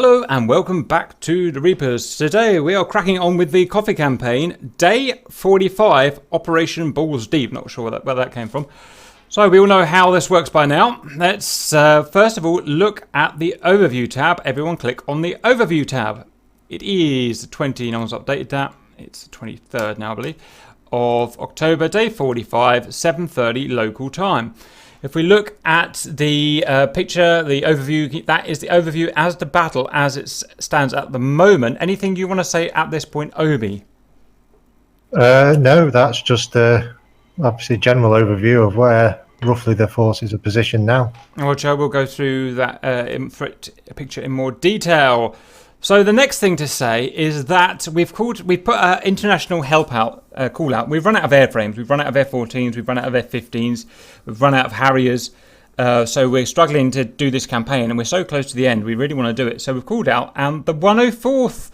Hello and welcome back to the Reapers. Today we are cracking on with the coffee campaign, day 45, Operation Balls Deep. Not sure where that came from. So we all know how this works by now. Let's first of all look at the Overview tab. Everyone click on the Overview tab. It is the 20, no one's updated that. It's the 23rd now, I believe, of October, day 45, 7:30 local time. If we look at the picture, the overview, that is the overview as the battle as it stands at the moment. Anything you want to say at this point, Obi? No, that's just obviously a general overview of where roughly the forces are positioned now. Well, Joe, we'll go through that picture in more detail. So the next thing to say is that we've put an international help out call out. We've run out of airframes, we've run out of F-14s, we've run out of F-15s, we've run out of Harriers. So we're struggling to do this campaign, and we're so close to the end. We really want to do it. So we've called out, and the 104th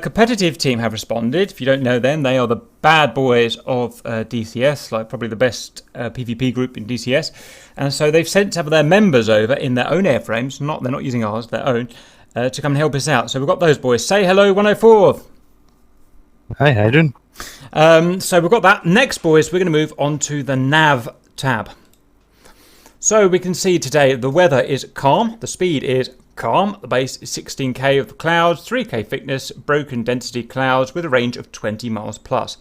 competitive team have responded. If you don't know them, they are the bad boys of DCS, like probably the best PvP group in DCS. And so they've sent some of their members over in their own airframes. They're not using ours, their own. To come and help us out. So we've got those boys. Say hello, 104th. Hi, how you doing? So we've got that. Next, boys, we're going to move on to the Nav tab. So we can see today the weather is calm. The speed is calm. The base is 16k of the clouds, 3k thickness, broken density clouds with a range of 20 miles plus.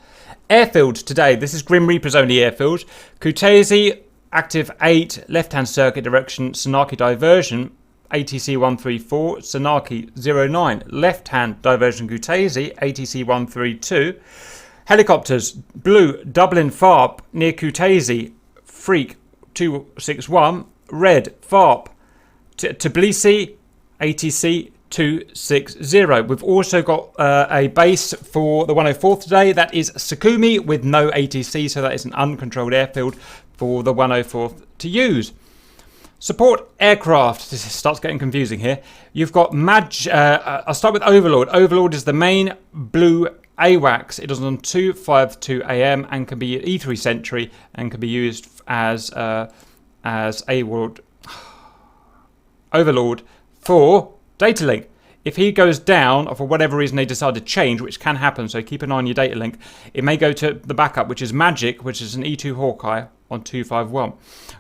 Airfield today. This is Grim Reaper's only airfield. Kutaisi, active 8, left-hand circuit direction, Sanaki diversion. ATC 134, Sanaki 09, left-hand diversion Kutaisi, ATC 132. Helicopters, blue, Dublin FARP near Kutaisi, Freak 261, red, FARP, Tbilisi, ATC 260. We've also got a base for the 104th today. That is Sukumi with no ATC, so that is an uncontrolled airfield for the 104th to use. Support aircraft. This starts getting confusing here. You've got I'll start with Overlord. Overlord is the main blue AWACS. It is on 252 AM and can be E3 Sentry and can be used as Overlord for data link. If he goes down, or for whatever reason they decide to change, which can happen, so keep an eye on your data link, it may go to the backup, which is Magic, which is an E2 Hawkeye on 251.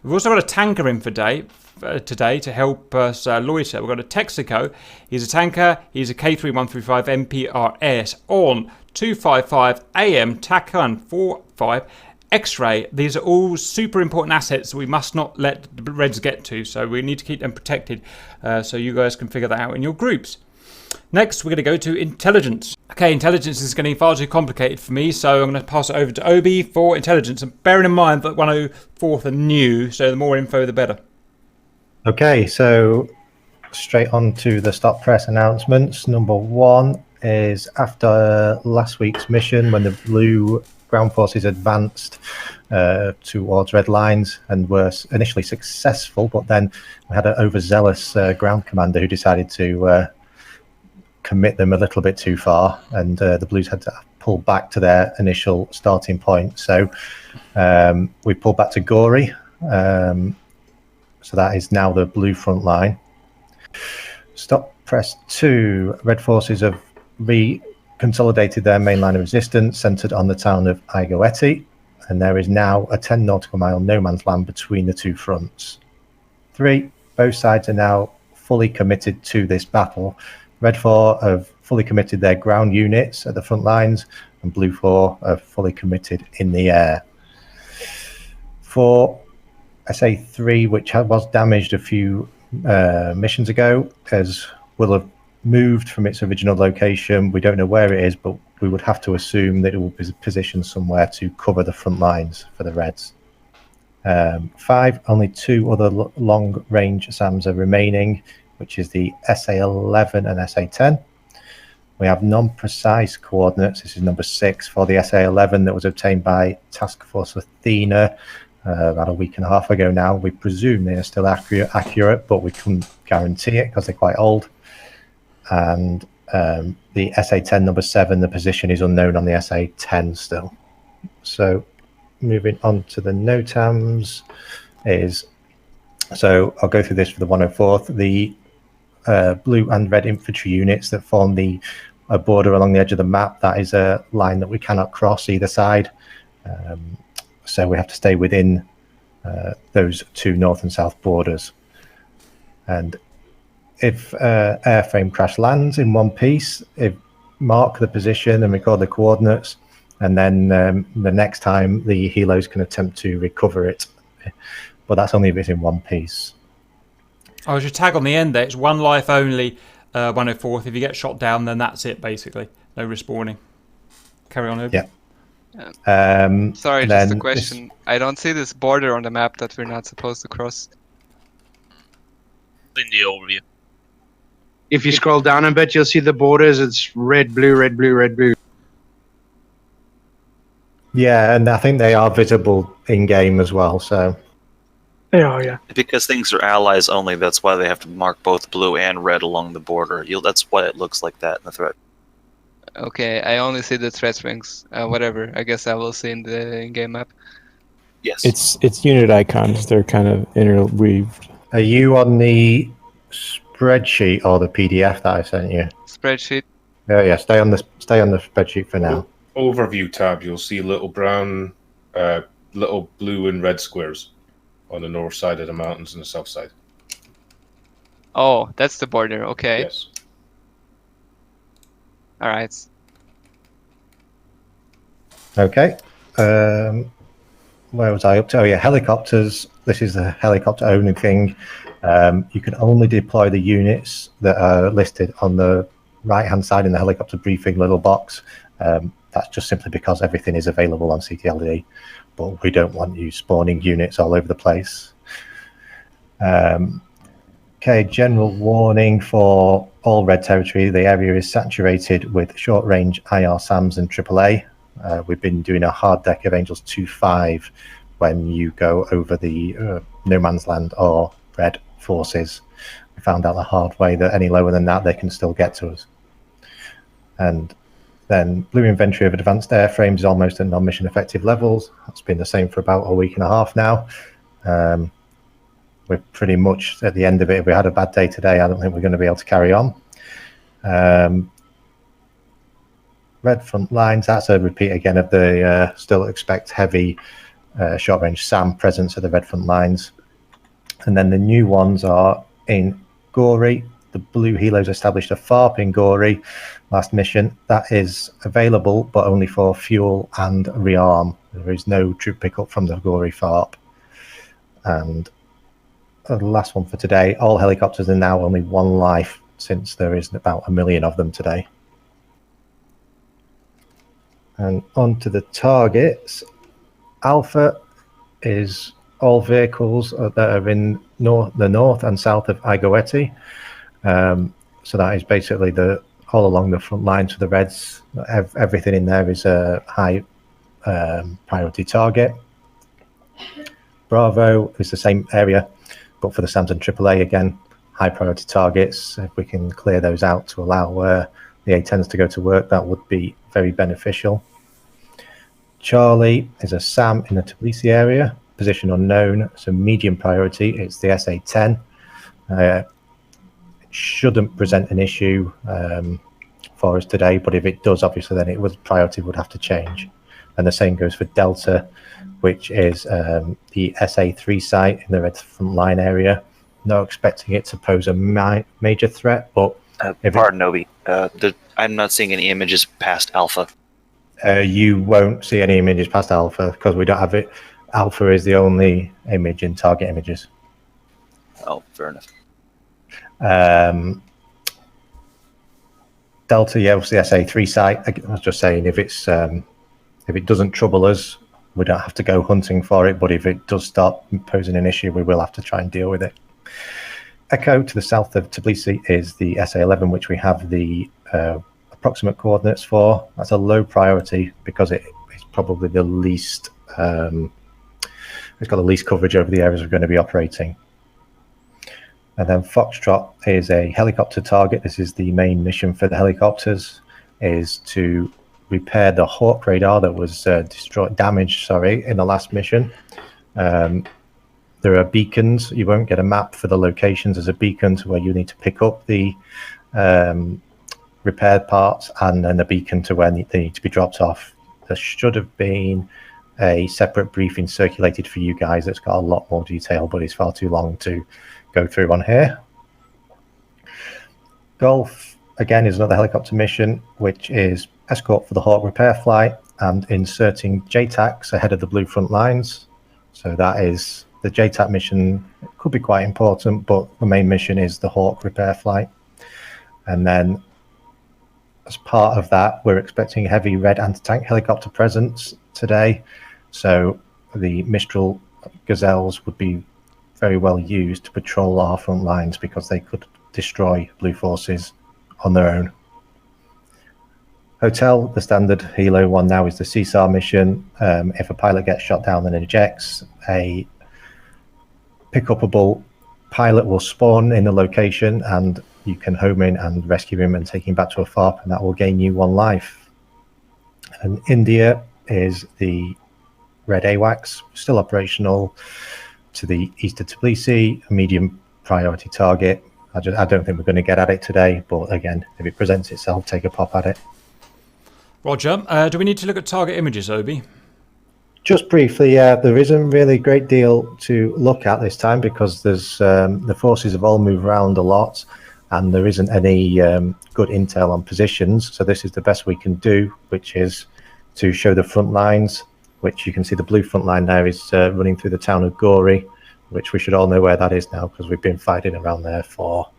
We've also got a tanker in for today to help us loiter. We've got a Texaco. He's a tanker. He's a K3135 MPRS on 255 AM TACAN 45 X-ray. These are all super important assets that we must not let the Reds get to, so we need to keep them protected so you guys can figure that out in your groups. Next, we're going to go to intelligence. Okay, intelligence is getting far too complicated for me, so I'm going to pass it over to Obi for intelligence. And bearing in mind that 104th are new, so the more info, the better. Okay, so straight on to the stop press announcements. Number one is after last week's mission, when the blue ground forces advanced towards red lines and were initially successful, but then we had an overzealous ground commander who decided to commit them a little bit too far, and the Blues had to pull back to their initial starting point. So we pulled back to Gory. So that is now the blue front line. Stop press 2. Red forces have reconsolidated their main line of resistance centered on the town of Aigoeti, and there is now a 10 nautical mile no man's land between the two fronts. 3. Both sides are now fully committed to this battle. Red 4 have fully committed their ground units at the front lines, and Blue 4 are fully committed in the air. For SA3, which was damaged a few missions ago, will have moved from its original location. We don't know where it is, but we would have to assume that it will be positioned somewhere to cover the front lines for the Reds. 5, only 2 other long-range SAMs are remaining, which is the SA11 and SA10. We have non-precise coordinates. This is number 6 for the SA11 that was obtained by Task Force Athena about a week and a half ago now. We presume they are still accurate, but we couldn't guarantee it because they're quite old. And the SA10 number 7, the position is unknown on the SA10 still. So moving on to the NOTAMs so I'll go through this for the 104th. The blue and red infantry units that form a border along the edge of the map. That is a line that we cannot cross either side. So we have to stay within those two north and south borders. And if airframe crash lands in one piece, mark the position and record the coordinates, and then the next time the helos can attempt to recover it. But that's only if it's in one piece. I was your tag on the end there. It's 1 life only, 104th. If you get shot down, then that's it, basically. No respawning. Carry on, Ib. Yeah. Sorry, just a question. I don't see this border on the map that we're not supposed to cross. In the overview. If you scroll down a bit, you'll see the borders. It's red, blue, red, blue, red, blue. Yeah, and I think they are visible in-game as well, so... They are, yeah. Because things are allies only, that's why they have to mark both blue and red along the border. That's why it looks like that in the threat. Okay, I only see the threat wings. Whatever, I guess I will see in the in-game map. Yes. It's unit icons. They're kind of interweaved. Are you on the spreadsheet or the PDF that I sent you? Spreadsheet. Oh yeah, stay on the spreadsheet for now. Overview tab, you'll see little brown, little blue and red squares on the north side of the mountains and the south side. Oh, that's the border. Okay. Yes. All right. Okay. Where was I up to? Oh yeah, helicopters. This is the helicopter owning thing. You can only deploy the units that are listed on the right-hand side in the helicopter briefing little box. That's just simply because everything is available on CTLD, but we don't want you spawning units all over the place. Okay, general warning for all red territory. The area is saturated with short-range IR SAMs and AAA. We've been doing a hard deck of Angels 2-5 when you go over the no man's land or red forces. We found out the hard way that any lower than that, they can still get to us. And then blue inventory of advanced airframes is almost at non-mission effective levels. That's been the same for about a week and a half now. We're pretty much at the end of it. If we had a bad day today, I don't think we're going to be able to carry on. Red front lines, that's a repeat again of the still expect heavy short-range SAM presence at the red front lines. And then the new ones are in Gori. The blue helos established a FARP in Gori last mission. That is available, but only for fuel and rearm. There is no troop pickup from the Gori FARP. And the last one for today, all helicopters are now only 1 life, since there is about 1 million of them today. And on to the targets. Alpha is all vehicles that are in the north and south of Igoeti. So that is basically all along the front lines for the Reds. Everything in there is a high priority target. Bravo is the same area, but for the SAMs and AAA, again, high priority targets. If we can clear those out to allow the A-10s to go to work, that would be very beneficial. Charlie is a SAM in the Tbilisi area, position unknown, so medium priority. It's the SA-10. It shouldn't present an issue for us today, but if it does, obviously, then priority would have to change. And the same goes for Delta, which is the SA-3 site in the red front line area. Not expecting it to pose a major threat, but... Pardon, Obi. I'm not seeing any images past Alpha. You won't see any images past Alpha because we don't have it. Alpha is the only image in target images. Oh, fair enough. Delta, yeah, was the SA-3 site. I was just saying, if it doesn't trouble us, we don't have to go hunting for it. But if it does start posing an issue, we will have to try and deal with it. Echo to the south of Tbilisi is the SA-11, which we have the approximate coordinates for. That's a low priority because it's probably the least. It's got the least coverage over the areas we're going to be operating. And then Foxtrot is a helicopter target. This is the main mission for the helicopters, is to repair the Hawk radar that was damaged in the last mission. There are beacons. You won't get a map for the locations. There's a beacon to where you need to pick up the repaired parts, and then a beacon to where they need to be dropped off. There should have been a separate briefing circulated for you guys that's got a lot more detail, but it's far too long to go through on here. Golf, again, is another helicopter mission, which is escort for the Hawk repair flight and inserting JTACs ahead of the blue front lines. So that is the JTAC mission. It could be quite important, but the main mission is the Hawk repair flight. And then as part of that, we're expecting heavy red anti-tank helicopter presence today. So the Mistral Gazelles would be very well used to patrol our front lines because they could destroy blue forces on their own. Hotel, the standard Helo one now is the CSAR mission. If a pilot gets shot down and ejects, a pick-upable pilot will spawn in the location and you can home in and rescue him and take him back to a FOP, and that will gain you 1 life. And India is the Red AWACS, still operational to the east of Tbilisi, a medium priority target. I don't think we're going to get at it today, but again, if it presents itself, take a pop at it. Roger. Do we need to look at target images, Obi? Just briefly, there isn't really a great deal to look at this time because there's the forces have all moved around a lot, and there isn't any good intel on positions. So this is the best we can do, which is to show the front lines, which you can see the blue front line there is running through the town of Gori, which we should all know where that is now because we've been fighting around there for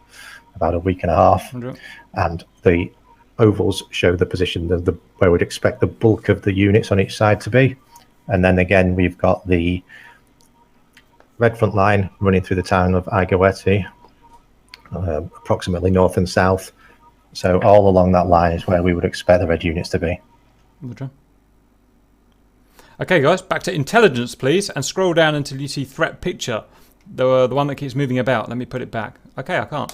about a week and a half. Okay. And the ovals show the position of where we'd expect the bulk of the units on each side to be. And then again, we've got the red front line running through the town of Igaweti, approximately north and south. So all along that line is where we would expect the red units to be. Roger. Okay, guys, back to intelligence, please, and scroll down until you see threat picture, the one that keeps moving about. Let me put it back. Okay, I can't.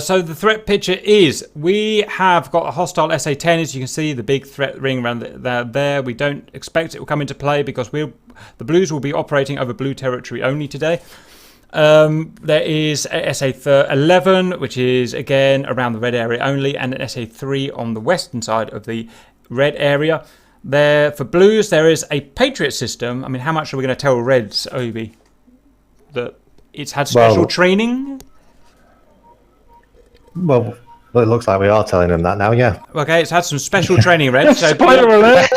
So the threat picture is, we have got a hostile SA-10, as you can see, the big threat ring around there. We don't expect it will come into play because the Blues will be operating over blue territory only today. There is a SA-11, which is, again, around the red area only, and an SA-3 on the western side of the red area. There, for Blues, there is a Patriot system. I mean, how much are we going to tell Reds, Obi? That it's had special training? Well, it looks like we are telling them that now, yeah. Okay, it's had some special training, Reds. So Spoiler alert!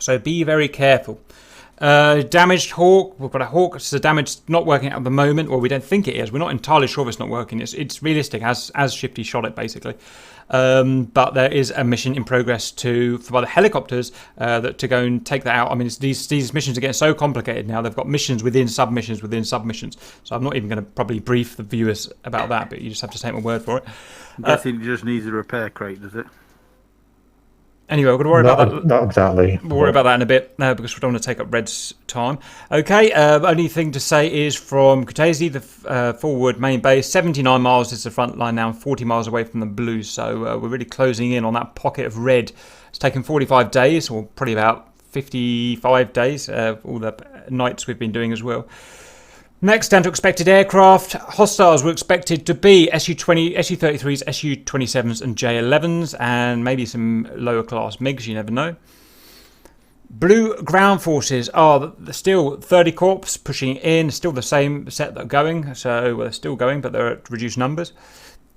So be very careful. Damaged Hawk. We've got a Hawk. It's a damage not working at the moment. Well, we don't think it is. We're not entirely sure if it's not working. It's realistic, as Shifty shot it, basically. But there is a mission in progress by the helicopters to go and take that out. I mean, these missions are getting so complicated now. They've got missions within submissions within submissions. So I'm not even going to probably brief the viewers about that, but you just have to take my word for it. I'm guessing it just needs a repair crate, does it? Anyway, we're going to worry about that. Not exactly. We'll worry about that in a bit because we don't want to take up Red's time. Okay, only thing to say is from Kutaisi, the forward main base, 79 miles is the front line now, 40 miles away from the Blues. So we're really closing in on that pocket of red. It's taken 45 days, or probably about 55 days, all the nights we've been doing as well. Next, down to expected aircraft. Hostiles were expected to be Su-33s, Su-27s and J-11s, and maybe some lower class MiGs, you never know. Blue ground forces are still 30 corps pushing in, still the same set that are going, so they're still going, but they're at reduced numbers.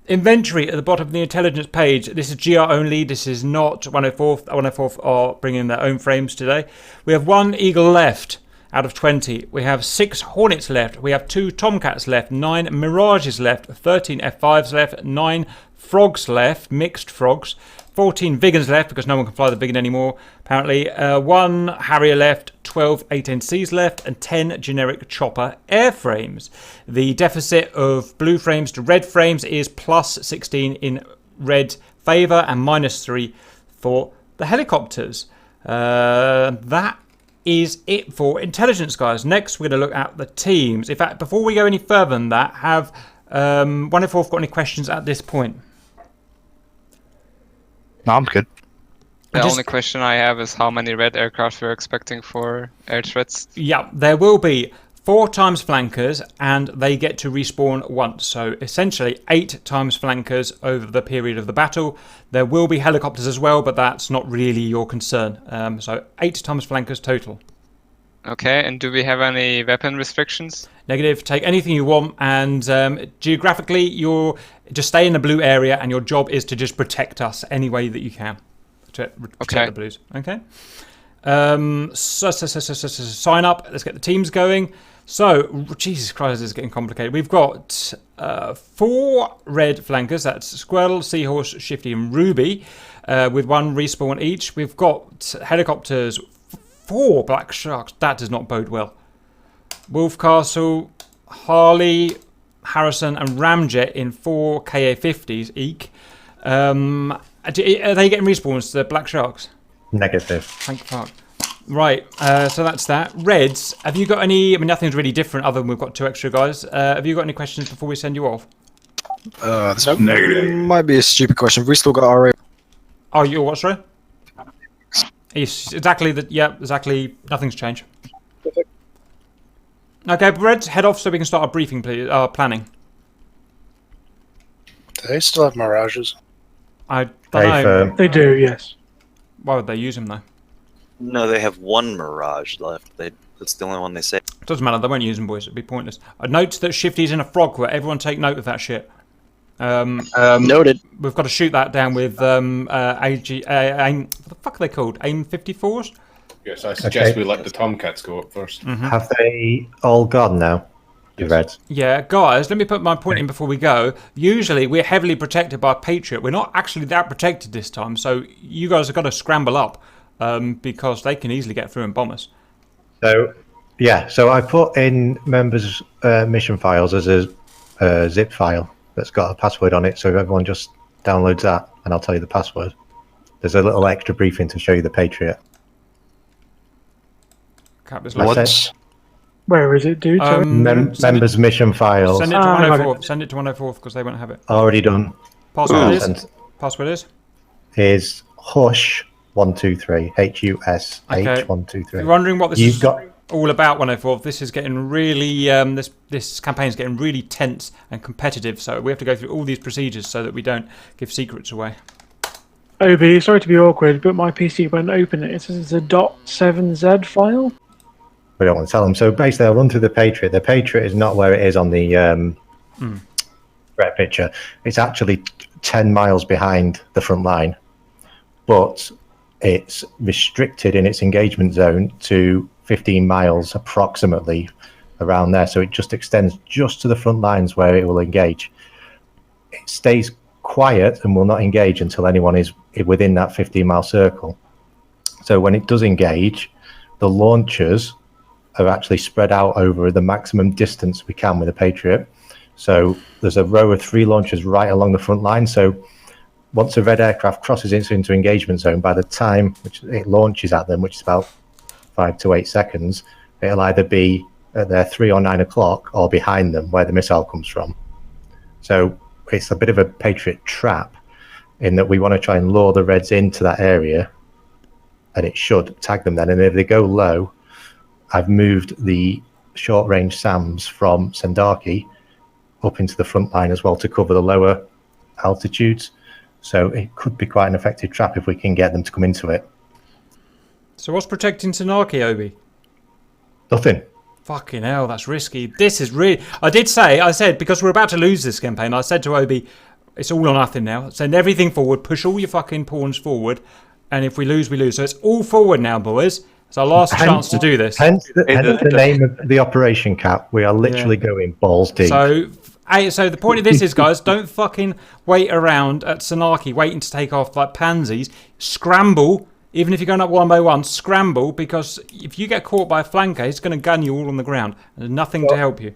Inventory at the bottom of the intelligence page. This is GR only, this is not 104th. 104th are bringing their own frames today. We have 1 Eagle left out of 20. We have 6 Hornets left. We have 2 Tomcats left. 9 Mirages left. 13 F5s left. 9 Frogs left. Mixed Frogs. 14 Vigans left because no one can fly the Vigan anymore, apparently. 1 Harrier left. 12 A10Cs left. And 10 generic chopper airframes. The deficit of blue frames to red frames is plus 16 in red favour and minus 3 for the helicopters. That is it for intelligence, guys. Next, we're going to look at the teams. In fact, before we go any further than that, have 104th got any questions at this point? No, I'm good. The only question I have is how many red aircraft we're expecting for air threats. Yeah, there will be 4 times flankers, and they get to respawn once. So essentially 8 times flankers over the period of the battle. There will be helicopters as well, but that's not really your concern. So 8 times flankers total. Okay, and do we have any weapon restrictions? Negative. Take anything you want, and geographically, you're just stay in the blue area, and your job is to just protect us any way that you can. Protect the blues. Okay. Sign up. Let's get the teams going. So, Jesus Christ, this is getting complicated. We've got 4 red flankers. That's Squirrel, Seahorse, Shifty, and Ruby, with 1 respawn each. We've got helicopters, 4 Black Sharks. That does not bode well. Wolfcastle, Harley, Harrison, and Ramjet in 4 KA-50s each. Are they getting respawns, the Black Sharks? Negative. Thank fuck. Right, so that's that. Reds, have you got any... I mean, nothing's really different other than we've got 2 extra guys. Have you got any questions before we send you off? This might be a stupid question. Have we still got our... Oh, you're what, sorry? Yes, exactly. Exactly. Nothing's changed. Perfect. Okay, Reds, head off so we can start our briefing, please. Planning. Do they still have Mirages? I don't know. They do, yes. Why would they use them, though? No, they have 1 Mirage left. That's the only one they say. Doesn't matter. They won't use them, boys. It'd be pointless. I note that Shifty's in a frog. Where everyone take note of that shit. Noted. We've got to shoot that down with AIM. What the fuck are they called? AIM 54s? Yes, I suggest we let the Tomcats go up first. Have they all gone now? You Reds? Yeah, guys, let me put my point in before we go. Usually, we're heavily protected by Patriot. We're not actually that protected this time, so you guys have got to scramble up because they can easily get through and bomb us. So, yeah, so I put in members' mission files as a zip file that's got a password on it, so everyone just downloads that, and I'll tell you the password. There's a little extra briefing to show you the Patriot. What? Where is it, dude? Members' mission files. Send it to 104th. Send it to 104th because they won't have it. Already done. Password is? Password is? Is Hush123. HUSH123. You're wondering what this is all about, 104th. This is getting really, this campaign is getting really tense and competitive, so we have to go through all these procedures so that we don't give secrets away. Obi, sorry to be awkward, but my PC won't open it. It says it's a .7z file. We don't want to tell them. So basically, I'll run through the Patriot. The Patriot is not where it is on the red picture. It's actually 10 miles behind the front line, but it's restricted in its engagement zone to 15 miles approximately around there. So it just extends just to the front lines where it will engage. It stays quiet and will not engage until anyone is within that 15-mile circle. So when it does engage, the launchers are actually spread out over the maximum distance we can with a Patriot. So there's a row of 3 launchers right along the front line. So once a red aircraft crosses into engagement zone, by the time which it launches at them, which is about 5 to 8 seconds, it'll either be at their 3 or 9 o'clock or behind them where the missile comes from. So it's a bit of a Patriot trap in that we want to try and lure the Reds into that area, and it should tag them then. And if they go low, I've moved the short-range SAMs from Sendaki up into the front line as well to cover the lower altitudes. So it could be quite an effective trap if we can get them to come into it. So what's protecting Tanaki, Obi? Nothing. Fucking hell, that's risky. This is really... I said, because we're about to lose this campaign, I said to Obi, it's all or nothing now. Send everything forward, push all your fucking pawns forward, and if we lose, we lose. So it's all forward now, boys. It's our last chance to do this. Hence the name of the operation, Cap. We are literally going balls deep. So the point of this is, guys, don't fucking wait around at Sanaki waiting to take off like pansies. Scramble, even if you're going up 1 by 1, scramble, because if you get caught by a flanker, it's going to gun you all on the ground. There's nothing to help you.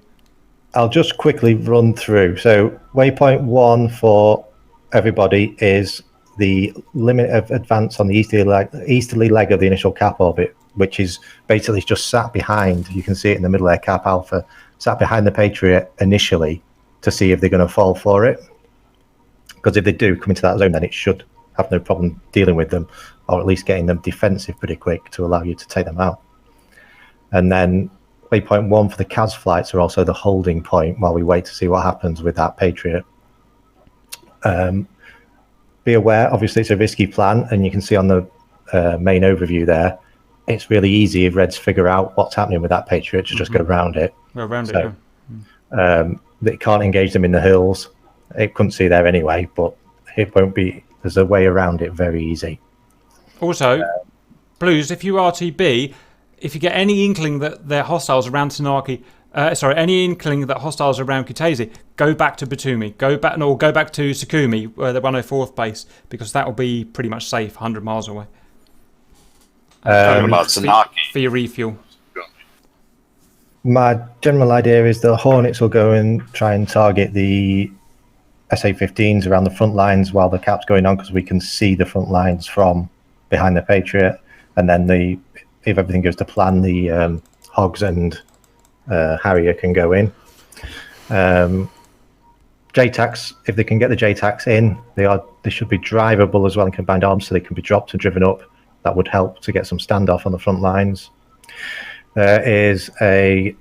I'll just quickly run through. So waypoint 1 for everybody is the limit of advance on the easterly leg of the initial cap orbit, which is basically just sat behind. You can see it in the middle there, Cap Alpha, sat behind the Patriot initially to see if they're going to fall for it. Because if they do come into that zone, then it should have no problem dealing with them, or at least getting them defensive pretty quick to allow you to take them out. And then waypoint 1 for the CAS flights are also the holding point while we wait to see what happens with that Patriot. Be aware, obviously it's a risky plan, and you can see on the main overview there, it's really easy if Reds figure out what's happening with that Patriot to just go around it. Go around it, They can't engage them in the hills. It couldn't see there anyway, but it won't be. There's a way around it very easy. Also, Blues, if you RTB, if you get any inkling that they're hostiles around Tanaki, any inkling that hostiles are around Kutaisi, go back to Batumi. Go back to Sukumi, the 104th base, because that will be pretty much safe, 100 miles away. About Tanaki. For your refuel. My general idea is the Hornets will go and try and target the SA-15s around the front lines while the cap's going on, because we can see the front lines from behind the Patriot. And then if everything goes to plan, the Hogs and Harrier can go in. JTACs, if they can get the JTACs in, they should be drivable as well in combined arms, so they can be dropped and driven up. That would help to get some standoff on the front lines. There is a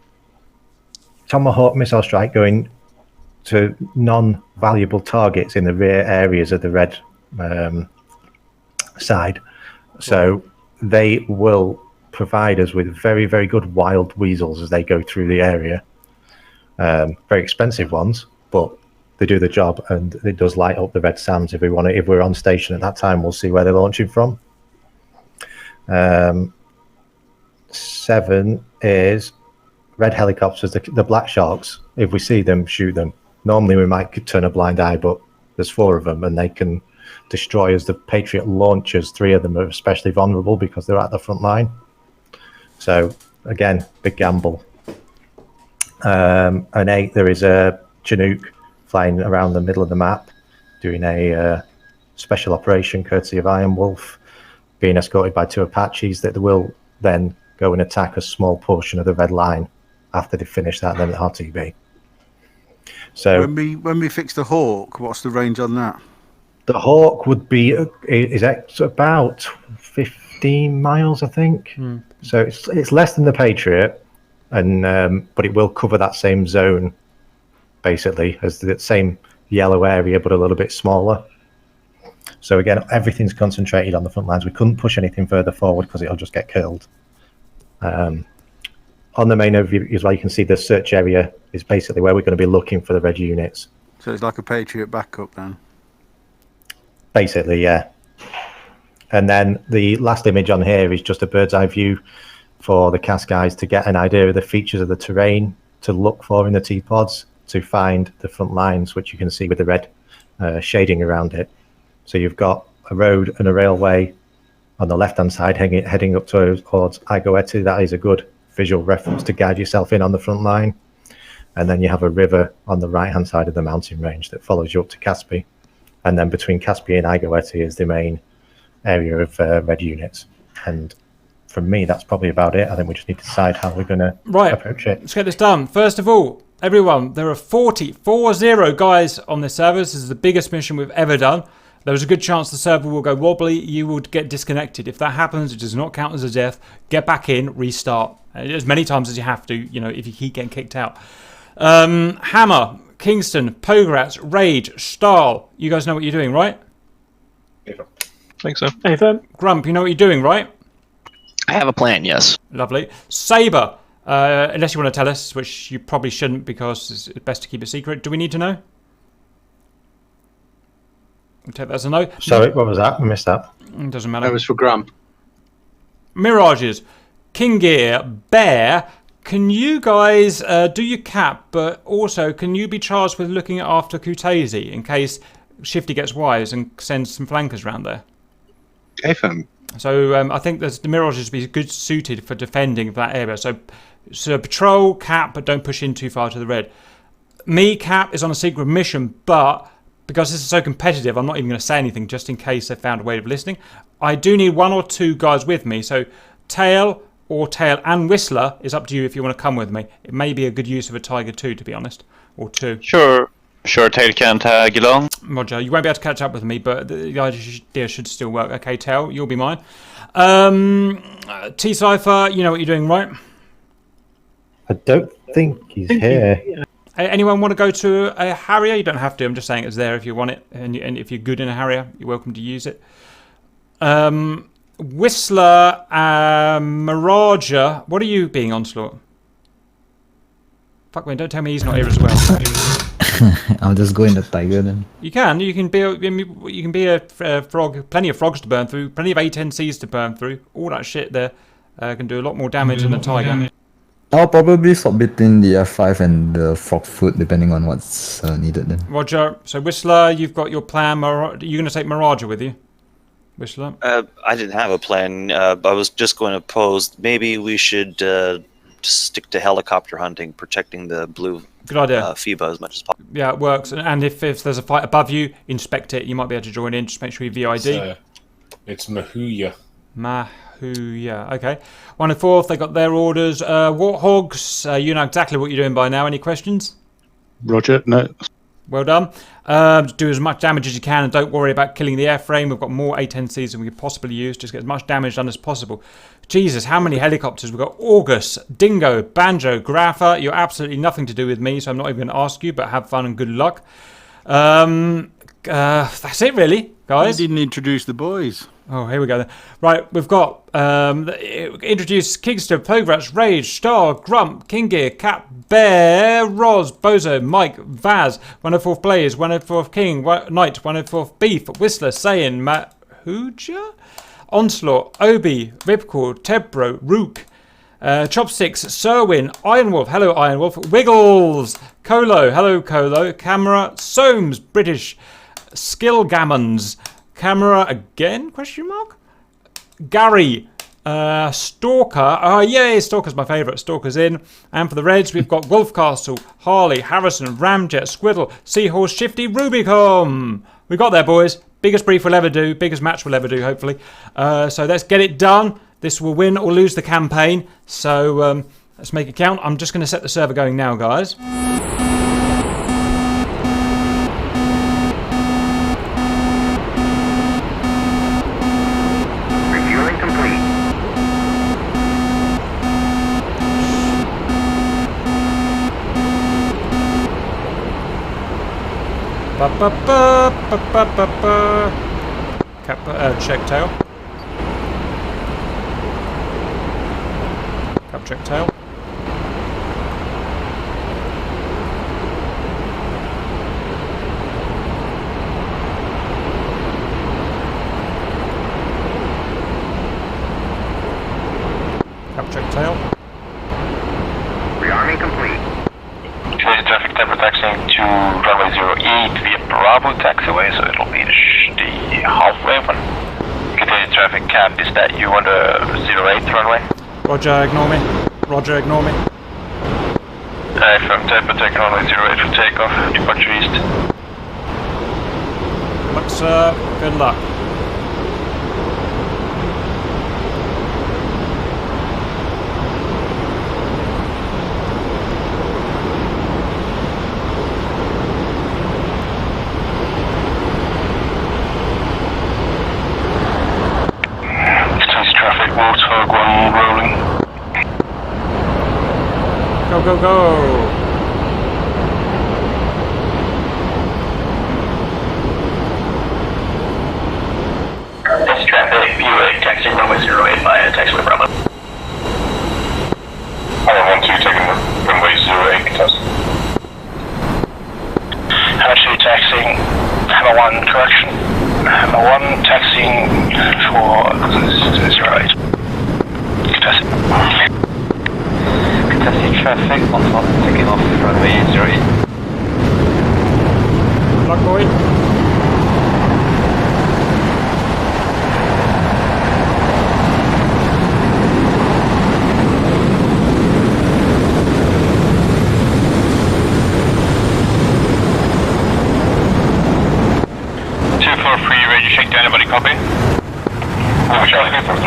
Tomahawk missile strike going to non-valuable targets in the rear areas of the red side. So they will provide us with very, very good wild weasels as they go through the area. Very expensive ones, but they do the job, and it does light up the red SAMs if we're on station at that time. We'll see where they're launching from. 7 is red helicopters, the Black Sharks. If we see them, shoot them. Normally we might turn a blind eye, but there's 4 of them and they can destroy us. The Patriot launchers, 3 of them are especially vulnerable because they're at the front line. So again, big gamble. And 8, there is a Chinook flying around the middle of the map doing a special operation courtesy of Iron Wolf, being escorted by 2 Apaches that will then go and attack a small portion of the red line after they finish that, then at RTB. So when we fix the Hawk, what's the range on that? The Hawk would be is about 15 miles, I think. So it's less than the Patriot, and but it will cover that same zone, basically, as the same yellow area, but a little bit smaller. So again, everything's concentrated on the front lines. We couldn't push anything further forward because it'll just get killed. On the main overview as well, you can see the search area is basically where we're going to be looking for the red units. So it's like a Patriot backup then? Basically, yeah. And then the last image on here is just a bird's eye view for the CAS guys to get an idea of the features of the terrain to look for in the T-pods to find the front lines, which you can see with the red shading around it. So you've got a road and a railway on the left-hand side heading up towards Agoeti. That is a good visual reference to guide yourself in on the front line. And then you have a river on the right-hand side of the mountain range that follows you up to Caspi. And then between Caspi and Agoeti is the main area of red units. And for me, that's probably about it. I think we just need to decide how we're going to approach it. Let's get this done. First of all, everyone, there are 40 guys on this server. This is the biggest mission we've ever done. There's a good chance the server will go wobbly. You would get disconnected. If that happens, it does not count as a death. Get back in, restart as many times as you have to. You know, if you keep getting kicked out. Hammer, Kingston, Pograts, Rage, Stahl. You guys know what you're doing, right? I think so. Grump, you know what you're doing, right? I have a plan, yes. Lovely. Saber, unless you want to tell us, which you probably shouldn't because it's best to keep it secret. Do we need to know? We'll take that as a no. Sorry, what was that? I missed that. It doesn't matter. That was for Grump. Mirages, King Gear, Bear. Can you guys do your cap, but also can you be charged with looking after Kutaisi in case Shifty gets wise and sends some flankers around there? Okay, fam. So I think the Mirages would be good suited for defending that area. So patrol, cap, but don't push in too far to the red. Me, cap, is on a secret mission, but because this is so competitive, I'm not even going to say anything just in case they found a way of listening. I do need 1 or 2 guys with me. So Tail and Whistler is up to you if you want to come with me. It may be a good use of a Tiger 2, to be honest. Or 2. Sure, Tail can tag along. Roger, you won't be able to catch up with me, but the idea should still work. Okay, Tail, you'll be mine. T-Cypher, you know what you're doing, right? I don't think he's here. Anyone want to go to a Harrier? You don't have to. I'm just saying it's there if you want it. And if you're good in a Harrier, you're welcome to use it. Whistler, Mirager. What are you being, Onslaught? Fuck man, don't tell me he's not here as well. I'll just go in the Tiger then. You can be a frog. Plenty of frogs to burn through. Plenty of A10Cs to burn through. All that shit there can do a lot more damage than a Tiger. I'll probably swap between the F5 and the frog foot depending on what's needed then. Roger. So Whistler, you've got your plan. Are you going to take Mirager with you? Whistler? I didn't have a plan. I was just going to pose. Maybe we should just stick to helicopter hunting, protecting the blue. Good idea. FIBA as much as possible. Yeah, it works. And if there's a fight above you, inspect it. You might be able to join in. Just make sure you VID. It's Mahuya. Mahuya. Okay. 1 and 4th, they got their orders. Warthogs, you know exactly what you're doing by now. Any questions? Roger, no. Well done. Do as much damage as you can and don't worry about killing the airframe. We've got more A10Cs than we could possibly use. Just get as much damage done as possible. Jesus, how many helicopters? We've got August, Dingo, Banjo, Grapha. You're absolutely nothing to do with me, so I'm not even going to ask you, but have fun and good luck. That's it really, guys. You didn't introduce the boys. Oh, here we go then. Right, we've got introduce Kingster, Pograts, Rage, Star, Grump, Kinggear, Cap, Bear, Roz, Bozo, Mike, Vaz, 104th Blaze, 104th King, Knight, 104th Beef, Whistler, Saiyan, Matt Hooja, Onslaught, Obi, Ripcord, Tebro, Rook, Chopsticks, Serwin, Ironwolf, hello Ironwolf, Wiggles, Colo, hello Colo, Camera, Soames, British, Skillgammons, Camera again? Question mark. Gary, Stalker. Yay! Stalker's my favourite. Stalker's in. And for the Reds, we've got Wolfcastle, Harley, Harrison, Ramjet, Squiddle, Seahorse, Shifty, Rubicon. We got there, boys. Biggest brief we'll ever do. Biggest match we'll ever do, hopefully. So let's get it done. This will win or lose the campaign. So let's make it count. I'm just going to set the server going now, guys. Check tail. Cap check tail. Cap check tail. Rearming complete. Today's traffic temper taxiing to runway 08 via Bravo taxiway, so it'll be the halfway one. Continued traffic cap, is that you on the 08 runway? Roger, ignore me. Roger, ignore me. From temper taking runway 08 for takeoff, departure east. Look, sir, good luck. Go, go, go! This traffic, BUA, taxi runway 08 via taxiway Bravo. Island 12 taking runway 08, contest. Hammer 2 taxiing, Hammer 1 correction. Hammer 1 taxiing for 08. Contest. Contesting traffic, on top, taking off runway 08. Good luck, boy. Radio shakedown, anybody copy? Charlie, for 3.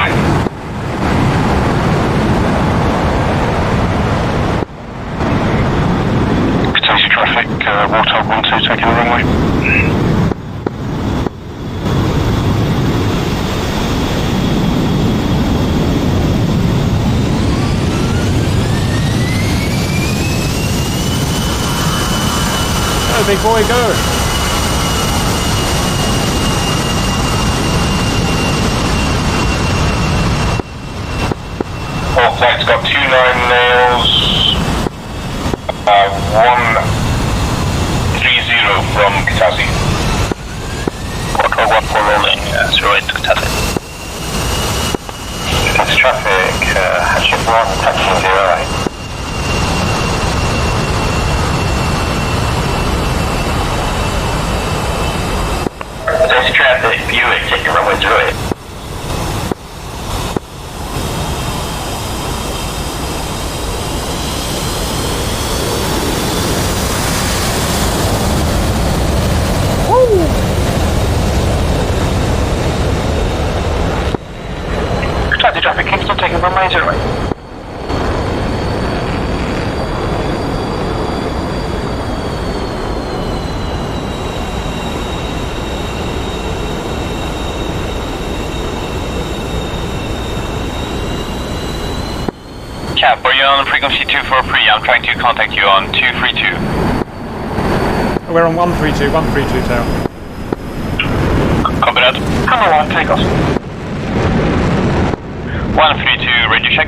Traffic, Warthog 12 taking the runway. big boy, go. All flags got 2 9 nails. 130 from Kitasi. 1 for rolling, 08 to Kitasi. That's traffic, hatching 1, taxing 08. There's traffic, Buick, taking runway 08. Traffic, Kingston taking runway 08. Cap, are you on frequency 243? I'm trying to contact you on 232. We're on 132, tail. Copy that. Come on, take us. 132, radio check.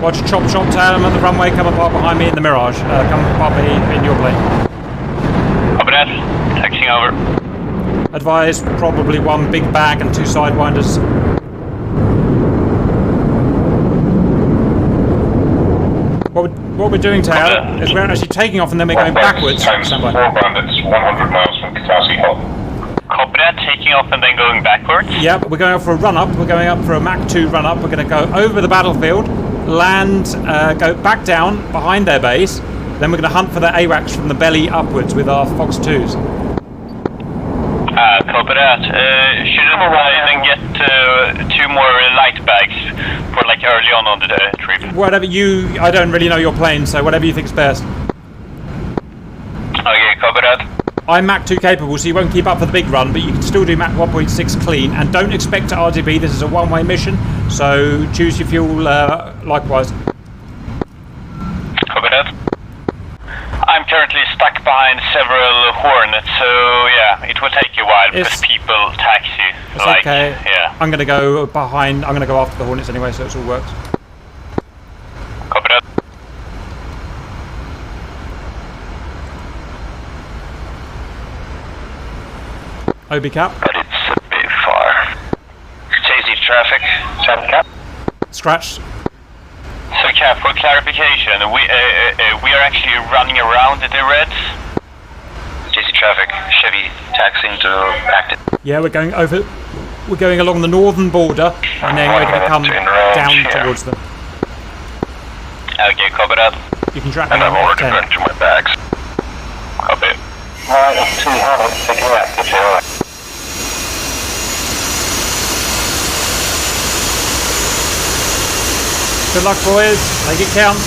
Roger, chop, tail. I'm at the runway. Come apart behind me in the Mirage. Come apart me in your plane. Copy that. Taxiing over. Advise probably 1 big bag and 2 sidewinders. What we're doing, tail, is we're actually taking off and then we're going backwards. Times 4 bandits, 100 miles from Kitasi Hill. Copy that, taking off and then going backwards. Yep, we're going up for a run-up. We're going up for a Mach 2 run-up. We're going to go over the battlefield, land, go back down behind their base. Then we're going to hunt for the AWACS from the belly upwards with our Fox 2s. Copy that. Shouldn't I then get 2 more light bags for like early on the trip? Whatever I don't really know your plane, so whatever you think's best. Okay, copy that. I'm Mach 2 capable, so you won't keep up for the big run, but you can still do Mach 1.6 clean, and don't expect to RDB. This is a one-way mission, so choose your fuel likewise. Copy that. I'm currently stuck behind several Hornets, so yeah, it will take a while because people taxi. It's okay. Yeah. I'm going to go behind. I'm going to go after the Hornets anyway, so it's all works. Copy that. OB cap. But it's a bit far. Chasing traffic. Cap. Scratch. So Cap, for clarification, we are actually running around the Reds. Chasing traffic. Chevy taxiing to active. Yeah, we're going over. We're going along the northern border, and then we're going to come down towards them. Okay, copy that. You can track me and I'm on already F10. running through my bags. Copy. Right, it's 200, taking active, alright. Good luck, boys. Make it count.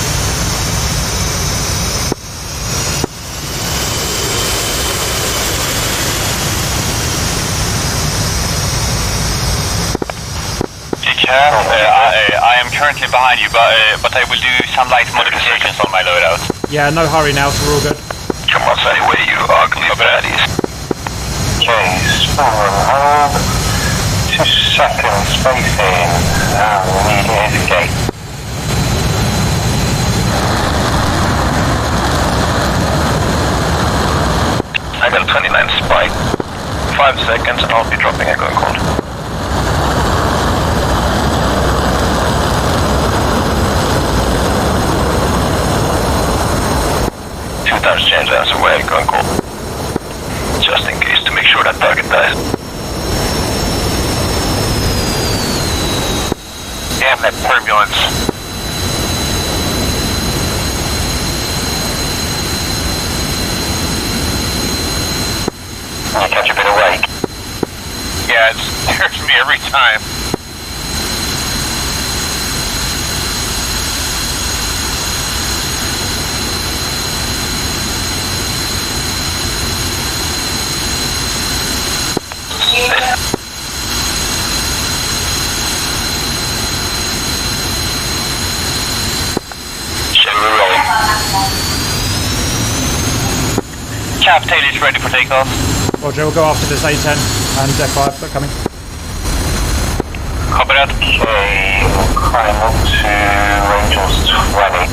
Cap, I am currently behind you, but I will do some light modifications on my loadout. Yeah, no hurry now, so we're all good. Come on, anyway, you ugly baddies. Okay, spawn 2 seconds, spacing. We need to escape. I got a 29 spike. 5 seconds and I'll be dropping a going cold. Times change answer way going cold. Just in case to make sure that target dies. Damn that turbulence. I catch a bit awake. Yeah, it scares me every time. Cap tail is ready for takeoff. Roger, we'll go after this A10 and F5 are coming. Copy that. Okay, we'll climb up to Rangers 20.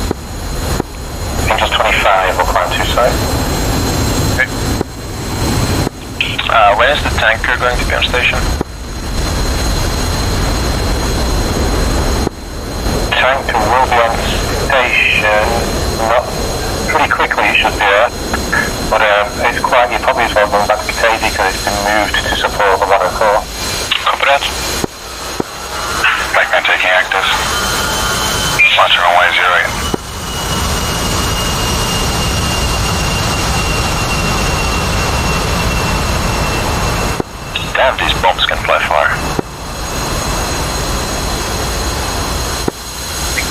Rangers 25, we'll climb to side. Okay. When is the tanker going to be on station? Tanker will be on station, not pretty quickly it should be there, but it's quite, you probably as well going back to Casey because it's been moved to support the 104. Copy that. Backman taking active. Launching runway 08. Damn, these bombs can fly far.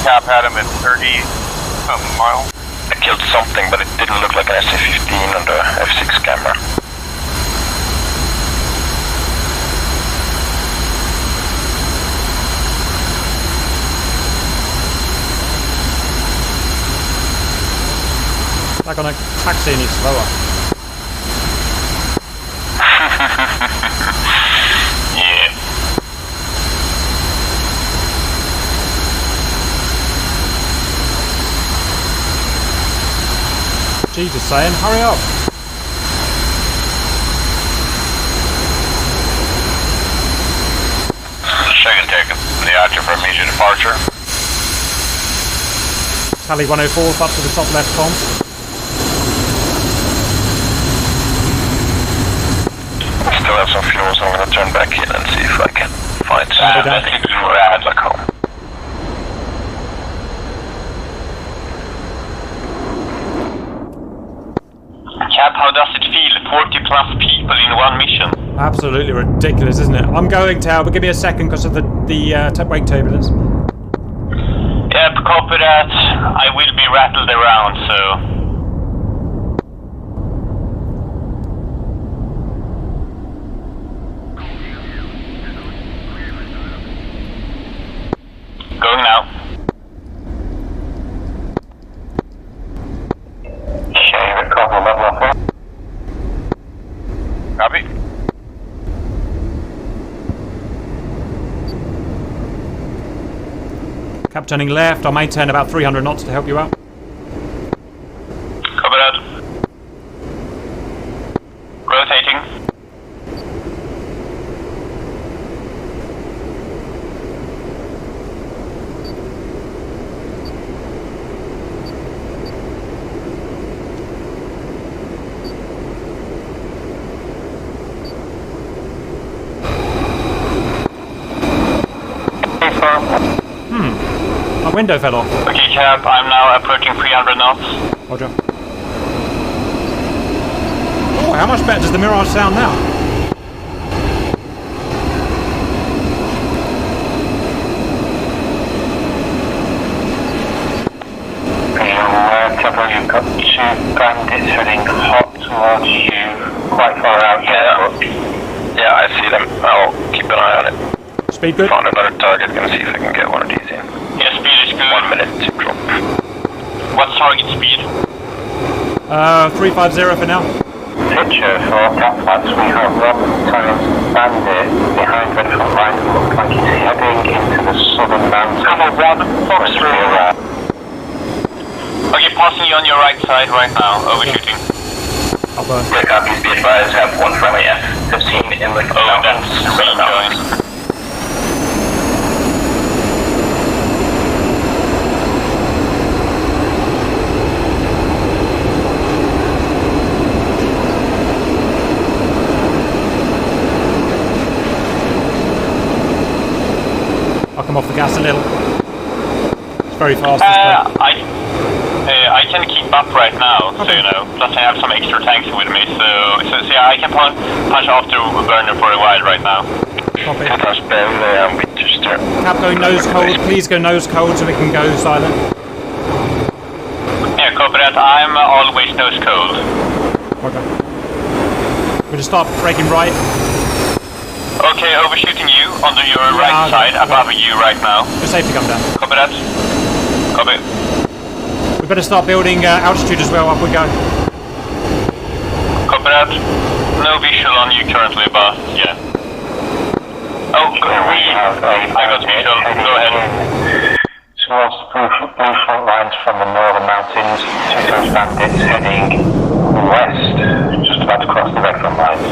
Cap had him at 30 something mile. I killed something, but it didn't look like an SC-15 on the F6 camera. Like on a taxi and he's slower. Yeah. Jesus, saying, hurry up. Second taken the Archer for immediate departure. Tally 104 up to the top left comms. Still have some fuel, so I'm going to turn back in and see if I can find Copy some that. rad back home. Cap, how does it feel? 40 plus people in one mission. Absolutely ridiculous, isn't it? I'm going, Tower, but give me a second because of the wake turbulence. Yep, copy that. I will be rattled around, so... Going now. Okay, recover level up. Copy. Cap turning left, I'll maintain about 300 knots to help you out. Copy that. Rotating. My window fell off. Okay, Cap, I'm now approaching 300 knots. Roger. Oh, how much better does the Mirage sound now? Couple, you've got two bandits heading hot towards you, quite far out here. Yeah, I see them. I'll keep an eye on it. Speed good? Found another target, gonna see if I can get one of these in. Yeah, speed is good. 1 minute to drop. What's target speed? 350 for now. Picture for Catflats, we have Rob Times Bandit behind Redford Line, looks like he's heading into the southern mountains. Cover 1, Fox 3. Okay, passing you on your right side right now, overshooting. Upper. Quick copies, be advised, have one friendly F-15 in the mountains. That's going. I'll come off the gas a little. It's very fast. I can keep up right now, so you know. Plus I have some extra tanks with me, so yeah, I can punch off the burner for a while right now. Copy. Just Cap going nose cold. Please go nose cold so we can go silent. Yeah, copy that. I'm always nose cold. Okay. We're gonna start braking right. Okay, overshooting you on your right side, above you right now. Good safety come down. Copy that. Copy. We better start building altitude as well. Up we go. Copy that. No visual on you currently, but yeah. Oh, I got visual. Go ahead. Towards blue front lines from the northern mountains, two times bandits heading west, just about to cross the red front lines.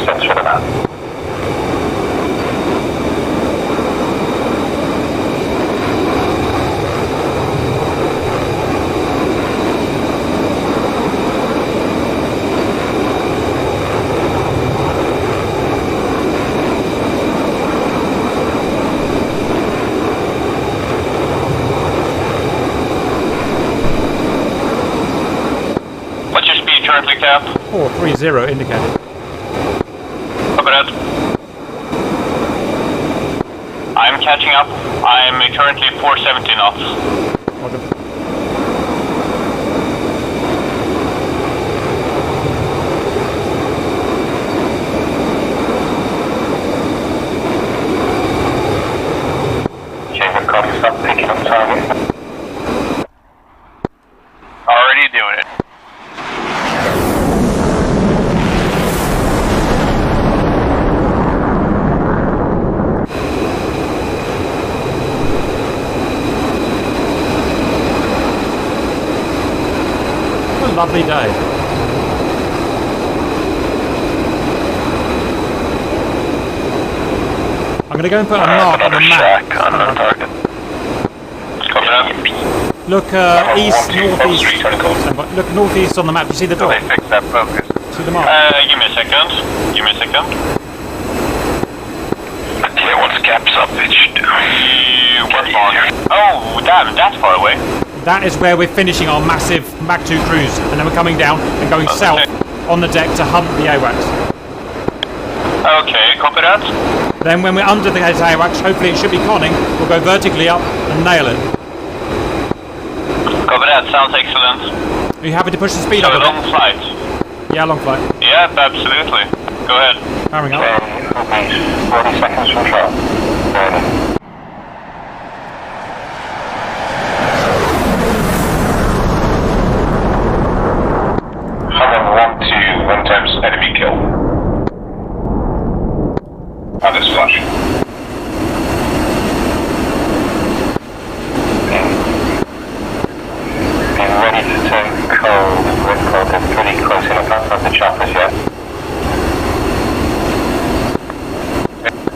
Center of the map. Currently cap. 430 indicated. Copy that. I'm catching up. I'm currently 470 knots. Roger. Okay, good copy. Stop picking up target. Already doing it. Lovely day. I'm going to go and put a mark on the map. Look east, northeast. Look northeast on the map. You see the dot? They fixed that focus. See the mark? Give me a second. Give me a second. Okay, once cap's up, it should what mark? Oh, damn, that's far away. That is where we're finishing our massive Mach 2 cruise, and then we're coming down and going south on the deck to hunt the AWACS. Okay, copy that. Then when we're under the AWACS, hopefully it should be conning, we'll go vertically up and nail it. Copy that, sounds excellent. Are you happy to push the speed up a bit? Long flight. Yeah, long flight. Yep, absolutely. Go ahead. Powering up. 40 seconds from shot. One times enemy kill. On this flash. Being ready to turn cold. Red cold, they're pretty close in. I can't find the choppers yet.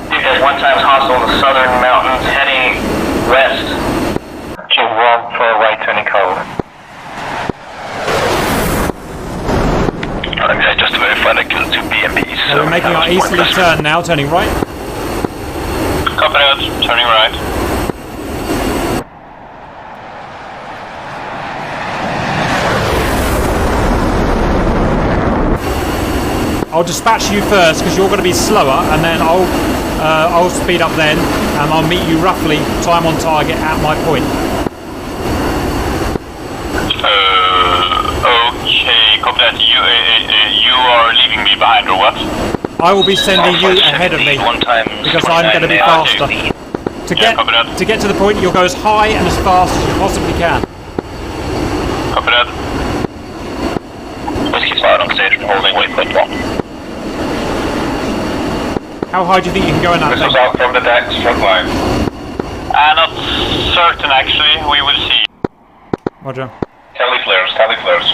You guys, one times hostile in the southern mountains heading west. Q1 for right turning cold. I just verified I killed 2 BMPs. So we're making our easterly turn now, turning right. Copy that, turning right. I'll dispatch you first because you're going to be slower, and then I'll speed up then, and I'll meet you roughly time on target at my point. Okay, copy that. You are leaving me behind, or what? I will be sending you ahead of me because I'm going to be faster. To get to the point, you'll go as high and as fast as you possibly can. Copy that. Whiskey slide on station, holding waypoint 1. How high do you think you can go in that thing? Missiles out from the decks, front line. Not certain, actually. We will see. Roger. Tally flares, tally flares.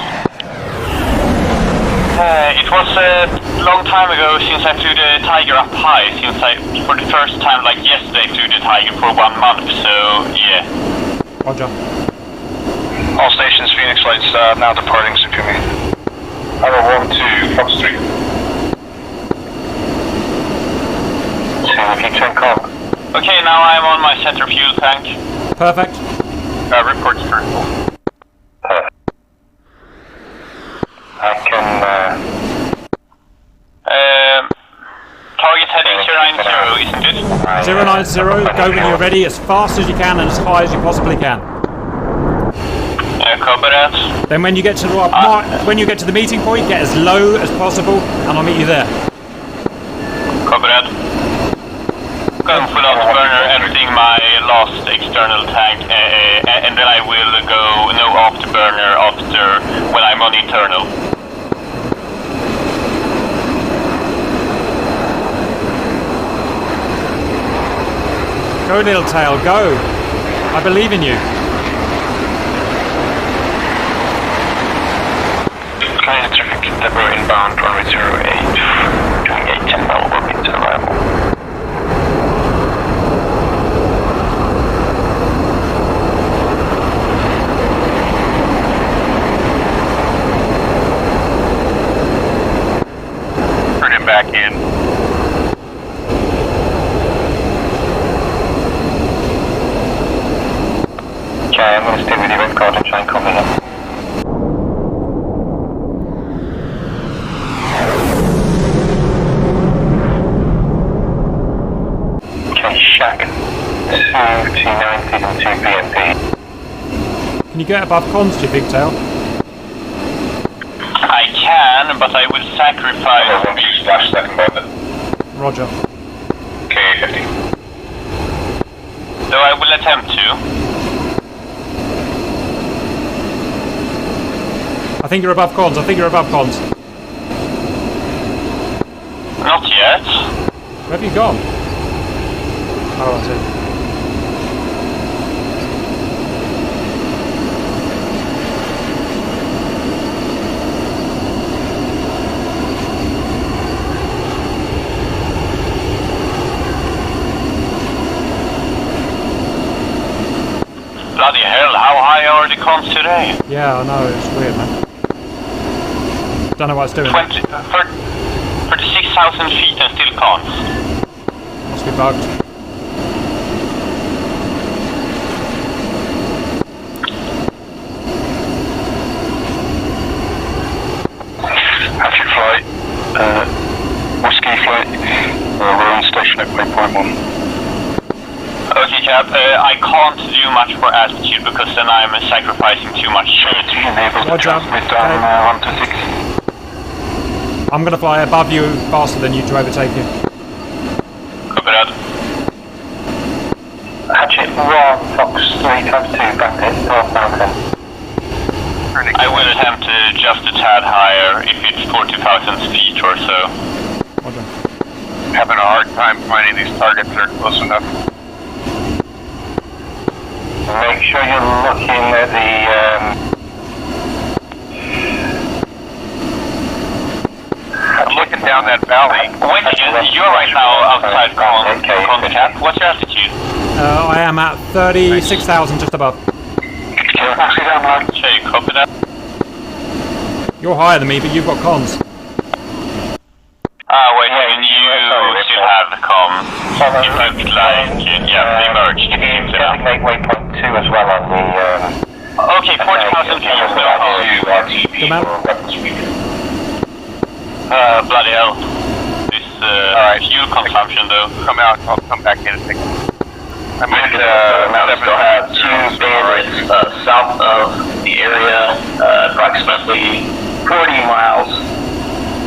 It was a long time ago since I flew the Tiger up high, since I, for the first time, like yesterday, flew the Tiger for 1 month, so yeah. Roger. All stations, Phoenix flights now departing Supumi. Hour 1 to Fox Street. 2, if you turn calm. Okay, now I'm on my center fuel tank. Perfect. Reports for. Perfect. I can, target heading 090, isn't it? 090, go when you're ready, as fast as you can and as high as you possibly can. Copy that. Then when you get to the meeting point, get as low as possible, and I'll meet you there. Copy that. Going full afterburner, emptying my last external tank, and then I will go no afterburner after when I'm on internal. Go, little tail, go. I believe in you. Clear traffic, Deborah inbound, runway 08, doing a 10 mile walk into arrival. Turning back in. Okay, I'm going to stay with you red card and try and cover him. Okay, Shack 290 and 2 BMP. Can you get above comms, to big tail? I can, but I will sacrifice. Splash second button. Roger. Okay, 50. Though I will attempt to. I think you're above comms. Not yet. Where have you gone? Oh, I see. Bloody hell, how high are the comms today? Yeah, I know, it's weird, man. Don't know what it's doing. 36,000 feet and still comms. Must be bugged. Hatchet flight, whiskey flight, we're on station at waypoint 1. Okay, Cap, I can't do much for altitude because then I'm sacrificing too much. Roger. Okay. I'm gonna fly above you faster than you to overtake you. Copy that. Hatchet 1, Fox 3 times 2, back pit, North Mountain. I will attempt to just a tad higher if it's 40,000 feet or so. Roger. Having a hard time finding these targets that are close enough. Make sure you're looking at the, I'm looking down that valley. Wait, you're right now outside Cap. What's your altitude? I am at 36,000, just above. Okay, copy that. You're higher than me, but you've got comms. Wait, you still have the comms. You look like, yeah, they merged. Designate waypoint 2 as well on the, okay, 40,000 feet, no bloody hell. This, fuel consumption though. Come out, I'll come back in and take it. I'm at, still have 2 bandits, south of the area, approximately 40 miles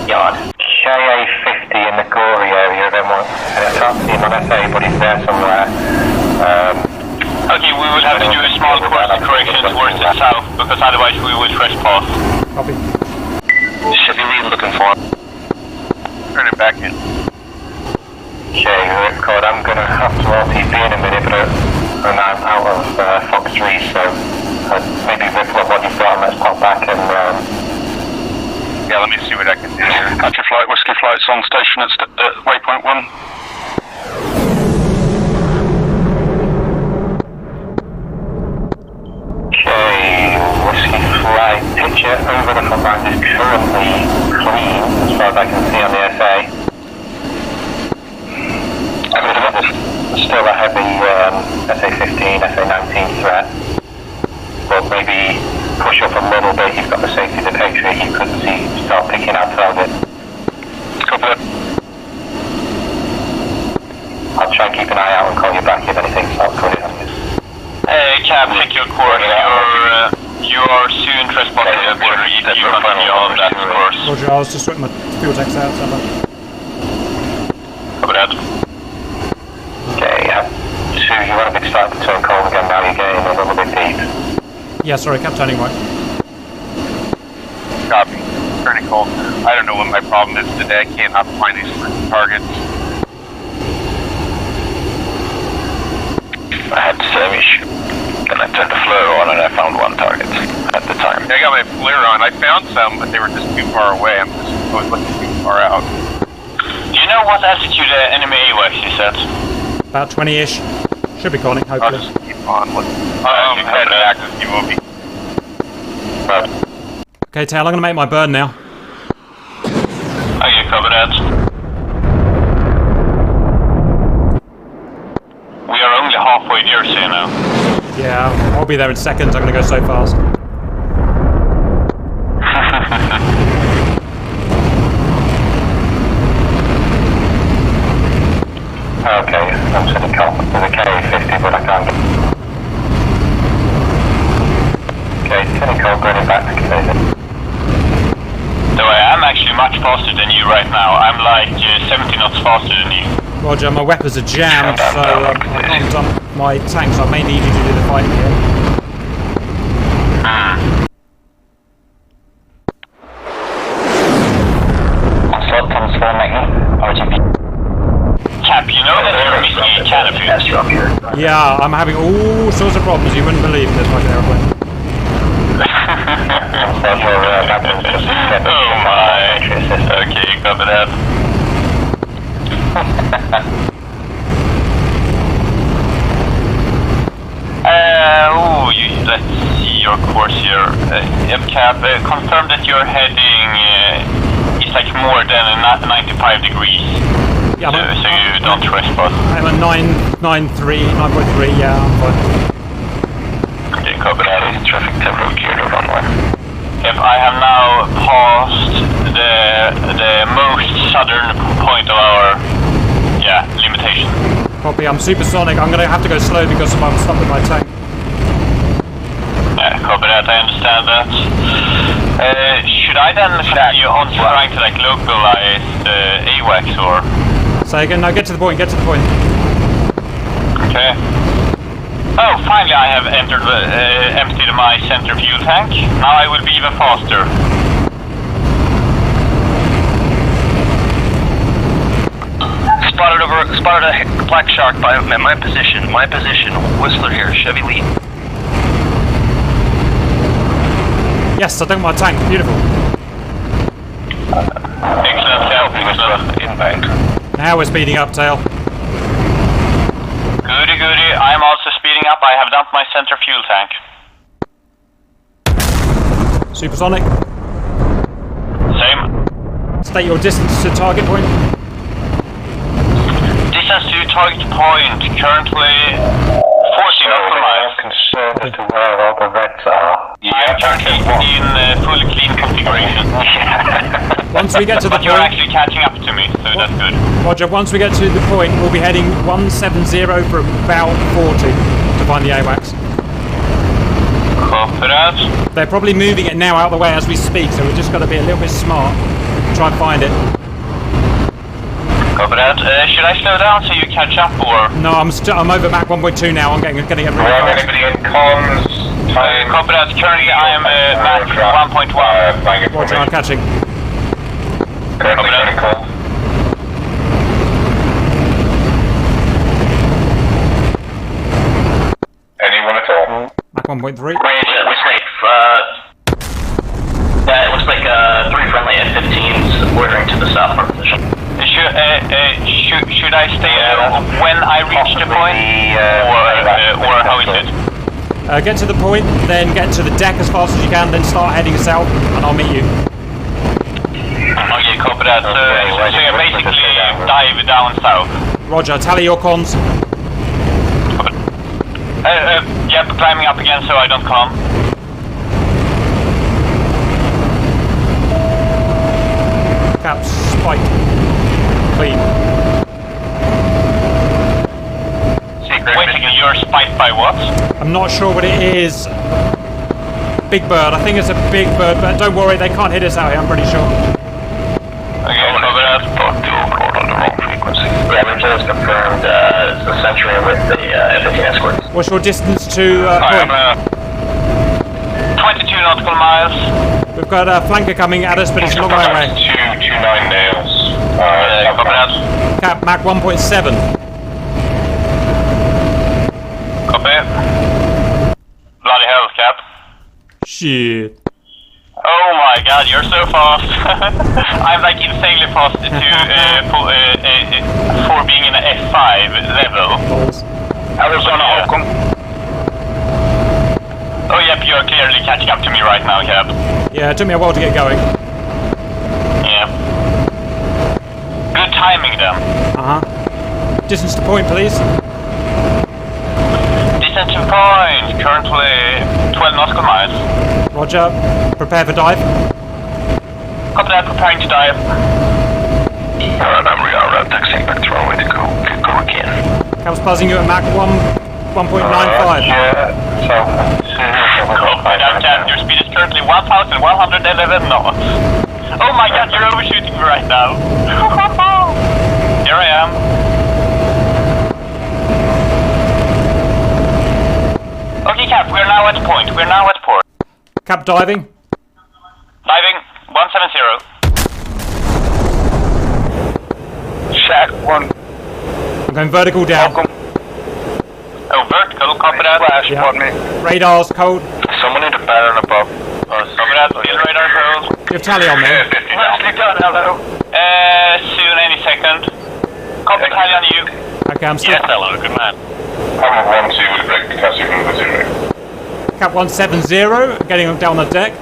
beyond. KA-50 in the Gory area, then what? I can't see him on SA, but he's there somewhere. Okay, we will have to do a small course correction towards the south, because otherwise we will trespass. Copy. Should be looking for him. Turn it back in. Okay, Ripcord, I'm gonna have to RTB in a minute, but I'm out of Fox 3, so maybe Ripcord, what you've got, let's pop back and yeah, let me see what I can do here. Hatchet flight, whiskey flight's on station at waypoint 1. Okay, whiskey flight, picture over the combine is currently clean, as far as I can see on the SA. Still a heavy SA-15, SA-19 threat, but maybe push up a little bit. You've got the safety detector, you could see, start picking out target. Copy that. I'll try and keep an eye out and call you back if anything starts going on. Cab, check your course. You are soon trespassing the border if you continue on that course. Roger, I was just sorting my fuel tanks out, so Copy that. Okay, 2, you want a big start to turn cold again now, you're getting a little bit deep. yeah, sorry, kept turning right. Copy. Turning cold. I don't know what my problem is today. I cannot find these targets. I had the same issue. Then I turned the flare on and I found one target at the time. I got my flare on. I found some, but they were just too far away. I was looking too far out. Do you know what altitude enemy AWACS is at? About 20-ish. Should be calling, hopefully. I'll just keep on looking. Head back to you will be. Okay, Tail, I'm going to make my burn now. Okay, cover that. We are only halfway there, so you know. Yeah, I'll be there in seconds. I'm going to go so fast. Okay, I'm sending call to the K50, but I can't get... Okay, sending call going back to K50. So I am actually much faster than you right now. I'm like 70 knots faster than you. Roger, my weapons are jammed, so I can't dump my tanks. I may need you to do the fighting here. Slot comes for Magna, RGB. Cap, you know that you're missing a canopy. Yeah, I'm having all sorts of problems you wouldn't believe in this fucking airplane. Oh my. Okay, copy that. Let's see your course here. Cap, confirm that you're heading, it's like more than 95 degrees. Yeah, so you don't trespass. I'm at 9.3, yeah, I'm fine. Okay, copy that. Is traffic tempo clear to runway? Yep, I have now passed the most southern point of our, limitation. Copy, I'm supersonic. I'm going to have to go slow because I'm stuck with my tank. Yeah, copy that, I understand that. Should I then send you on trying to like localize AWACS or? Say again, no, get to the point, Okay. Oh, finally I have emptied my center fuel tank. Now I will be even faster. Spotted a black shark by my position. Whistler here, Chevy lead. Yes, I dunked my tank, beautiful. Excellent, inbound. Now we're speeding up, Tail. Goody. I am also speeding up. I have dumped my center fuel tank. Supersonic. Same. State your distance to target point. Distance to target point currently 14 nautical miles. Concerned as to where all the reds are. Yeah, currently in full clean configuration. Once we get to the but you're actually catching up to me, so that's good. Roger, once we get to the point, we'll be heading 170 for about 40 to find the AWACS. Copy that. They're probably moving it now out of the way as we speak, so we've just got to be a little bit smart. Try and find it. Copy that. Should I slow down so you catch up, or? No, I'm over Mach 1.2 now. I'm getting really fast. Anybody in comms? Copy that. Currently I am Mach 1.1. Roger, I'm catching. Copy that. Anyone at all? Mach 1.3. Range, it looks like, it looks like 3 friendly F-15s loitering to the southward position. Should I stay when I reach the point, or how is it? Get to the point, then get to the deck as fast as you can, then start heading south, and I'll meet you. Okay, copy that. So you're basically dive down south. Roger, tally your cons. Yep, climbing up again so I don't come. Cap spike. Clean. Wait a second, you're spiked by what? I'm not sure what it is. Big bird, I think it's a big bird, but don't worry, they can't hit us out here, I'm pretty sure. Okay, cover that. On the wrong frequency. Damage is confirmed, it's the Century with the F-15 escort. What's your distance to I point? am 22 nautical miles. We've got a flanker coming at us, but it's a long way away. 229 nails. Copy that. Cap, Mach 1.7. Copy. Bloody hell, Cap. Shit. Oh my god, you're so fast. I'm like insanely fast for being in an F5 level. Arizona, Hong. Oh yep, you're clearly catching up to me right now, Cap. Yeah, it took me a while to get going. Yeah. Good timing then. Uh-huh. Distance to point, please. Distance to point, currently 12 nautical miles. Roger. Prepare for dive. Copy that, preparing to dive. Alright, we are taxiing back to runway to go again. Cap's buzzing you at Mach 1.95. Yeah, so... Copy that, Cap. Your speed is currently 1,111 knots. Oh my god, you're overshooting me right now. Here I am. Okay, Cap, we're now at point. We're now at port. Cap diving. Diving, 170. Shack 1. I'm going vertical down. Oh, vertical, copy that. Flash, pardon me. Radar's cold. Someone in the baron above. Copy that, field radar cold. You have tally on me. Nicely done, hello. Soon, any second. Copy tally on you. Okay, I'm still... Yes, hello, good man. I'm 1-2 break the taxi from the 0. Cap 170, getting down the deck.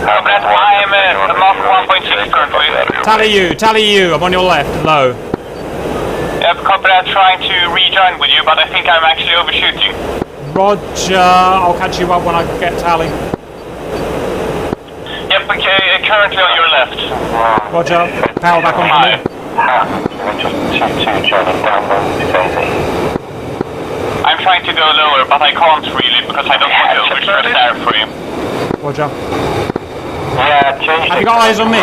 Copy that, I'm at Mach 1.6 currently. Tally you, I'm on your left, low. Yep, copy that, trying to rejoin with you, but I think I'm actually overshooting. Roger, I'll catch you up when I get tally. Yep, okay, currently on your left. Roger, power back on me. I'm trying to go lower, but I can't really because I don't want to overstress airframe. Roger. Yeah, change. Have you got eyes on me?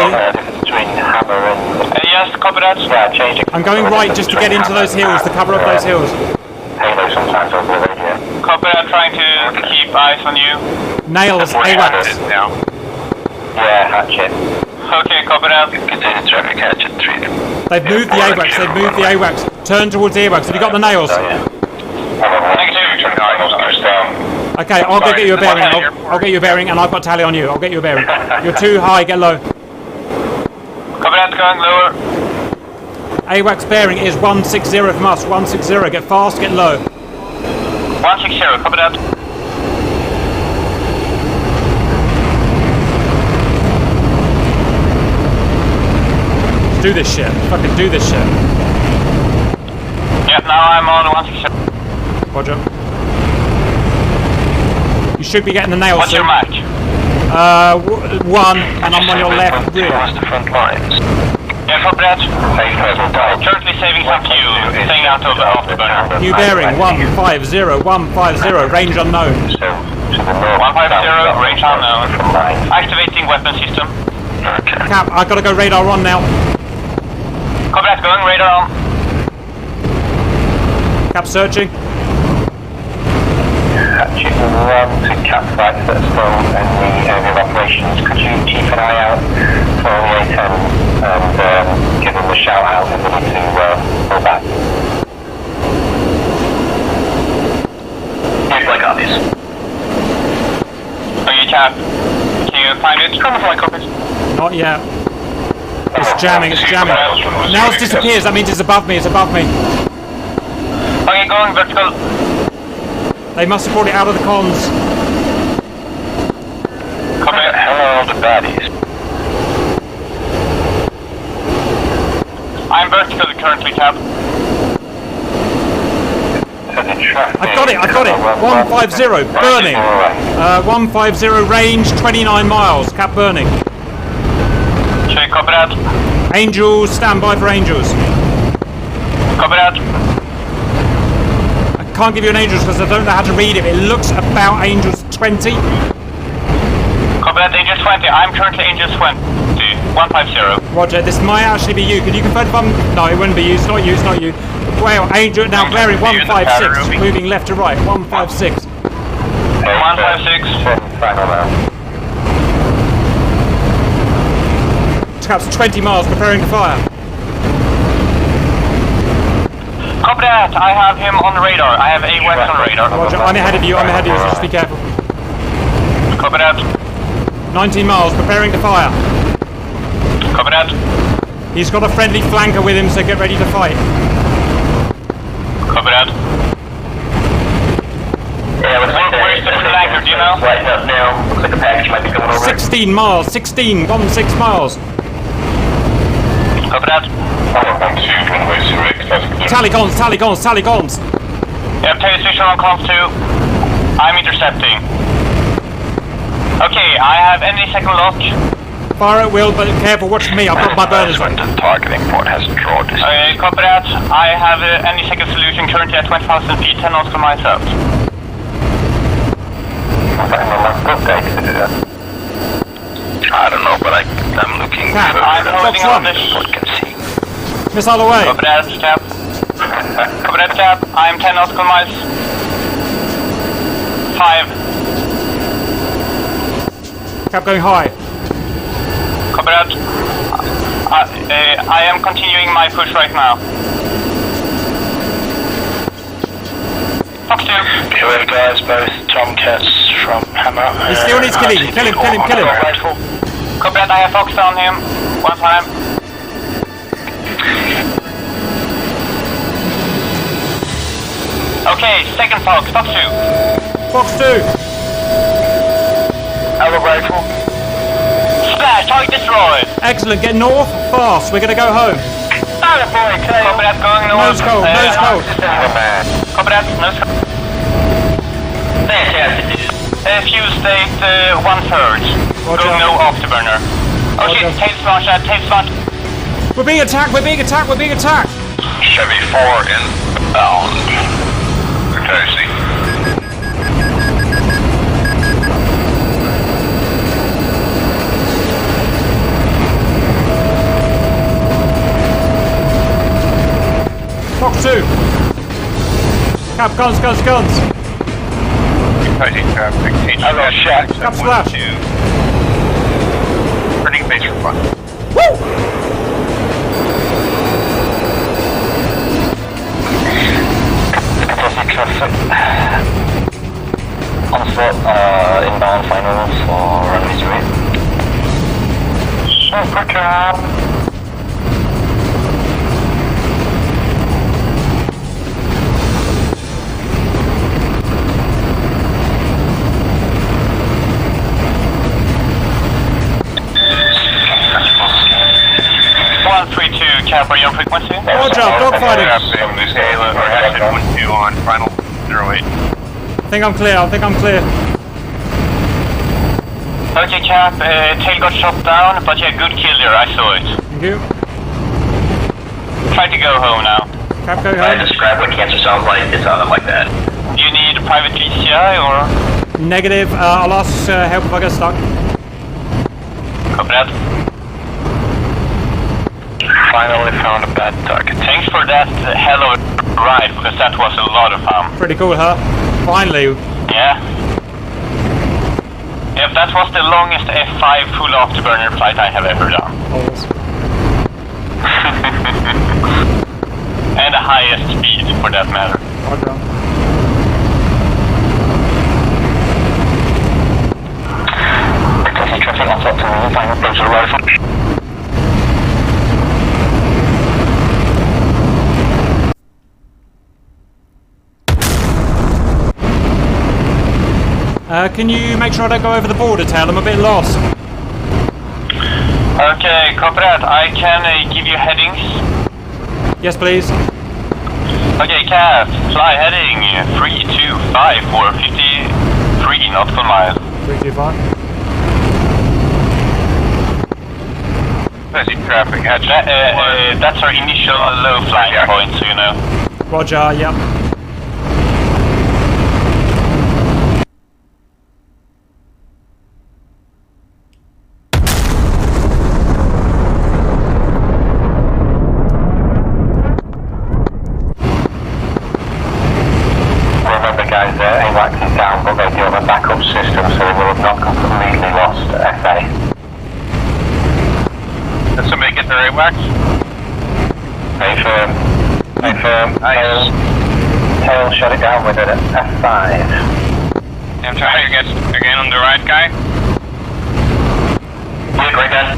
Between hammer and... Yes, copy that. Yeah, change it. I'm going right just to get into those hills, to cover up those hills. Halo sometimes over the radio. Copy that, trying to keep eyes on you. Nails, AWACS. Now. Yeah, hatchet. Okay, copy that. Continue traffic, hatchet 3. They've moved the AWACS, they've moved the AWACS. Turn towards the AWACS. Have you got the nails? Okay, I'll go get you a bearing. I'll get you a bearing, and I've got tally on you. I'll get you a bearing. You're too high, get low. Copy that, going lower. AWACS bearing is 160 from us. 160, get fast, get low. 160, copy that. Do this shit. Fucking do this shit. Yep, now I'm on 160. Roger. You should be getting the nails What's soon. your Mach? 1, and I'm on your left rear. The front lines. Yeah, copy that. Currently saving some fuel, staying out of the afterburner. New bearing, 150, range unknown. 150, range unknown. Activating weapon system. Okay. Cap, I've got to go radar on now. Copy that, going radar on. Cap searching. Hatchet 1 to cap flights that are still in the area of operations. Could you keep an eye out for the A10 and give them a shout out if they need to pull back? Yes, I got this. Okay, Cap. Can you find it? Come on, copies. Not yet. It's jamming, it's jamming. Now it disappears, that means it's above me, it's above me. Okay, going vertical. They must have brought it out of the cons. Copy. Hello, the baddies. I'm vertical currently, Cap. I've got it, 150, burning. 150 range, 29 miles, Cap burning. Check, copy that. Angels, stand by for Angels. Copy that. I can't give you an Angels because I don't know how to read it. It looks about Angels 20. Copy that, Angels 20. I'm currently Angels 20. 150. Roger, this might actually be you. Can you confirm if I'm... No, it wouldn't be you. It's not you, it's not you. Well, Angel, now bearing 156, moving left to right. 156. 156. Cap's 20 miles, preparing to fire. copy that. I have him on radar. I have AWACS on radar. Roger, I'm ahead of you, so just be careful. Copy that. 19 miles, preparing to fire. Copy that. He's got a friendly flanker with him, so get ready to fight. Copy that. Where's the flanker, do you know? Right up now. Looks like a package might be coming over. 16 miles, 16 miles. Copy that. Tally cons. Yep, television on comms 2. I'm intercepting. Okay, I have any second lock. Fire at will, but careful, watch me, I've got my burners ready. Targeting port has drawn this. Okay, copy that. I have any second solution currently at 20,000 feet, 10 knots for myself. I don't know, but I'm looking for... I'm holding on this. Missile away. Copy that, Cap. Copy that, Cap. I'm 10 nautical miles. 5. Cap going high. Copy that. I am continuing my push right now. Fox 2. BOF guys, both Tomcats from Hammer. He still needs killing. Kill him. Copy that, I have Fox on him. One time. Okay, second Fox 2. Fox 2. Our rifle. Splash, target destroyed. Excellent, get north, fast, we're gonna go home. Copy that, going north. Nose cold. Copy that, nose cold. Fuel state 1/3. Going no afterburner. Oh shit, tail splash. We're being attacked. Chevy 4 inbound. Courtesy. Fox 2. Cap, guns. Fighting traffic. Hello, Shack. Cap splash. Turning base for fun. Woo! Traffic. Onslaught, inbound finals for runway 3. Super Cap. Cap, are you on frequency? Roger, dogfighting. We're headed 1-2 on final 08. I think I'm clear. Okay, Cap, tail got shot down, but yeah, good kill there, I saw it. Thank you. Try to go home now. Cap, go home. Describe what cancer sounds like. It sounded like that. Do you need private GCI or? Negative, I'll ask help if I get stuck. Copy that. Finally found a bad target. Thanks for that hell of a ride, because that was a lot of fun. Pretty cool, huh? Finally. Yeah. Yep, that was the longest F5 full afterburner flight I have ever done. Always. And the highest speed, for that matter. Okay. Traffic on top to me, final approach to the rifle. Can you make sure I don't go over the border, Tail? I'm a bit lost. Okay, copy that. I can give you headings. Yes, please. Okay, Cap, fly heading 325 for 53 nautical miles. 325. Traffic. That's our initial low flying point, so you know. Roger, yep. Guys, AWACS is down, but they do have a backup system, so we will have not completely lost FA. Did somebody get their AWACS? Hey, firm. Confirm. Tail, shut it down with it at F5. I'm trying to get again on the right guy. Good, right then.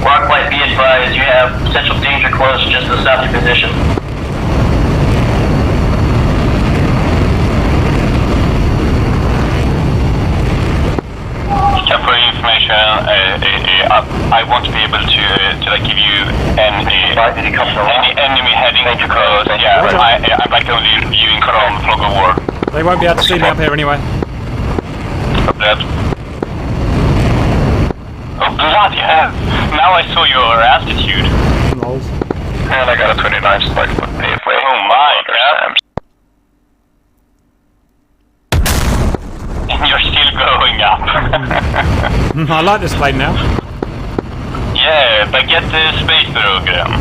Rocklight, be advised, you have potential danger close just to stop your position. For information, I won't be able to like give you any enemy heading close. Yeah, I'm like only viewing from Fog of War. They won't be able to see me up here anyway. Copy that. Oh bloody hell! Now I saw your altitude. And I got a 29 spike foot paveway. Oh my god! You're still going up. I like this plane now. Yeah, but get the space program.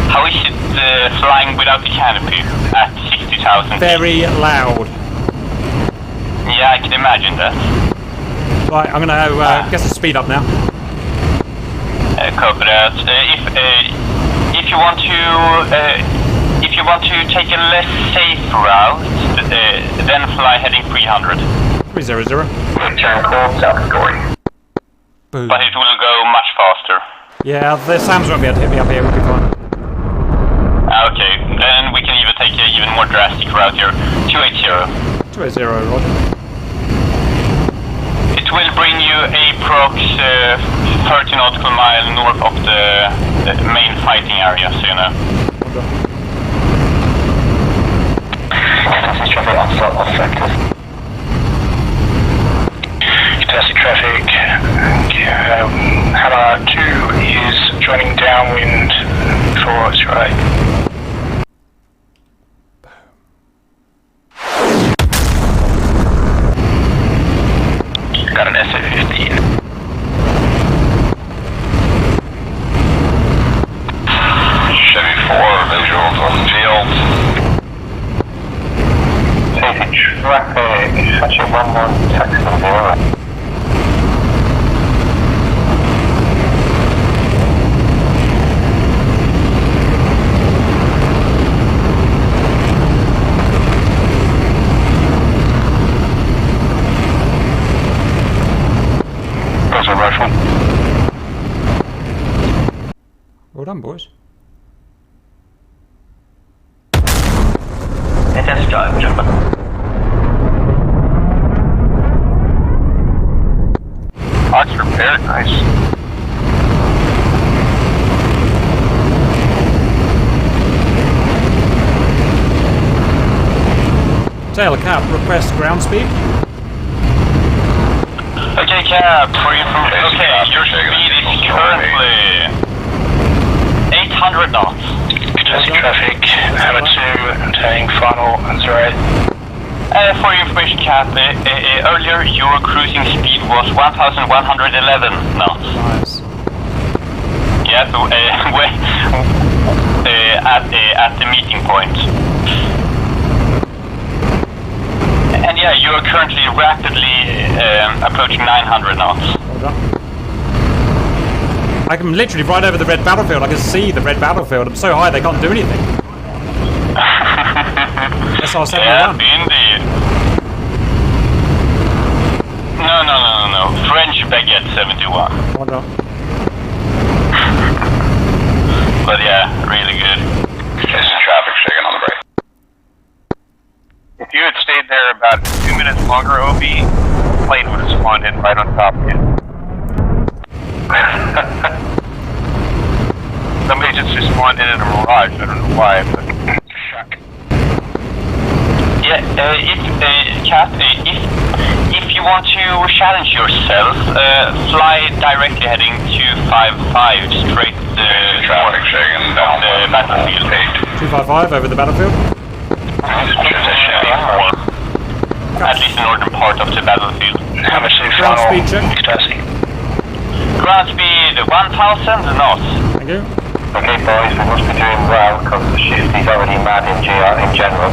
How is it flying without the canopy at 60,000? Very loud. Yeah, I can imagine that. Right, I'm gonna get the speed up now. Copy that. If you want to take a less safe route, then fly heading 300. 300. Return call, South Story. Boom. But it will go much faster. Yeah, the SAMs won't be able to hit me up here, we'll be fine. Okay, then we can even take an even more drastic route here. 280. 280, roger. It will bring you approx 30 nautical mile north of the main fighting area, so you know. Contested traffic. Hammer 2 is joining downwind for us, right? Got an SA-15. Chevy 4 visuals on the field. Traffic, such a 1-1 taxi 0. There's a rifle. Well done, boys. Fantastic job, gentlemen. Box repaired, nice. Tail Cap, request ground speed. Okay, Cap, for you. Okay, your speed is currently 800 knots. Contested traffic, Hammer 2, obtaining final answer 8. For your information, Cap, earlier your cruising speed was 1,111 knots. Nice. Yeah, so at the meeting point. And yeah, you are currently rapidly approaching 900 knots. Well done. I can literally ride over the red battlefield. I can see the red battlefield. I'm so high they can't do anything. SR-71. Yeah, indeed. No. French baguette 71. Well done. But yeah, really good. There's traffic shaking on the brake. If you had stayed there about 2 minutes longer, OB, the plane would have spawned in right on top of you. Somebody just spawned in a mirage, I don't know why, but shock. Yeah, if you want to challenge yourself, fly directly heading 255 straight traffic shaking down the battlefield. 255 over the battlefield. At least the northern part of the battlefield. Have a safe Ground final. speed check. Ecstasy. Ground speed 1,000 knots. Thank you. Okay, boys, we must be doing well because the shift is already mad in general.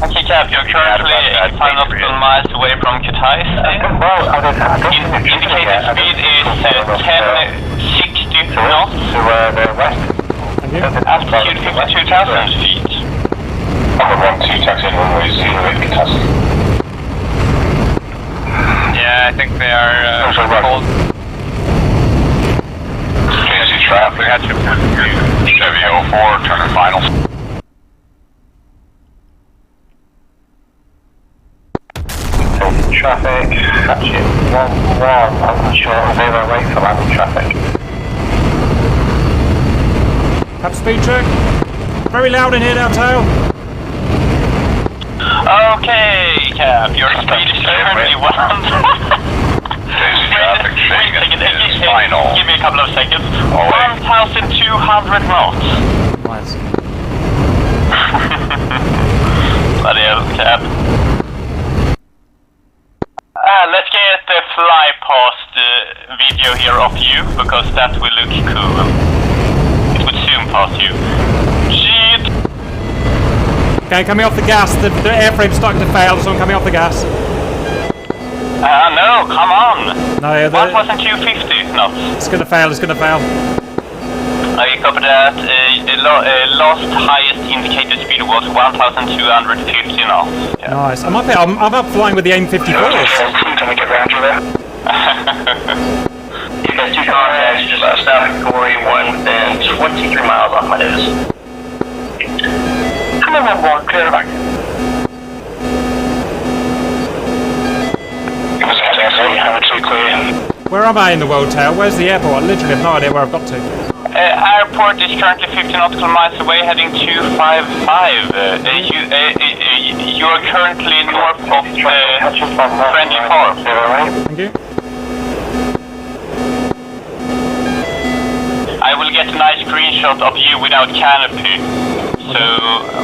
Okay, Cap, you're currently 5 nautical miles away from Kutaisi. Indicated speed is 1060 knots. Altitude 52,000 feet. Number 12, taxi in runway 08 Kutaisi. Yeah, I think they are cold. Chasing traffic. Chevy 04, turning final. Traffic, hatchet 11, I'm sure 08 for landing traffic. Have speed check. Very loud in here now, tail. Okay, Cap, your speed is currently 1. Traffic shaking is final. Give me a couple of seconds. 1,200 knots. Nice. Bloody hell, Cap. Let's get the fly past video here of you, because that will look cool. It would zoom past you. Shit! Okay, coming off the gas. The airframe's starting to fail, so I'm coming off the gas. No, come on! No, yeah, 1,250 knots. it's gonna fail, it's gonna fail. I copied that. Last highest indicated speed was 1,250 knots. Yeah. Nice. I'm up flying with the AIM 54s. Can we get round you there? You got 2 contacts just south of Corey, one within 23 miles off my nose. Come on, one, clear back. Give us a taxi, have it too clear. Where am I in the world, tail? Where's the airport? I literally have no idea where I've got to. Airport is currently 50 nautical miles away, heading 255. You are currently north of Friendly Farm. Thank you. I will get a nice screenshot of you without canopy, so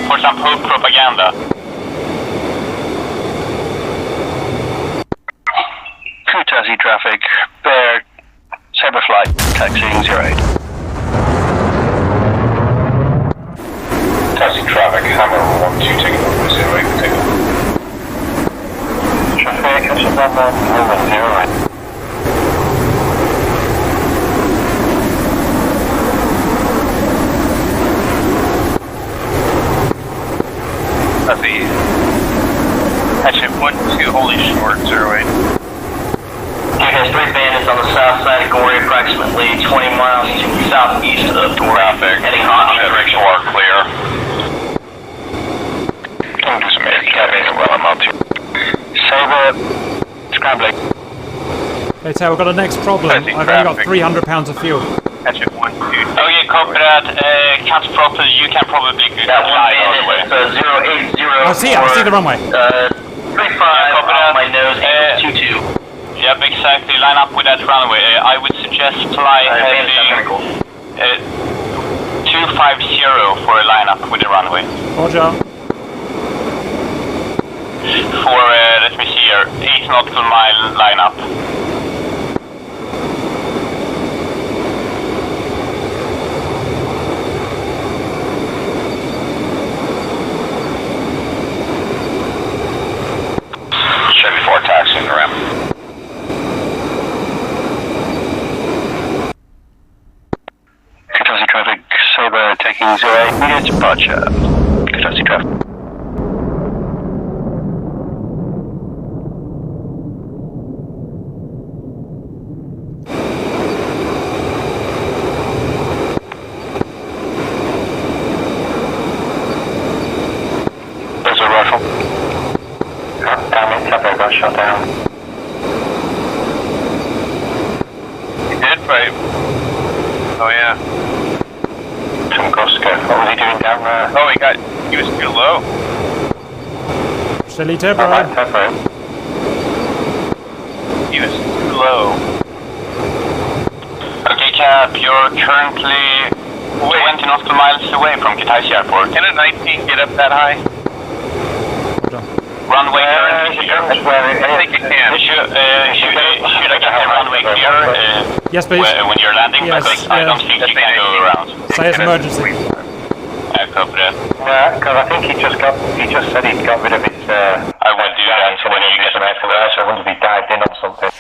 for some hope propaganda. Kutaisi traffic, Bear, Sabre flight, taxiing 08. Taxi traffic, Hammer 12, taking over 08, taking over. Traffic, catching number 08. Copy. Hatchet 12, holding short, 08. Okay, has 3 bandits on the south side of Gory, approximately 20 miles to the southeast of Gory. Traffic, heading hot. direction are clear. Can do some air cabin while I'm out here. Sabre, scrambling. Okay, tail, we've got a next problem. I've only got 300 pounds of fuel. Hatchet 1, 2. Okay, copy that. Cut properly. You can probably get that one bandit. 080. I see the runway. 35 on my nose, 22. Yep, exactly. Line up with that runway. I would suggest fly heading 250 for a lineup with the runway. Roger. For, let me see here, 8 nautical mile lineup. Chevy 4 taxiing around. Kutaisi traffic, Sabre taking 08, immediate departure. Kutaisi traffic. There's a rifle. Damn it, Sabre got shot down. He did, right? Oh yeah. Some Costco. What was he doing down there? Oh, he was too low. Silly turbo. He was too low. Okay, Cap, you're currently 20 nautical miles away from Kutaisi Airport. Can a 19 get up that high? Runway currently clear. I think you can. Should I get the runway clear? Yes, please. When you're landing, yes, because I don't think you can go around. Say it's emergency. Copy that. Because I think he just said he got rid of his. I will do that when you get back to that. So I wonder if he dived in on something.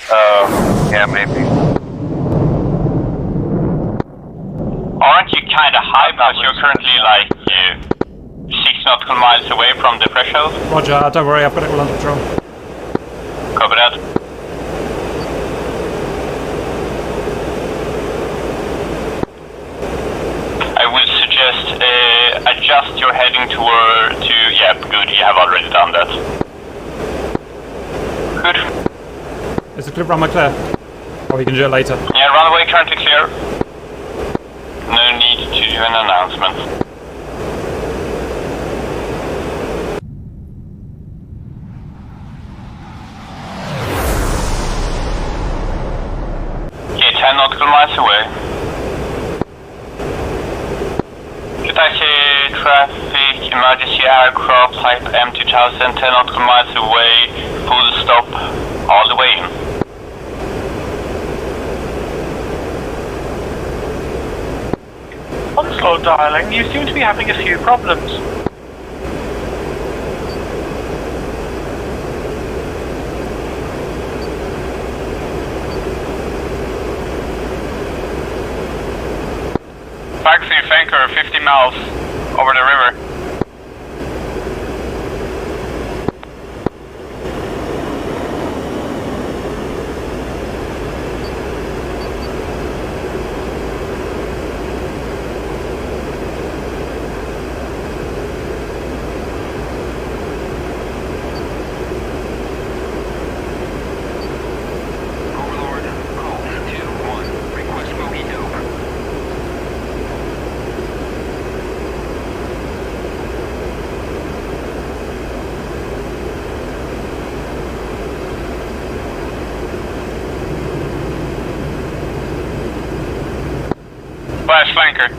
Yeah, maybe. Aren't you kind of high, because you're currently like 6 nautical miles away from the threshold? Roger, don't worry, I've got it all under control. Copy that. I would suggest adjust your heading to, yeah, good, you have already done that. Good. Is the runway clear? Or we can do it later? Yeah, runway currently clear. No need to do an announcement. Okay, 10 nautical miles away. Taxi traffic, emergency aircraft type M2000, 10 nautical miles away, full stop, all the way in. Onslaught dialing, you seem to be having a few problems. Taxi Fanker, 50 miles over the river. Flash flanker.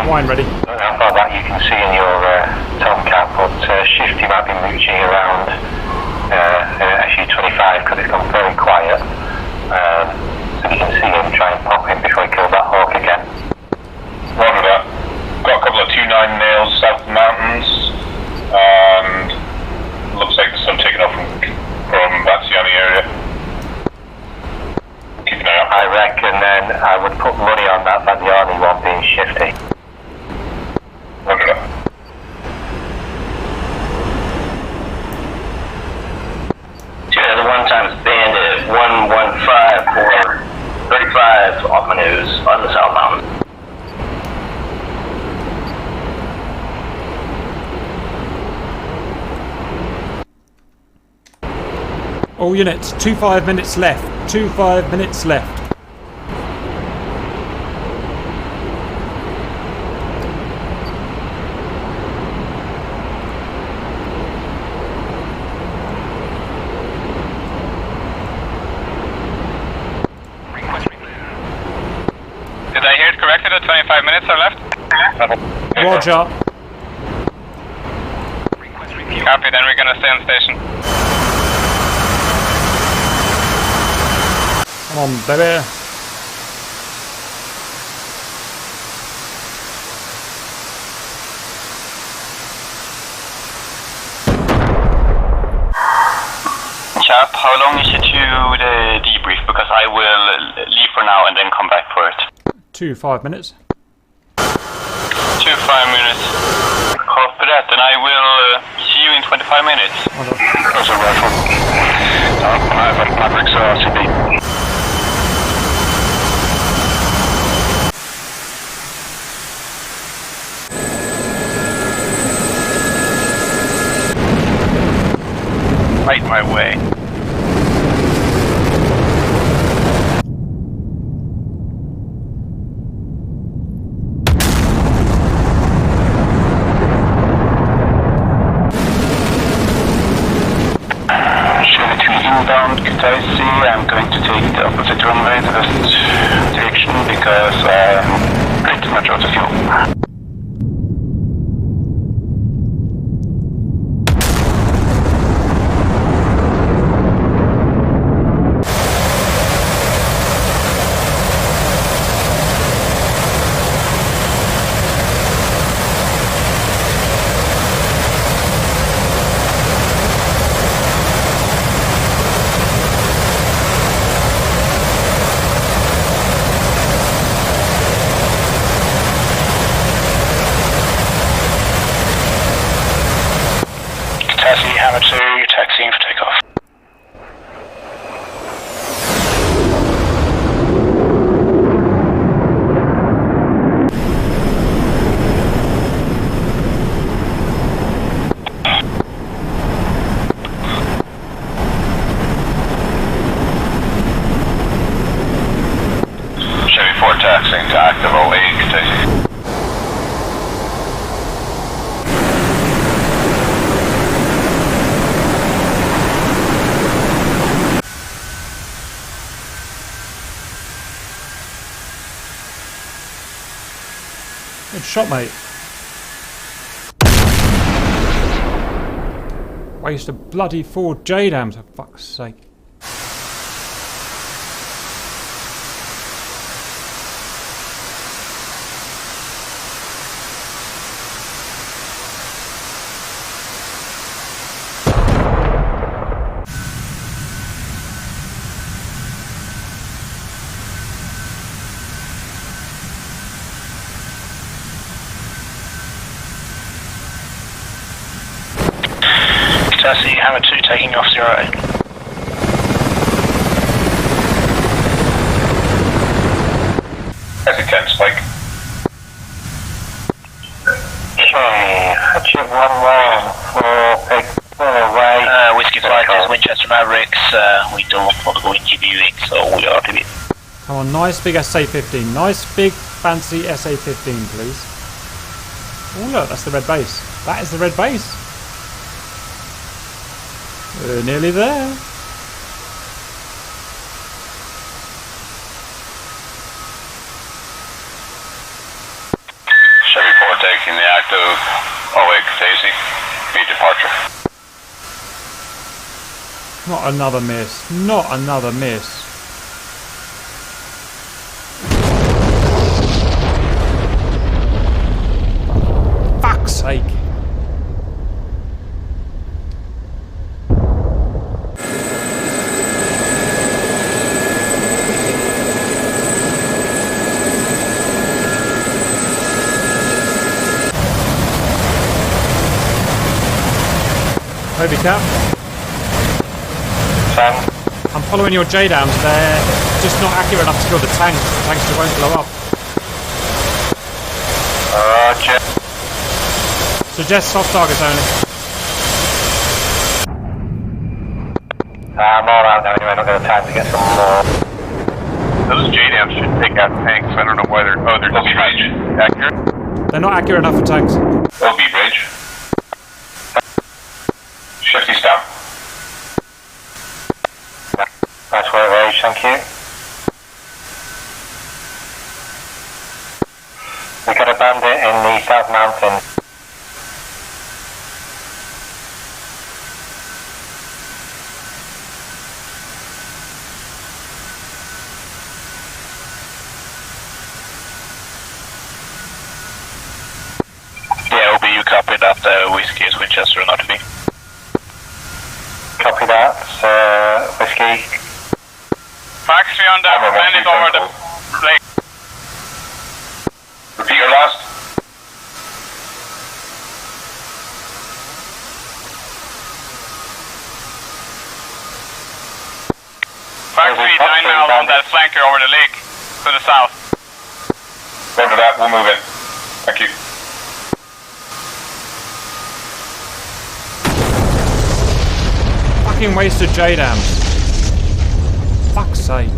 Wine ready. How far back you can see in your tomcat, but shift you might be mooching around SU-25 because it's gone very quiet. So you can see him try and pop in before he kills that hawk again. Roger that. Got a couple of 2-9 nails south of the mountains, and looks like there's some taking off from Batsiani area. Keep an eye out. I reckon then I would put money on that Batsiani one being shifty. Roger that. Yeah, the 1 times Bandit 115 for 35 off my news on the South Mountain. All units, 25 minutes left. 25 minutes left. Did I hear it correctly that 25 minutes are left? Roger. Copy, then we're gonna stay on station. Come on, baby. Chap, how long is it to the debrief? Because I will leave for now and then come back for it. to 5 minutes. 2 5 minutes. Copy that, and I will see you in 25 minutes. That's a rifle. Mavericks are RCB. Right my way. Inbound Kutaisi, I'm going to take the opposite runway, the west direction, because I'm pretty much out of fuel. Hammer 2, taxiing for takeoff. Chevy 4 taxiing to active 08, taxi. Good shot, mate. Waste of bloody 4 JDAMs, for fuck's sake. Taxi Hammer 2 taking off 08. Taxi 10, Spike. Okay, Hatchet 1-1 for take away. Whiskey Fighters, Winchester Mavericks, we don't want to go into viewing, so we are to be. Come on, nice big SA-15. Nice big fancy SA-15, please. Oh look, that's the red base. That is the red base. We're nearly there. Chevy 4 taking the active 08 Daisy. Meet departure. Not another miss. Not another miss. Fuck's sake. Toby Cap. Sam. I'm following your JDAMs. They're just not accurate enough to kill the tanks. The tanks just won't blow up. Roger. Suggest soft targets only. I'm all out now anyway, not got time to get some more. Those JDAMs should take out tanks. I don't know why they're. Oh, they're just accurate. They're not accurate enough for tanks. OB bridge. Shifty's down. Nice work, Rage, thank you. We got a bandit in the South Mountain. Yeah, OB, you speed 9 now on that flanker over the lake to the south. Roger that, we'll move in. Thank you. Fucking wasted JDAMs. Fuck's sake.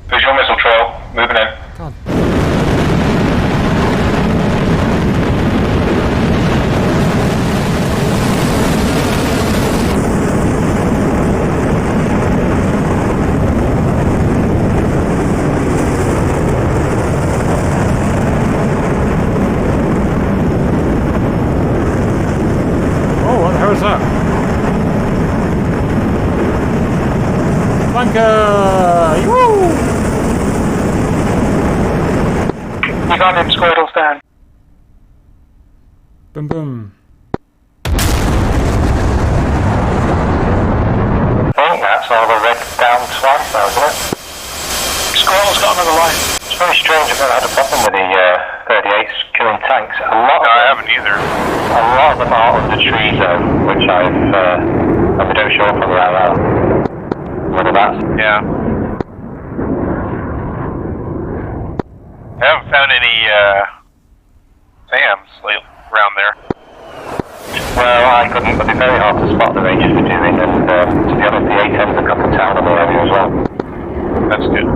Visual missile trail, moving in. God. Oh, what the hell is that? Flanker! Woo! You got him, Squirtle's down. Boom boom. I think that's all the red down twice now, isn't it? Squirtle's got another line. It's very strange. I've never had a problem with the 38s killing tanks. I haven't either. A lot of them are under tree zone, which and we don't show up on the radar. Whether that's... Yeah. I haven't found any SAMs around there. Well, I couldn't, but it's very hard to spot the ranges we're doing, and to be honest, the A10s have got the town on the area as well. That's good.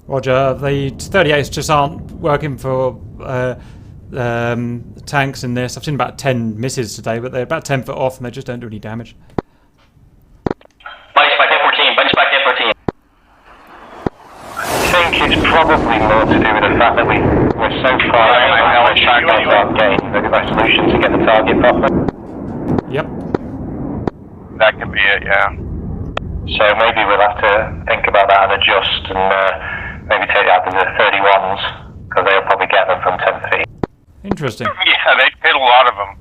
Roger, the 38s just aren't working for tanks in this. I've seen about 10 misses today, but they're about 10 foot off and they just don't do any damage. Bunch back F14, bunch back F14. I think it's probably more to do with the fact that we're so far out of our game that we've got solutions to get the target properly. Yep. That could be it, yeah. So maybe we'll have to think about that and adjust and maybe take out the 31s, because they'll probably get them from 10 feet. Interesting. Yeah, they hit a lot of them.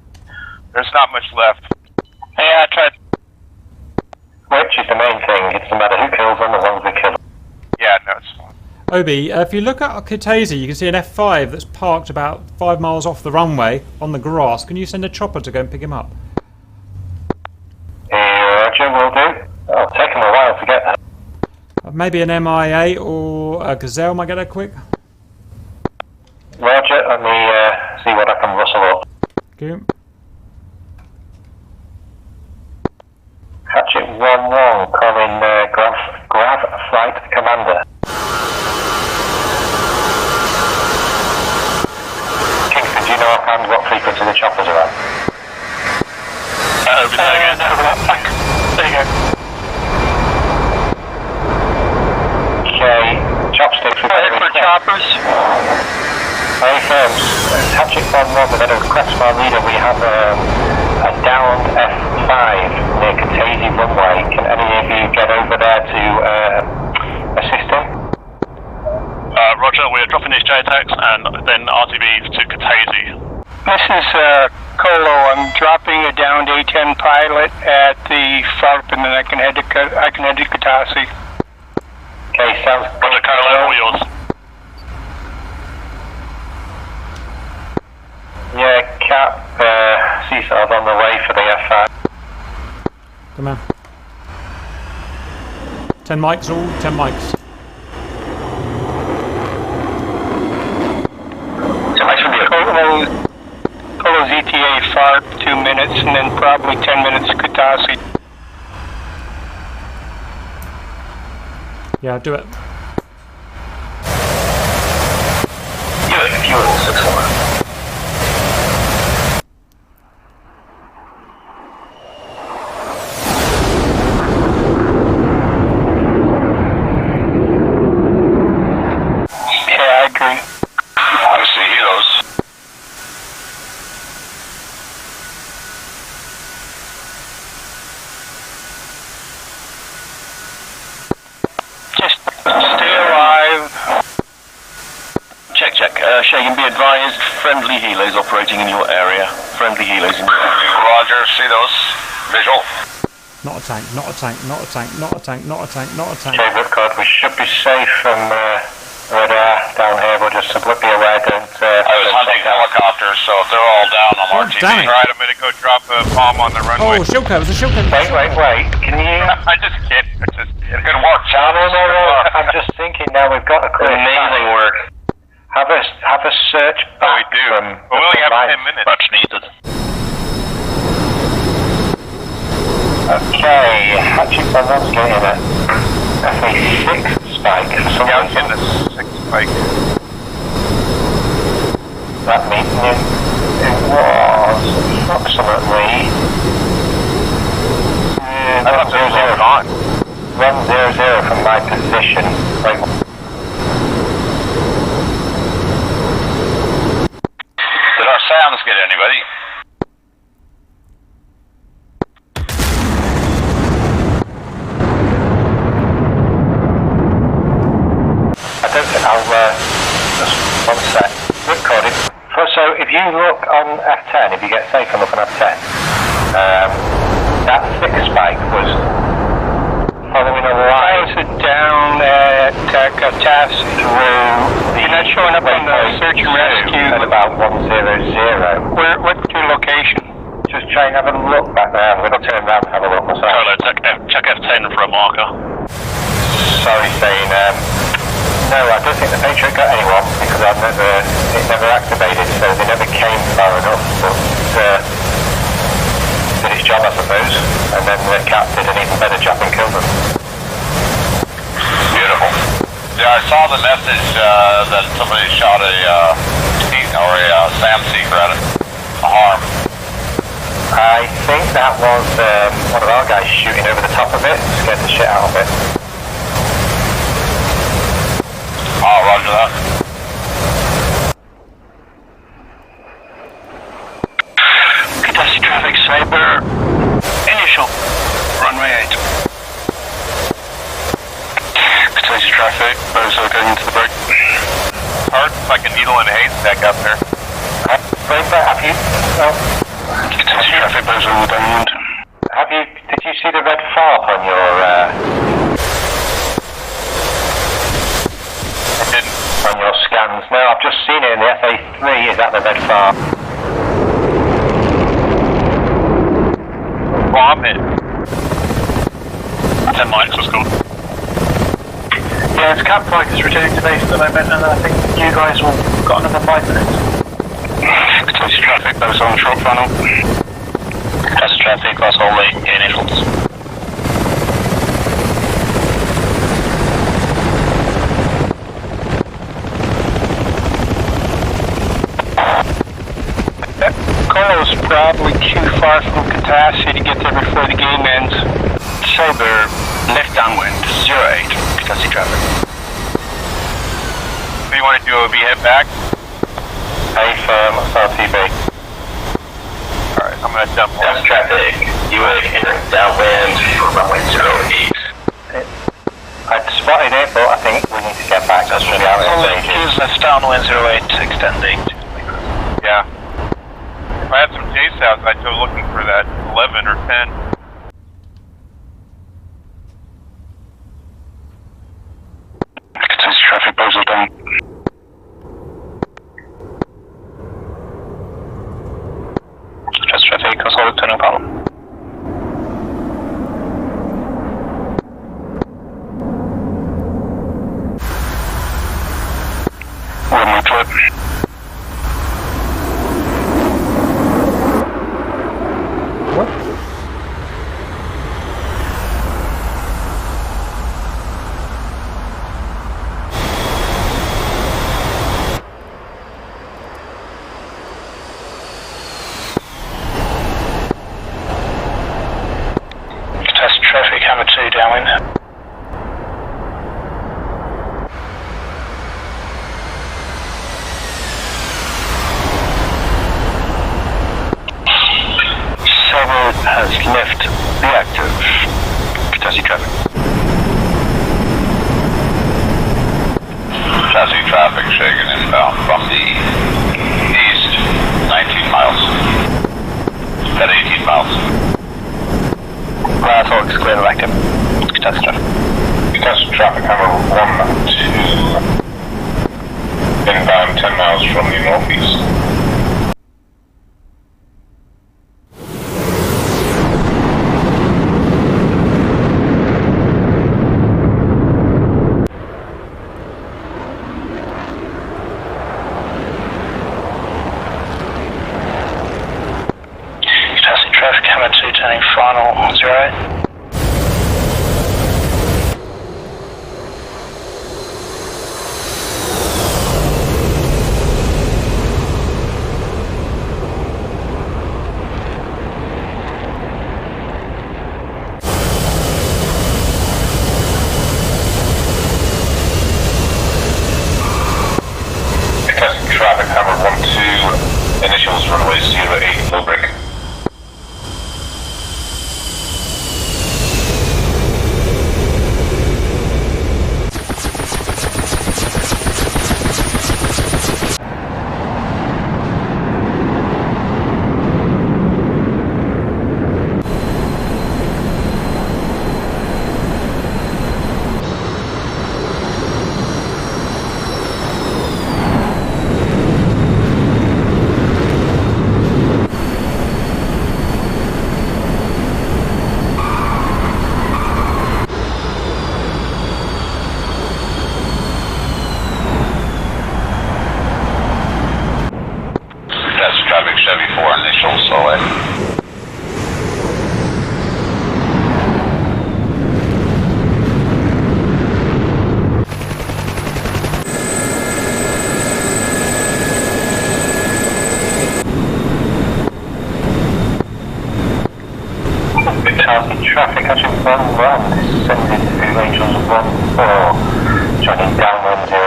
There's not much left. Yeah, I tried. Which is the main thing. It's no matter who kills them as long as we kill them. Yeah, no, it's fine. Obi, if you look at Kitaisi, you can see an F5 that's parked about 5 miles off the runway on the grass. Can you send a chopper to go and pick him up? Roger, will do. It'll take them a while to get there. Maybe an MI8 or a Gazelle might get there quick. Roger, let me see what I can rustle up. Okay. Hatchet 1-1, calling Grav Flight Commander. Kingston, do you know offhand what frequency the choppers are at? Over there again. There you go. Okay, chopsticks with for choppers. Hey firms, Hatchet 1-1, we've had a request from our leader. We have a downed F5 near Kitaisi runway. Can any of you get over there to assist him? Roger, we're dropping these JTACs and then RTBs to Kitaisi. This is Colo. I'm dropping a downed A10 pilot at the FARP, and then I can head to Kitaisi. Okay, sounds good. Roger, Carlo, wheels. Yeah, Cap, Seesaw's on the way for the F5. Come on. 10 mics all, 10 mics. 10 mics from the Colo's ETA FARP, 2 minutes, and then probably 10 minutes to Kitaisi. Yeah, do it. Fuel 6-1. Shagan, be advised, friendly helos operating in your area. Friendly helos in your area. Roger, see those. Visual. Not a tank, not a tank, not a tank, not a tank, not a tank, not a tank. Okay, Woodcourt, we should be safe from radar down here, but just be aware, don't... I was hunting helicopters. so if they're all down, I'm RTB. damn it. Alright, I'm gonna go drop a bomb on the runway. Oh, shield code. There's a shield code. Wait. Can you... I just can't. It's good work, John. No. I'm just thinking now we've got a clear... Amazing work. Have a search back we do. from... But we only have 10 minutes. Much needed. Okay, Hatchet Someone's getting a 6 spike. Yeah, I'm getting a 6 spike. That means it was approximately 100 from my position. Did our sounds get anybody? I don't think I'll just one sec. Record it. So if you look on F10, if you get safe and look on F10, that 6 spike was following a line down task through. You're not showing up on the search and rescue at about 100. What's your location? Just try and have a look back there. I'm going to turn around and have a look myself. Hello, check F10 for a marker. Sorry, saying. No, I don't think the Patriot got anyone because it never activated, so they never came far enough. But did its job, I suppose, and then the Cap did an even better job and killed them. Beautiful. Yeah, I saw the message that somebody shot a SAM seeker at it. A harm. I think that was one of our guys shooting over the top of it, scared the shit out of it. Oh, roger that. Contested traffic, Sabre. Initial. Runway 8. Contested traffic, Bozo going into the break. Hard like a needle in a haystack up there. Break back, have you? No. Contested traffic, Bozo downwind. Did you see the red farp on your, on your scans? No, I've just seen it in the FA3. Is that the red farp? Bomb it. 10 mics, let's go. Yeah, it's Cap Flight is returning to base at the moment, and I think you guys will got another 5 minutes. Contested traffic, those on the short funnel. Contested traffic, cross only, initials. Colo's probably too far from capacity to get there before the game ends. Sabre, left downwind, 08, contested traffic. What do you want to do, OB, head back? A firm, RTB. Alright, I'm going to dump all That's traffic. UA entering downwind for runway 08. I'd spotted it, but I think we need to get back. That's really out of Use left downwind 08 extending. Yeah. If I had some chase outs, I'd go looking for that 11 or 10. Contested traffic, Bozo down. Contested traffic, cross all the turning column. Runway clip. Traffic, Hammer 2 downwind. Sabre has left reactive. Contested traffic. Contested traffic shaken inbound from the east, 19 miles. At 18 miles. Glass Hawks clear of active. Contested traffic. Contested traffic, Hammer 1, 2. Inbound 10 miles from the northeast. traffic, Hammer 12, initials runway 08, low break. Traffic catching 1-1, descending through Angels 1-4, joining downwind 08.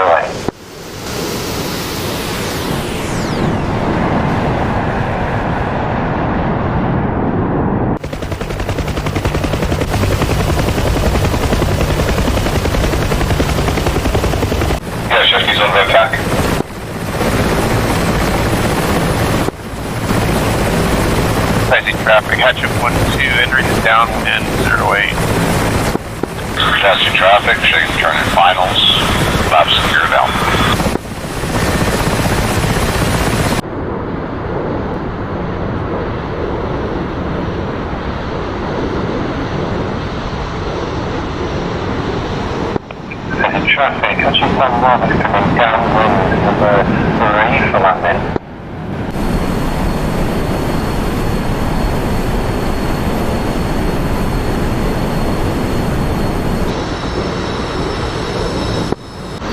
Yeah, Shifty's on red track. Rising traffic, hatchet 1-2, entering downwind 08. Passing traffic, shaking turning finals, lap secure down. Rising traffic, catching 1-1, is coming downwind number 3 for landing.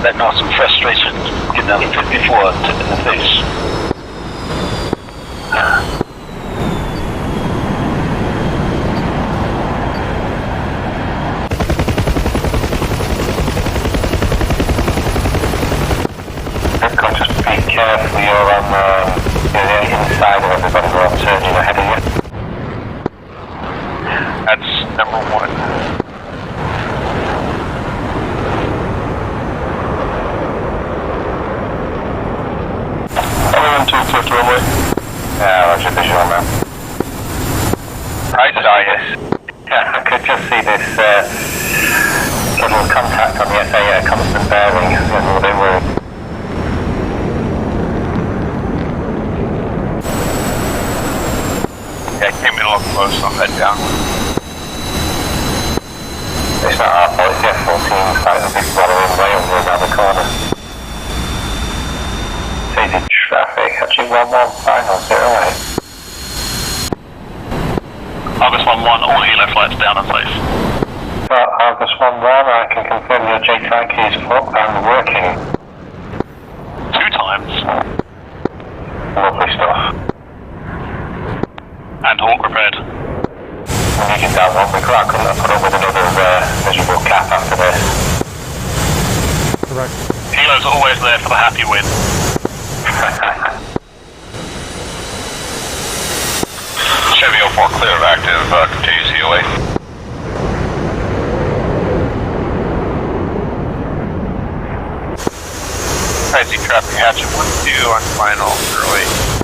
Letting out some frustration, getting that 54 tip in the face. Just be careful, you're on the inside of everybody, we're turning ahead of you. That's number 1. Runway. Yeah, roger, visual now. Right side. Yeah, I could just see this little contact on the FA at a constant bearing. I'm a little bit worried. Yeah, came in a little close, I'll head down. It's not our fault, it's the F-14 fighting a big brother in Wales around the corner. Easy traffic, catching 1-1, final 08. August 1-1, all helo flights down and safe. August 1-1, I can confirm your JTAC is booked and working. 2 times. Lovely stuff. And Hawk repaired. We need you down one, we can't put up with another miserable cap after this. Correct. Helo's always there for the happy win. Chevy 04 clear of active, continues COA. Crazy traffic, hatchet 1-2 on final 08.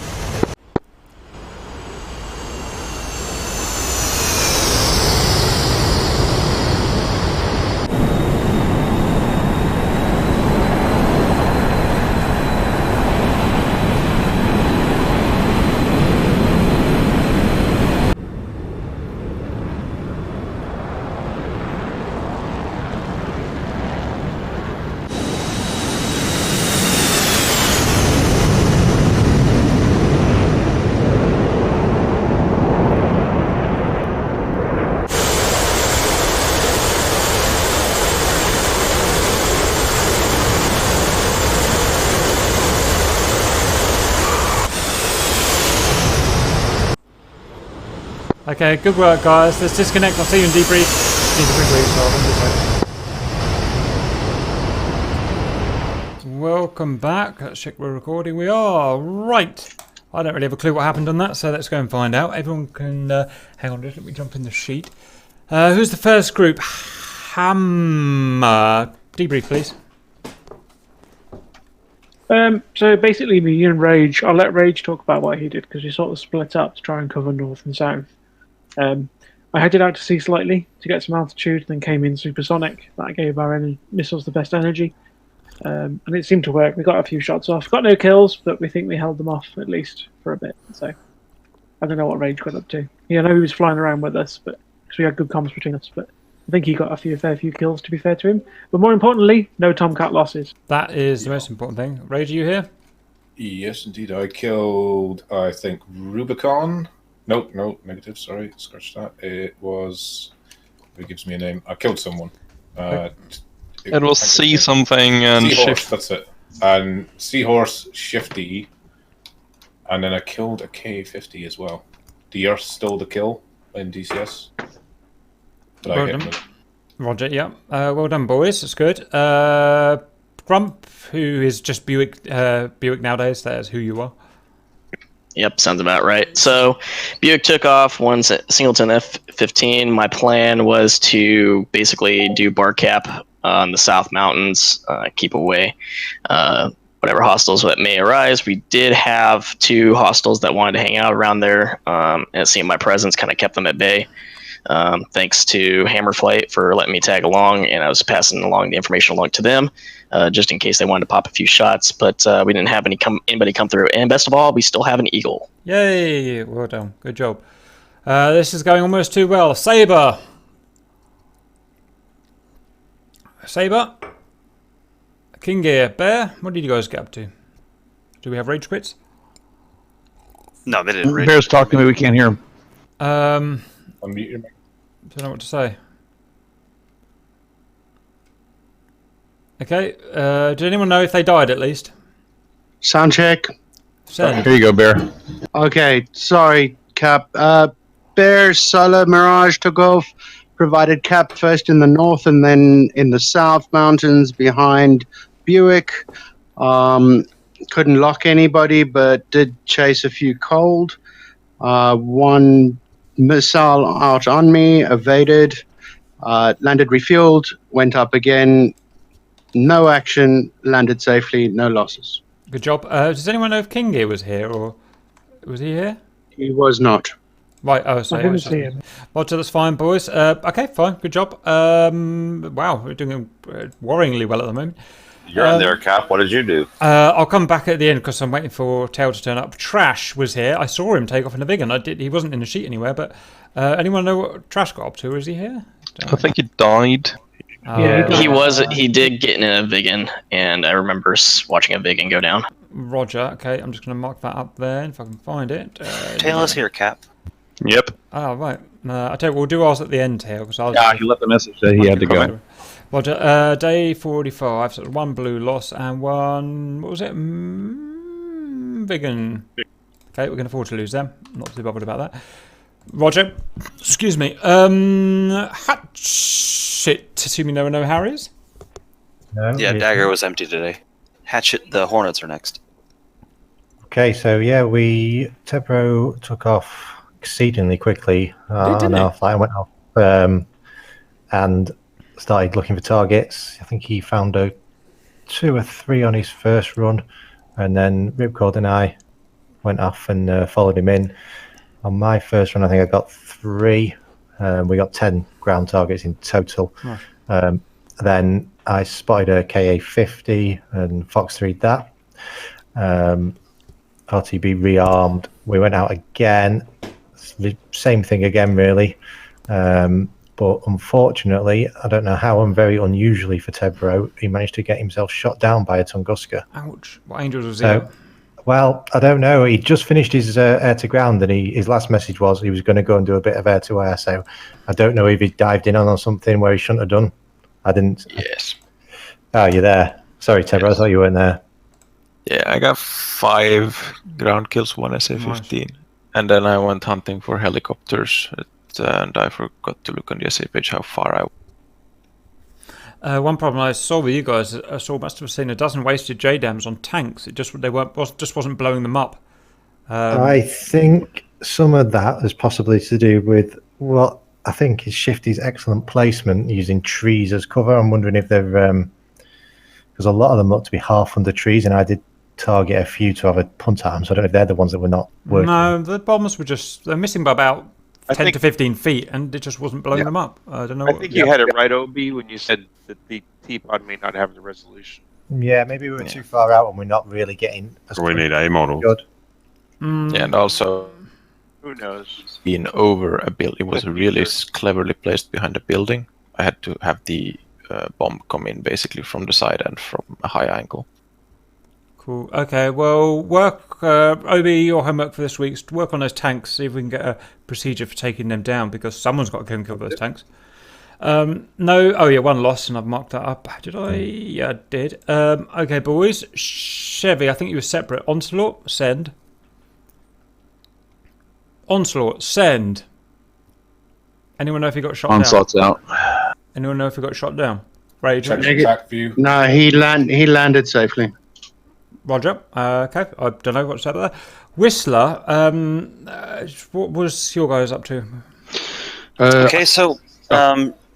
Okay, good work, guys. Let's disconnect. I'll see you in debrief. Need a quick restart. welcome back. Let's check we're recording. We are. Right. I don't really have a clue what happened on that, so let's go and find out. Everyone can... hang on, just let me jump in the sheet. Who's the first group? Hammer. Debrief, please. So basically, me and Rage, I'll let Rage talk about what he did because we sort of split up to try and cover north and south. I headed out to sea slightly to get some altitude, then came in supersonic. That gave our missiles the best energy, and it seemed to work. We got a few shots off. Got no kills, but we think we held them off at least for a bit. So I don't know what Rage got up to. Yeah, I know he was flying around with us, but because we had good comms between us, but I think he got a fair few kills, to be fair to him. But more importantly, no Tomcat losses. That is the most important thing. Rage, are you here? Yes, indeed. I killed, I think, Rubicon. No, negative. Sorry, scratch that. It was... It gives me a name. I killed someone. It was see something and Seahorse, shift. that's it. And Seahorse, Shifty, and then I killed a K-50 as well. The Earth stole the kill in DCS. But I hit him with it. Roger, yeah. Well done, boys. That's good. Grump, who is just Buick nowadays, that is who you are. Yep, sounds about right. So Buick took off one Singleton F-15. My plan was to basically do bar cap on the South Mountains, keep away whatever hostiles that may arise. We did have 2 hostiles that wanted to hang out around there, and it seemed my presence kind of kept them at bay. Thanks to Hammerflight for letting me tag along, and I was passing along the information along to them, just in case they wanted to pop a few shots. But we didn't have anybody come through, and best of all, we still have an Eagle. Yay! Well done. Good job. This is going almost too well. Saber. King Gear. Bear. What did you guys get up to? Do we have rage quits? No, they didn't rage. Bear's talking to me. We can't hear him. Unmute your mic. Don't know what to say. Okay. Did anyone know if they died at least? Sound check. Send. Here you go, Bear. Okay, sorry, Cap. Bear, Solar, Mirage took off, provided Cap first in the north and then in the south mountains behind Buick. Couldn't lock anybody, but did chase a few cold. One missile out on me, evaded, landed refueled, went up again, no action, landed safely, no losses. Good job. Does anyone know if King Gear was here, or was he here? He was not. Right, oh, so I didn't see him. Roger, that's fine, boys. Okay, fine, good job. Wow, we're doing worryingly well at the moment. You're in there, Cap. What did you do? I'll come back at the end because I'm waiting for Tail to turn up. Trash was here. I saw him take off in a Vigan. He wasn't in the sheet anywhere, but anyone know what Trash got up to? Is he here? I think he died. Yeah, He did get in a Vigan, and I remember watching a Vigan go down. Roger. Okay, I'm just going to mark that up there if I can find it. Tail is here, Cap. Yep. Oh, right. I tell you, we'll do ours at the end, Tail. Yeah, he left a message that he had to go. Roger. Day 45. So 1 blue loss and 1. What was it? Vigan. Okay, we can afford to lose them. Not too bothered about that. Roger. Excuse me. Hatchet. Assuming there were no Harriers? No. Yeah, Dagger was empty today. Hatchet, the Hornets are next. Okay, so yeah, Tebro took off exceedingly quickly on our flight. Went off and started looking for targets. I think he found 2 or 3 on his first run, and then Ripcord and I went off and followed him in. On my first run, I think I got 3. We got 10 ground targets in total. Right. Then I spotted a KA-50 and Fox 3'd that. RTB rearmed. We went out again. Same thing again, really. But unfortunately, I don't know how, and very unusually for Tebro, he managed to get himself shot down by a Tunguska. Ouch. What angels was he at? Well, I don't know. He just finished his air-to-ground, and his last message was he was going to go and do a bit of air-to-air. So I don't know if he dived in on something where he shouldn't have done. I didn't. Yes. Oh, you're there. Sorry, Tebro. I thought you weren't there. Yeah, I got 5 ground kills, 1 SA-15. Nice. And then I went hunting for helicopters, and I forgot to look on the SA page how far I One problem I saw with you guys, must have seen a dozen wasted JDAMs on tanks. It just wasn't blowing them up. I think some of that is possibly to do with what I think is Shifty's excellent placement using trees as cover. I'm wondering if they're because a lot of them look to be half under trees, and I did target a few to have a punt at them. So I don't know if they're the ones that were not working. No, the bombers were they're missing by about 10 to 15 feet, and it just wasn't blowing them up. I don't know. I think you had it right, Obi, when you said that the T-pod may not have the resolution. Yeah, maybe we were too far out and we're not really getting. We need A model. Good. Yeah, and also, who knows? being over a building, it was really cleverly placed behind a building. I had to have the bomb come in basically from the side and from a high angle. Cool. Okay, well, work, Obi, your homework for this week is to work on those tanks, see if we can get a procedure for taking them down, because someone's got to go and kill those tanks. One loss, and I've marked that up. Did I? Yeah, I did. Okay, boys. Chevy, I think you were separate. Onslaught, send. Onslaught, send. Anyone know if he got shot down? Onslaught's out. Anyone know if he got shot down? Rage. Tacview. No, he landed safely. Roger. Okay, I don't know what to say about that. Whistler, what was your guys up to? Okay, so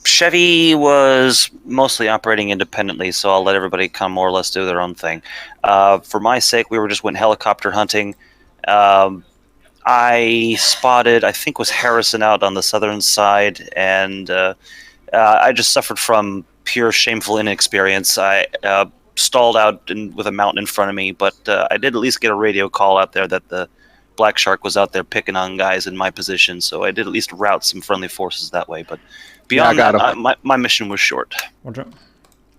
Chevy was mostly operating independently, so I'll let everybody come more or less do their own thing. For my sake, we went helicopter hunting. I spotted, I think, was Harrison out on the southern side, and I just suffered from pure shameful inexperience. I stalled out with a mountain in front of me, but I did at least get a radio call out there that the Black Shark was out there picking on guys in my position, so I did at least route some friendly forces that way. But beyond that, my mission was short. Roger.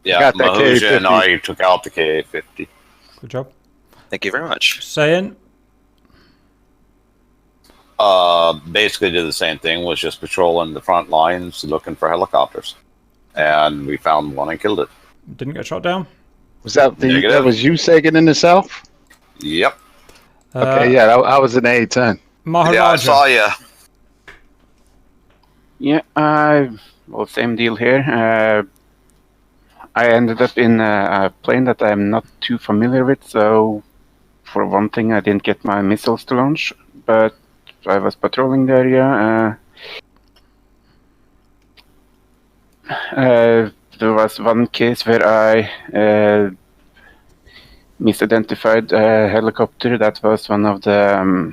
Yeah, Mahuja and I took out the Ka-50. Good job. Thank you very much. Saying? Basically did the same thing, was just patrolling the front lines, looking for helicopters. And we found one and killed it. Didn't get shot down? Was that that was you, Sagan, in the south? Yep. Okay, yeah, I was in A10. Maharaja. Yeah, I saw you. Yeah, well, same deal here. I ended up in a plane that I'm not too familiar with, so for one thing, I didn't get my missiles to launch, but I was patrolling the area. There was one case where I misidentified a helicopter that was one of the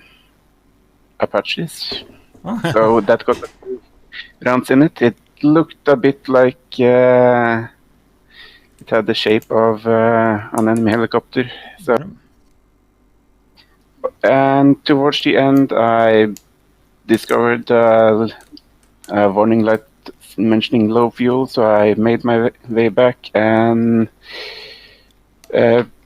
Apaches. Oh. So that got a few rounds in it. It looked a bit like it had the shape of an enemy helicopter. So, and towards the end, I discovered a warning light mentioning low fuel, so I made my way back, and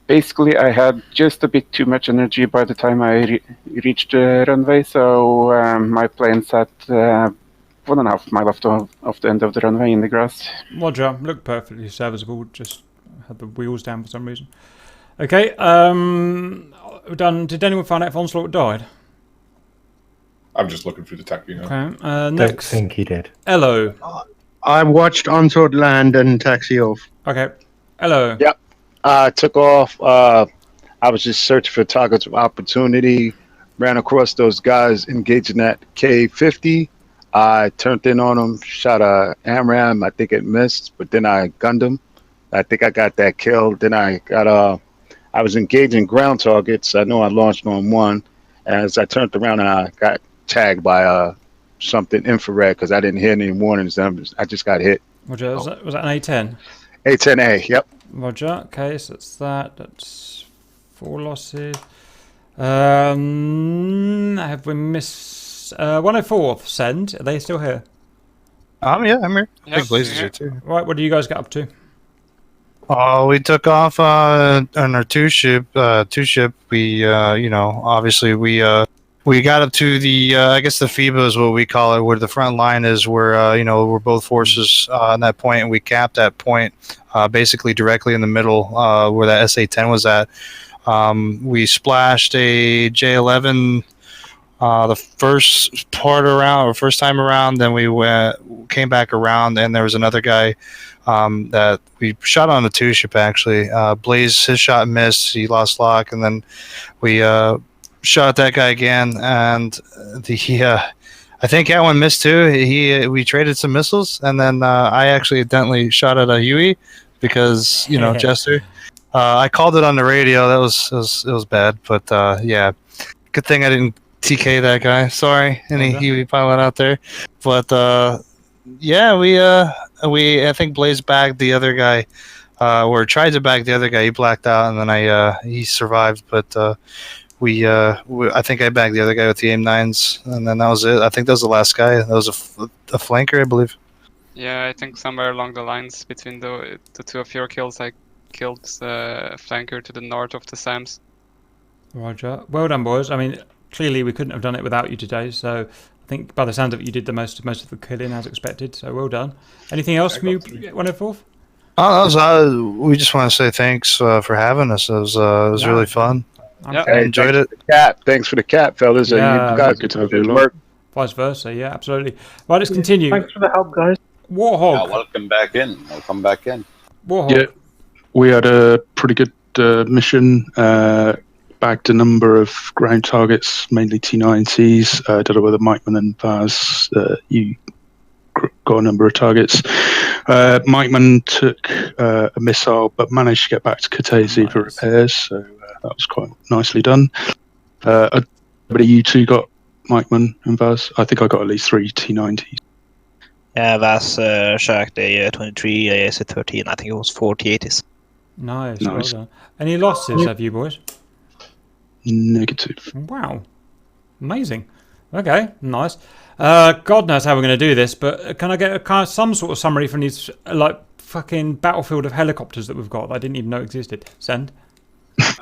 basically I had just a bit too much energy by the time I reached the runway, so my plane sat 1.5 miles off the end of the runway in the grass. Roger, looked perfectly serviceable, just had the wheels down for some reason. Okay, done. Did anyone find out if Onslaught died? I'm just looking through the Tacview now. Okay, next. Don't think he did. Hello. I watched Onslaught land and taxi off. Okay. Hello. Yep. I took off. I was just searching for targets of opportunity. Ran across those guys engaging that Ka-50. I turned in on them, shot a AMRAAM. I think it missed, but then I gunned him. I think I got that kill. Then I was engaging ground targets. I know I launched on one. As I turned around and I got tagged by something infrared because I didn't hear any warnings. I just got hit. Roger, was that an A10? A10A, yep. Roger, okay, so that's that. That's 4 losses. Have we missed 104? Send. Are they still here? Yeah, I'm here. Yes, Big Blaze is here too. Right, what do you guys get up to? We took off on our two ship. We, obviously we got up to the, I guess the FIBA is what we call it, where the front line is, where we're both forces on that point, and we capped that point, basically directly in the middle, where that SA-10 was at. We splashed a J-11 the first time around. Then we came back around, and there was another guy that we shot on a 2-ship actually. Blaze, his shot missed, he lost lock, and then we shot that guy again, and I think that one missed too. We traded some missiles, and then I actually accidentally shot at a Huey because Jester. I called it on the radio. That was bad, but yeah, good thing I didn't TK that guy. Sorry, any Huey pilot out there, but yeah, we I think Blaze bagged the other guy, or tried to bag the other guy. He blacked out, and then he survived, but. I think I bagged the other guy with the AIM-9s, and then that was it. I think that was the last guy. That was a flanker, I believe. Yeah, I think somewhere along the lines between the two of your kills, I killed the flanker to the north of the SAMs. Roger. Well done, boys. I mean, clearly we couldn't have done it without you today, so I think by the sound of it, you did the most of the killing as expected, so well done. Anything else from you, 104th? We just want to say thanks for having us. It was really fun. Yeah, I enjoyed it. Thanks for the cap, fellas. Yeah, You guys could have work. Vice versa, yeah, absolutely. Right, let's continue. Thanks for the help, guys. Warhog. Yeah, welcome back in. Welcome back in. Warhog. Yeah, we had a pretty good mission. Bagged a number of ground targets, mainly T-90s. Did it with a Mikeman and Vaz. You got a number of targets. Mikeman took a missile, but managed to get back to Katesi for repairs. So that was quite nicely done. But you two got Mikeman and Vaz. I think I got at least 3 T-90s. Yeah, Vaz shacked a 23, a 13. I think it was 4 T-80s. Nice, well done. Any losses have you, boys? Negative. Wow. Amazing. Okay, nice. God knows how we're going to do this, but can I get some sort of summary from these fucking battlefield of helicopters that we've got that I didn't even know existed? Send.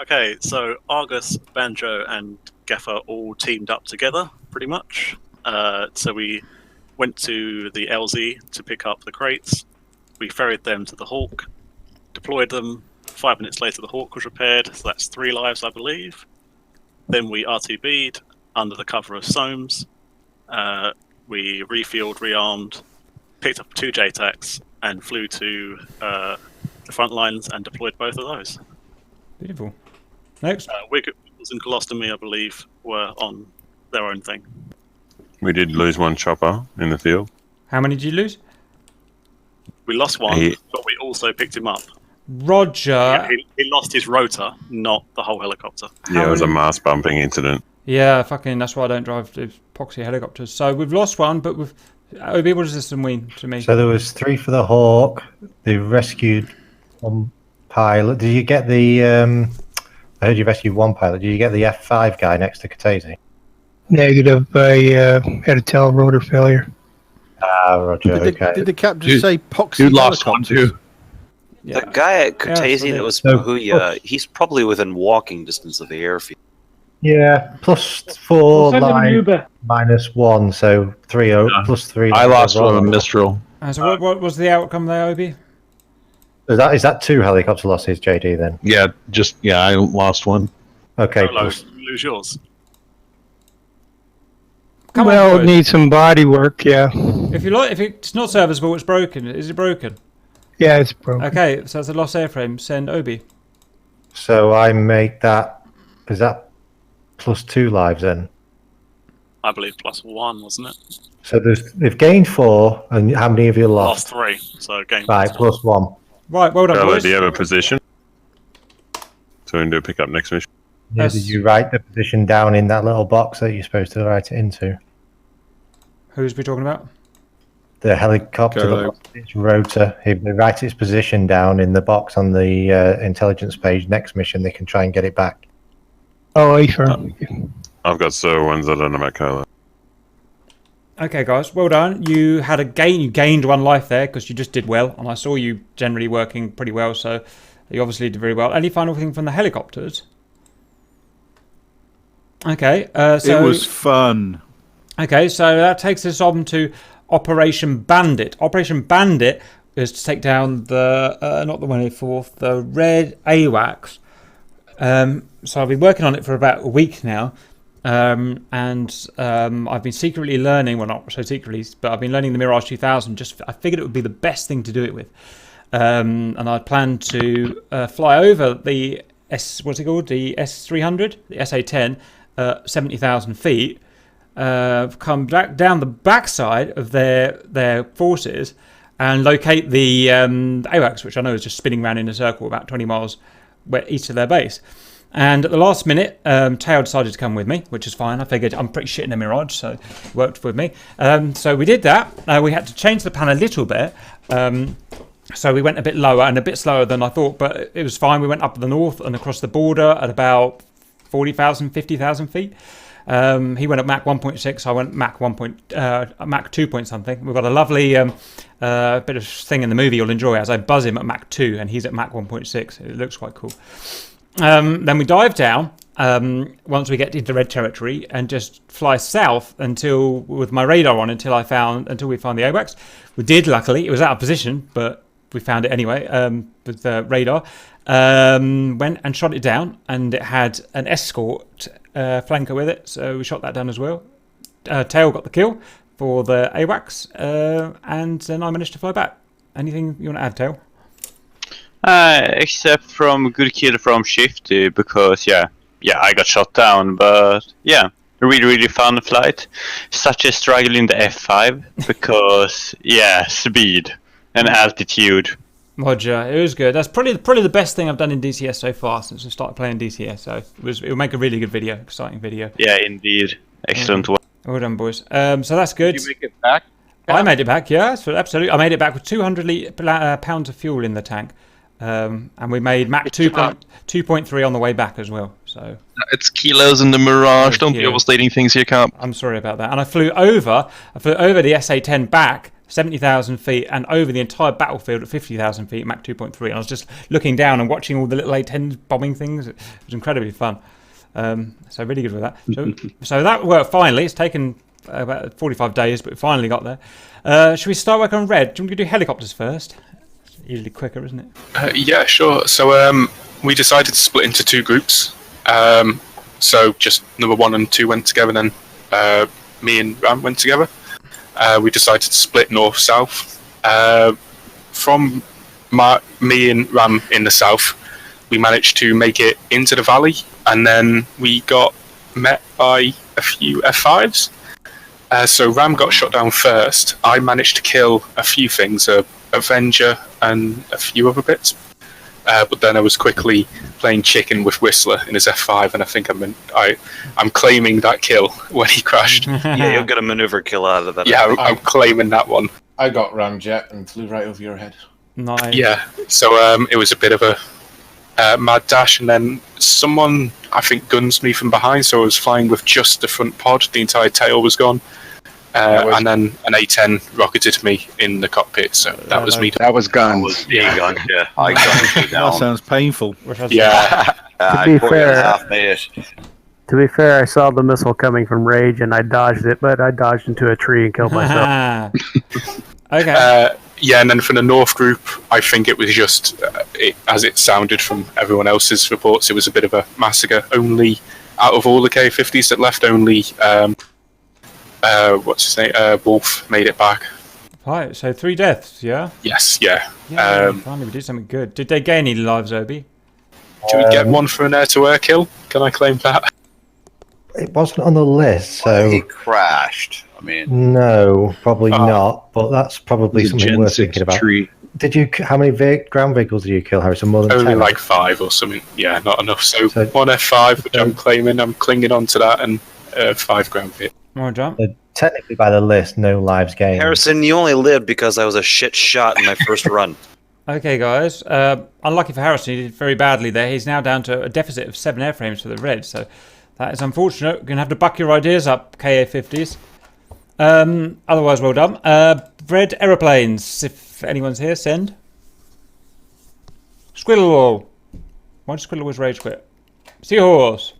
Okay, so Argus, Banjo, and Gaffer all teamed up together, pretty much. So we went to the LZ to pick up the crates. We ferried them to the Hawk, deployed them. 5 minutes later, the Hawk was repaired, so that's 3 lives, I believe. Then we RTB'd under the cover of SOAMs. We refueled, rearmed, picked up 2 JTACs, and flew to the front lines and deployed both of those. Beautiful. Next. Wiggles and Colostomy, I believe, were on their own thing. We did lose 1 chopper in the field. How many did you lose? We lost 1, but we also picked him up. Roger. Yeah, he lost his rotor, not the whole helicopter. Yeah, it was a mast bumping incident. Yeah, that's why I don't drive the epoxy helicopters. So we've lost 1, but we've... Obi, what does this mean to me? So there was 3 for the Hawk. They rescued 1 pilot. Did you get the... I heard you rescued 1 pilot. Did you get the F5 guy next to Katesi? Negative. I had a tail rotor failure. Ah, Roger, okay. Did the cap just say poxy? You lost 1 too. The guy at Katesi that was Mahuya, he's probably within walking distance of the airfield. Yeah, +4 line, -1, so 3 +3. I lost 1 on Mistral. So what was the outcome there, Obi? Is that 2 helicopter losses, JD? Then? Yeah, I lost 1. Okay. Lose yours. It needs some body work. Yeah. If it's not serviceable, it's broken. Is it broken? Yeah, it's broken. Okay, so it's a lost airframe. Send Obi. So I make that. Is that +2 lives then? I believe +1, wasn't it? So they've gained 4, and how many have you lost? Lost 3, so gained Right, +1. Right, well done, Carlo, boys. do you have a position? So we can do a pick up next mission. Yeah, did you write the position down in that little box that you're supposed to write it into? Who's we talking about? The helicopter, Carlo. its rotor. If they write its position down in the box on the intelligence page, next mission they can try and get it back. Oh, sure. I've got so ones I don't know about Carlo. Okay, guys, well done. You had a gain. You gained 1 life there because you just did well, and I saw you generally working pretty well. So you obviously did very well. Any final thing from the helicopters? Okay, so it was fun. Okay, so that takes us on to Operation Bandit. Operation Bandit is to take down the not the 104th, the red AWACS. So I've been working on it for about a week now. And I've been secretly learning, well not so secretly, but I've been learning the Mirage 2000. I figured it would be the best thing to do it with. and I planned to fly over the what's it called? The S300, the SA-10, 70,000 feet. Come back down the backside of their forces and locate the AWACS, which I know is just spinning around in a circle about 20 miles east of their base. And at the last minute, Tao decided to come with me, which is fine. I figured I'm pretty shit in a Mirage, so it worked with me. So we did that. We had to change the plan a little bit. So we went a bit lower and a bit slower than I thought, but it was fine. We went up the north and across the border at about 40,000, 50,000 feet. He went at Mach 1.6. I went Mach Mach 2 point something. We've got a lovely bit of thing in the movie you'll enjoy as I buzz him at Mach 2 and he's at Mach 1.6. It looks quite cool. Then we dive down once we get into red territory and just fly south with my radar on until we found the AWACS. We did, luckily. It was out of position, but we found it anyway with the radar. Went and shot it down, and it had an escort flanker with it, so we shot that down as well. Tail got the kill for the AWACS, and then I managed to fly back. Anything you want to add, Tail? Except from good kill from Shifty, because yeah, I got shot down, but yeah, really fun flight. Such a struggle in the F5 because speed and altitude. Roger, it was good. That's probably the best thing I've done in DCS so far since I started playing DCS. So it'll make a really good video, exciting video. Yeah, indeed, excellent work. Well done, boys. So that's good. Did you make it back? I made it back. Yeah, so absolutely. I made it back with 200 pounds of fuel in the tank, and we made Mach 2.3 on the way back as well. So it's kilos in the Mirage. Don't be overstating things here, Camp. I'm sorry about that. And I flew over the SA-10 back 70,000 feet and over the entire battlefield at 50,000 feet, Mach 2.3. And I was just looking down and watching all the little A-10s bombing things. It was incredibly fun. So really good with that. So that worked finally. It's taken about 45 days, but we finally got there. Should we start working on red? Do you want to do helicopters first? It's usually quicker, isn't it? Yeah, sure. So we decided to split into two groups. So just number 1 and 2 went together, then me and Ram went together. We decided to split north-south. From me and Ram in the south, we managed to make it into the valley, and then we got met by a few F5s. So Ram got shot down first. I managed to kill a few things, a Avenger and a few other bits. But then I was quickly playing chicken with Whistler in his F5, and I think I'm claiming that kill when he crashed. Yeah, you'll get a maneuver kill out of that. Yeah, I'm claiming that one. I got ramjet and flew right over your head. Nice. Yeah, so it was a bit of a mad dash, and then someone, I think, guns me from behind, so I was flying with just the front pod. The entire tail was gone. And then an A-10 rocketed me in the cockpit, so that was me. That was guns. Yeah, gun. Yeah, I gunned you down. That sounds painful. Yeah. I be poured you fair- half made it. To be fair, I saw the missile coming from Rage and I dodged it, but I dodged into a tree and killed myself. Okay. Yeah, and then from the North group, I think it was just, as it sounded from everyone else's reports, it was a bit of a massacre. Only, out of all the K-50s that left, only, what's his name, Wolf made it back. Right, so 3 deaths, yeah? Yes, yeah. Finally we did something good. Did they gain any lives, Obi? Do we get one for an air-to-air kill? Can I claim that? It wasn't on the list, so He crashed. I mean, no, probably not. But that's probably something worth thinking about. Did you? How many ground vehicles did you kill, Harrison? More than Only 10? like 5 or something. Yeah, not enough. So one F5, which I'm claiming. I'm clinging on to that, and 5 ground vehicles. More jump. So technically, by the list, no lives gained. Harrison, you only lived because I was a shit shot in my first run. Okay, guys. Unlucky for Harrison, he did very badly there. He's now down to a deficit of 7 airframes for the Reds, so that is unfortunate. You're going to have to buck your ideas up, KA-50s. Otherwise, well done. Red aeroplanes, if anyone's here, send. Squiddle. Why did Squiddle always rage quit? Seahorse.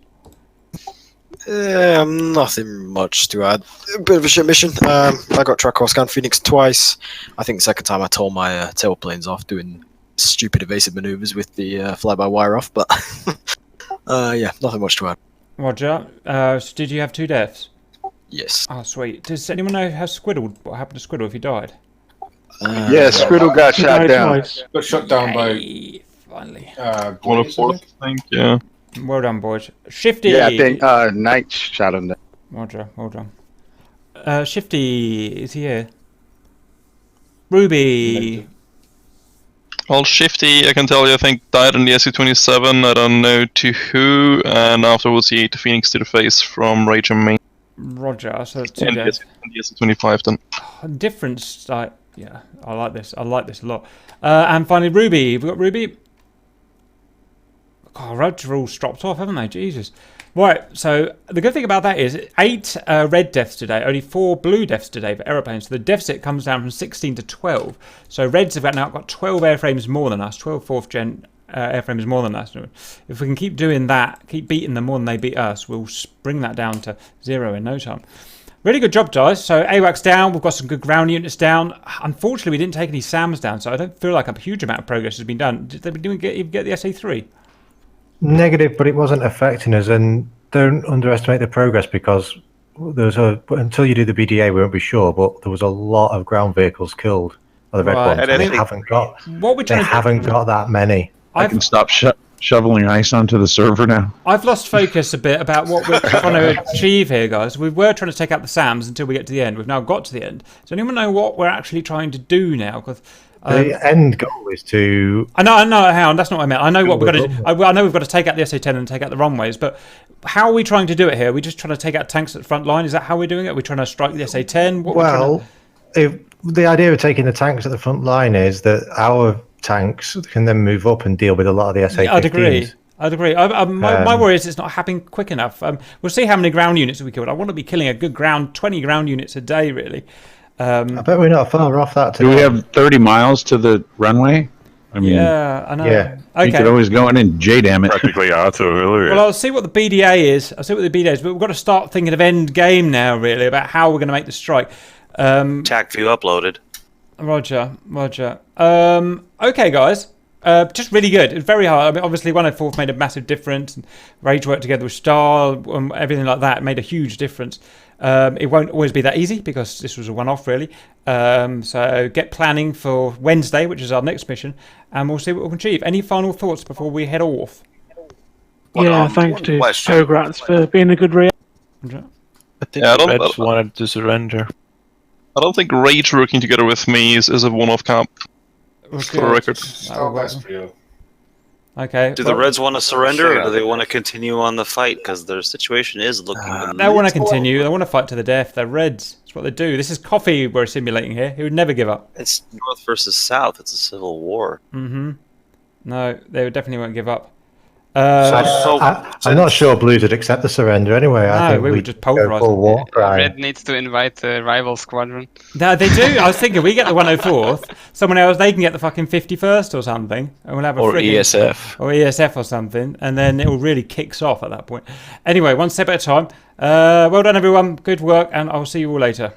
Nothing much to add. A bit of a shit mission. I got track off scan Phoenix twice. I think the second time I tore my tailplanes off doing stupid evasive maneuvers with the fly-by-wire off, but yeah, nothing much to add. Roger. So did you have 2 deaths? Yes. Oh, sweet. Does anyone know how Squiddle, what happened to Squiddle if he died? Yeah, Scriddle got shot down. Got shot down by. Finally. One of fourth, I think. Yeah. Well done, boys. Shifty. Yeah, I think Knight shot him down. Roger, well done. Shifty, is he here? Ruby. Well, Shifty, I can tell you, I think died in the SC-27. I don't know to who, and afterwards he ate the Phoenix to the face from Rage and Main. Roger, so it's 2 And deaths. the SC-25 then. Difference, yeah, I like this. I like this a lot. And finally, Ruby. We've got Ruby. God, roads are all stropped off, haven't they? Jesus. Right, so the good thing about that is 8 red deaths today, only 4 blue deaths today for aeroplanes. So the deficit comes down from 16 to 12. So Reds have now got 12 airframes more than us, 12 4th gen airframes more than us. If we can keep doing that, keep beating them more than they beat us, we'll bring that down to 0 in no time. Really good job, guys. So AWACS down, we've got some good ground units down. Unfortunately, we didn't take any SAMs down, so I don't feel like a huge amount of progress has been done. Did they even get the SA3? Negative, but it wasn't affecting us. And don't underestimate the progress, because there's until you do the BDA, we won't be sure. But there was a lot of ground vehicles killed by the red ones. And they haven't got. They haven't got that many. I can stop shoveling ice onto the server now. I've lost focus a bit about what we're trying to achieve here, guys. We were trying to take out the SAMs until we get to the end. We've now got to the end. Does anyone know what we're actually trying to do now? Because the end goal is to. I know, Hound. That's not what I meant. I know what we've got to do. I know we've got to take out the SA-10 and take out the runways. But how are we trying to do it here? Are we just trying to take out tanks at the front line? Is that how we're doing it? Are we trying to strike the SA-10? The idea of taking the tanks at the front line is that our tanks can then move up and deal with a lot of the SA-15s. I'd agree. My worry is it's not happening quick enough. We'll see how many ground units we killed. I want to be killing a good 20 ground units a day, really. I bet we're not far off that today. Do we have 30 miles to the runway? I mean, yeah, I know. Yeah. Okay. You could always go in and J-damn it. Practically auto, really. Well, I'll see what the BDA is. But we've got to start thinking of end game now, really, about how we're going to make the strike. Tacview uploaded. Roger. Okay, guys. Just really good. It's very hard. I mean, obviously, 104th made a massive difference. Rage worked together with Star, everything like that made a huge difference. It won't always be that easy because this was a one-off, really. So get planning for Wednesday, which is our next mission, and we'll see what we can achieve. Any final thoughts before we head off? Yeah, thanks to Pograts for being a good reaction. I think the Reds wanted to surrender. I don't think Rage working together with me is a one-off camp. For the record. Okay. Do the Reds want to surrender, or do they want to continue on the fight? Because their situation is looking. They want to continue. They want to fight to the death. They're Reds. That's what they do. This is Coffee we're simulating here. He would never give up. It's North versus South. It's a civil war. Mm-hmm. No, they definitely won't give up. I'm not sure Blues would accept the surrender anyway. I think we would just pulverize them. Red needs to invite the rival squadron. No, they do. I was thinking we get the 104th. Someone else, they can get the fucking 51st or something, and we'll have a ESF or something, and then it will really kicks off at that point. Anyway, one step at a time. Well done, everyone. Good work, and I'll see you all later.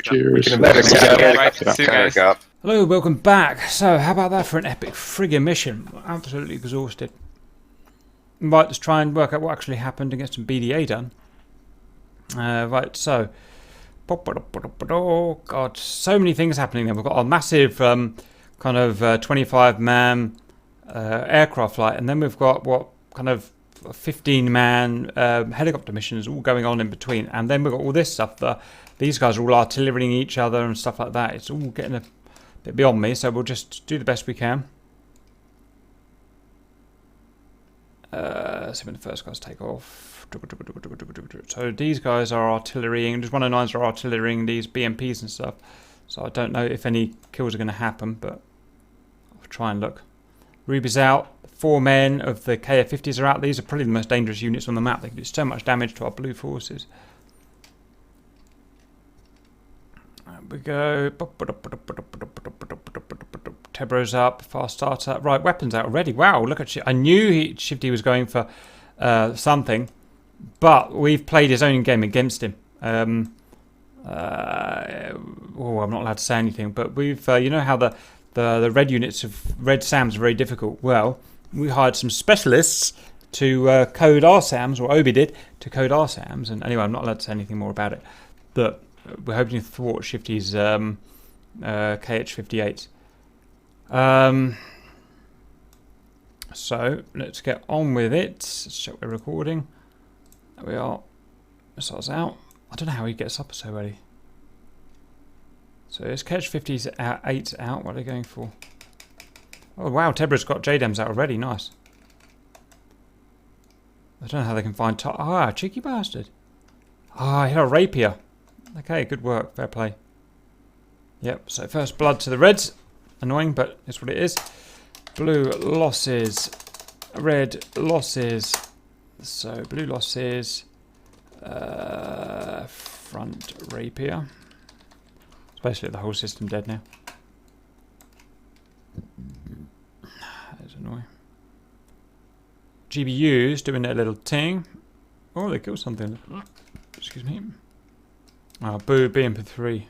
Cheers. Hello, welcome back. So, how about that for an epic friggin' mission? Absolutely exhausted. Right, let's try and work out what actually happened and get some BDA done. Right, so. Oh, God, so many things happening there. We've got a massive kind of 25-man aircraft flight, and then we've got what kind of 15-man helicopter missions all going on in between. And then we've got all this stuff. These guys are all artillerying each other and stuff like that. It's all getting a bit beyond me, so we'll just do the best we can. So when the first guys take off. So these guys are artillerying. Just 109s are artillerying these BMPs and stuff. So I don't know if any kills are going to happen, but I'll try and look. Ruby's out. 4 men of the KF-50s are out. These are probably the most dangerous units on the map. They can do so much damage to our blue forces. There we go. Tebro's up, fast starter. Right, weapons out already. Wow, look at I knew Shifty was going for something, but we've played his own game against him. I'm not allowed to say anything, but we've, you know how the red units of red SAMs are very difficult. Well, we hired some specialists to code our SAMs, or Obi did, to code our SAMs. And anyway, I'm not allowed to say anything more about it. But we're hoping to thwart Shifty's KH-58. So let's get on with it. Let's check we're recording. There we are. Missiles out. I don't know how he gets up so early. So it's KH-58 out. What are they going for? Oh wow, Tebra's got JDAMs out already. Nice. I don't know how they can find cheeky bastard. I hit a rapier. Okay, good work. Fair play. Yep, so first blood to the Reds. Annoying, but it's what it is. Blue losses. Red losses. So blue losses. Front rapier. It's basically the whole system dead now. That's annoying. GBU's doing their little thing. Oh, they killed something. Excuse me. Oh, boo, BMP3.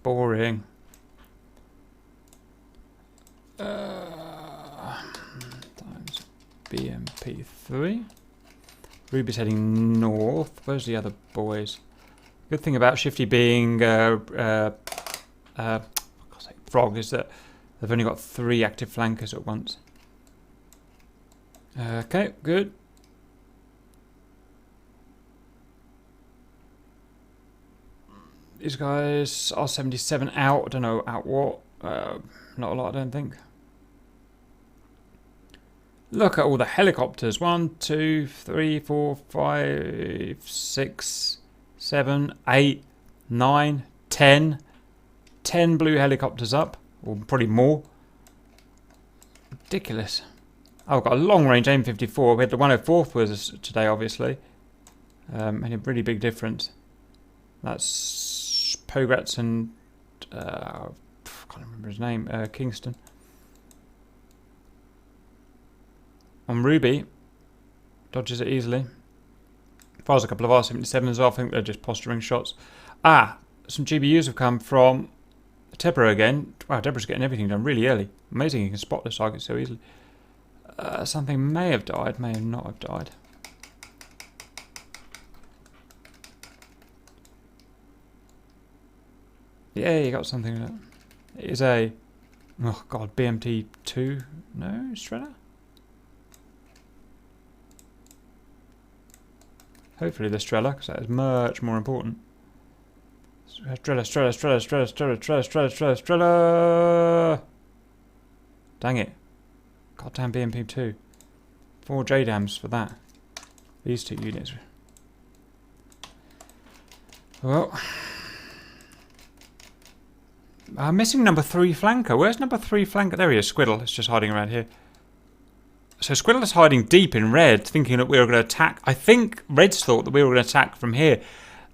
Boring. Times BMP3. Ruby's heading north. Where's the other boys? Good thing about Shifty being Frog is that they've only got 3 active flankers at once. Okay, good. These guys are 77 out. I don't know out what. Not a lot, I don't think. Look at all the helicopters. 1, 2, 3, 4, 5, 6, 7, 8, 9, 10. 10 blue helicopters up. Or probably more. Ridiculous. Oh, I've got a long range AIM-54. We had the 104th with us today, obviously. Made a really big difference. That's Pogratz and I can't remember his name. Kingston. On Ruby, dodges it easily. Fires a couple of R-77s as well. I think they're just posturing shots. Some GBUs have come from Tebra again. Wow, Deborah's getting everything done really early. Amazing he can spot this target so easily. Something may have died, may not have died. Yeah, you got something. It is a... Oh god, BMT2? No, Strela? Hopefully the Strela, because that is much more important. Strela! Dang it. Goddamn BMP2. 4 JDAMs for that. These 2 units. Well... I'm missing number 3 flanker. Where's number 3 flanker? There he is, Squiddle. It's just hiding around here. So Squiddle is hiding deep in red, thinking that we were going to attack. I think Reds thought that we were going to attack from here.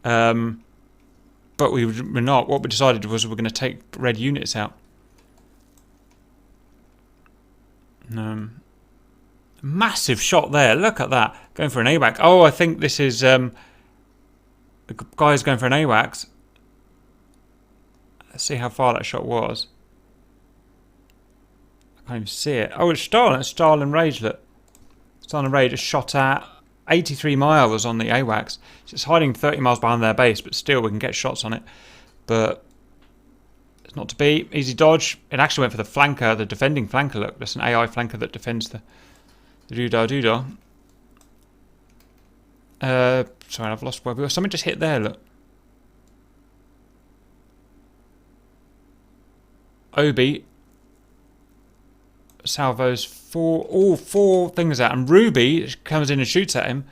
But we were not. What we decided was we were going to take red units out. Massive shot there. Look at that. Going for an AWACS. Oh, I think this is... the guy's going for an AWACS. Let's see how far that shot was. I can't even see it. Oh, it's Stalin. It's Stalin Rage, look. Stalin Rage is shot at 83 miles on the AWACS. It's hiding 30 miles behind their base, but still we can get shots on it. But it's not to be. Easy dodge. It actually went for the flanker, the defending flanker, look. That's an AI flanker that defends the doodah. Sorry, I've lost where we were. Something just hit there, look. Obi salvos all 4 things out, and Ruby comes in and shoots at him.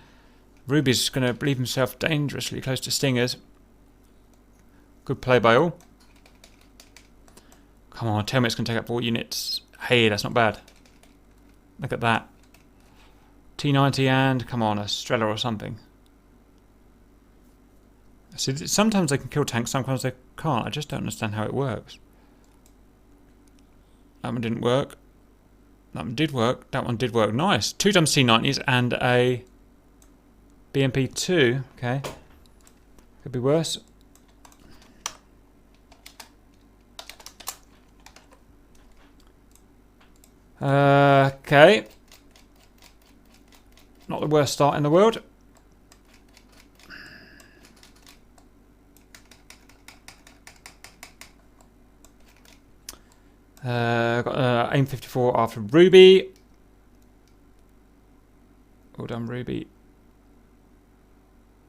Ruby's going to leave himself dangerously close to Stingers. Good play by all. Come on, tell me it's going to take up 4 units. Hey, that's not bad. Look at that. T90 and, come on, a Strela or something. See, sometimes they can kill tanks, sometimes they can't. I just don't understand how it works. That one didn't work. That one did work. That one did work. Nice. 2 times T90s and a BMP2. Okay. Could be worse. Okay. Not the worst start in the world. Got AIM 54 after Ruby. Well done, Ruby.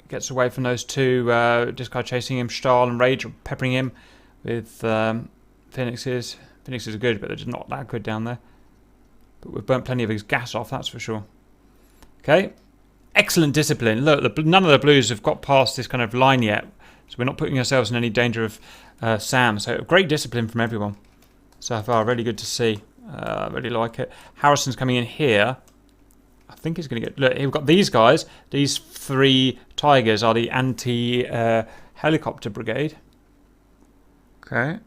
Gets away from those two discard chasing him, Stahl and Rage peppering him with Phoenixes. Phoenixes are good, but they're just not that good down there. But we've burnt plenty of his gas off, that's for sure. Okay. Excellent discipline. Look, none of the blues have got past this kind of line yet, so we're not putting ourselves in any danger of Sam. So great discipline from everyone so far. Really good to see. Really like it. Harrison's coming in here. I think he's going to get... Look, we've got these guys. These 3 Tigers are the anti-helicopter brigade. Okay.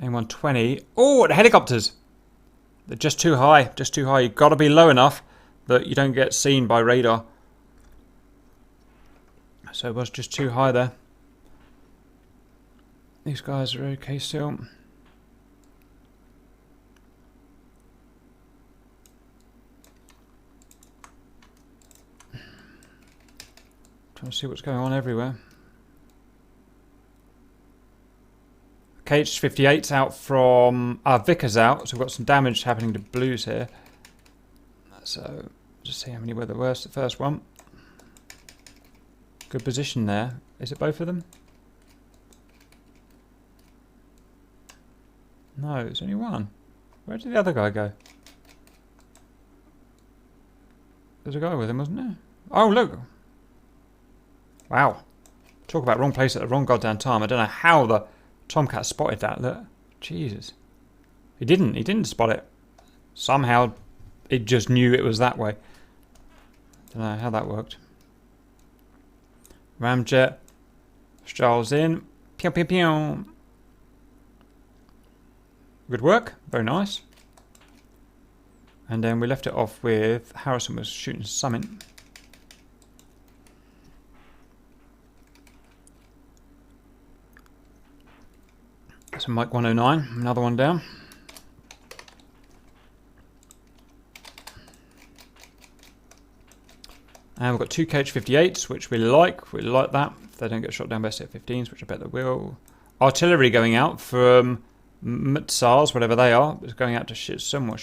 AIM-120. Oh, the helicopters! They're just too high. Just too high. You've got to be low enough that you don't get seen by radar. So it was just too high there. These guys are okay still. Trying to see what's going on everywhere. KH-58's out from... Vickers out, so we've got some damage happening to blues here. So, just see how many were the worst. The first one. Good position there. Is it both of them? No, it's only one. Where did the other guy go? There's a guy with him, wasn't there? Oh, look! Wow. Talk about wrong place at the wrong goddamn time. I don't know how the Tomcat spotted that. Look. Jesus. He didn't spot it. Somehow it just knew it was that way. Don't know how that worked. Ramjet. Strahls in. Pew pew pew. Good work. Very nice. And then we left it off with Harrison was shooting something. So Mike 109, another one down. And we've got 2 KH-58s, which we like. We like that. If they don't get shot down by SF-15s, which I bet they will. Artillery going out from Mtsars, whatever they are. It's going out to shoot someone.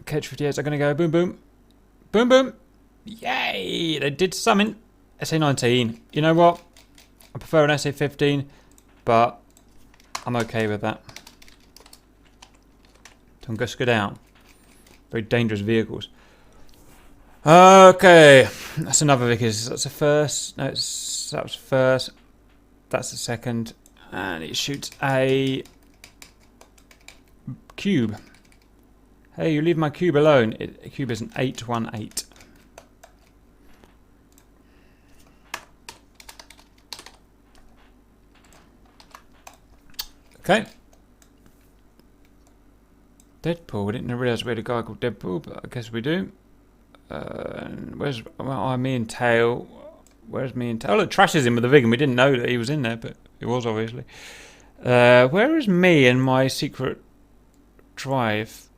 KH-58s are going to go boom, boom. Boom, boom. Yay! They did something. SA-19. You know what? I prefer an SA-15, but I'm okay with that. Tunguska down. Very dangerous vehicles. Okay, that's another Vickers. That's the first. No, that was first. That's the second. And it shoots a cube. Hey, you leave my cube alone. A cube is an 818. Okay. Deadpool. We didn't realise we had a guy called Deadpool, but I guess we do. Where's me and Tail? Where's me and Tail? Oh, look, Trash is in with the Vig, and we didn't know that he was in there, but he was obviously. Where is me and my secret drive?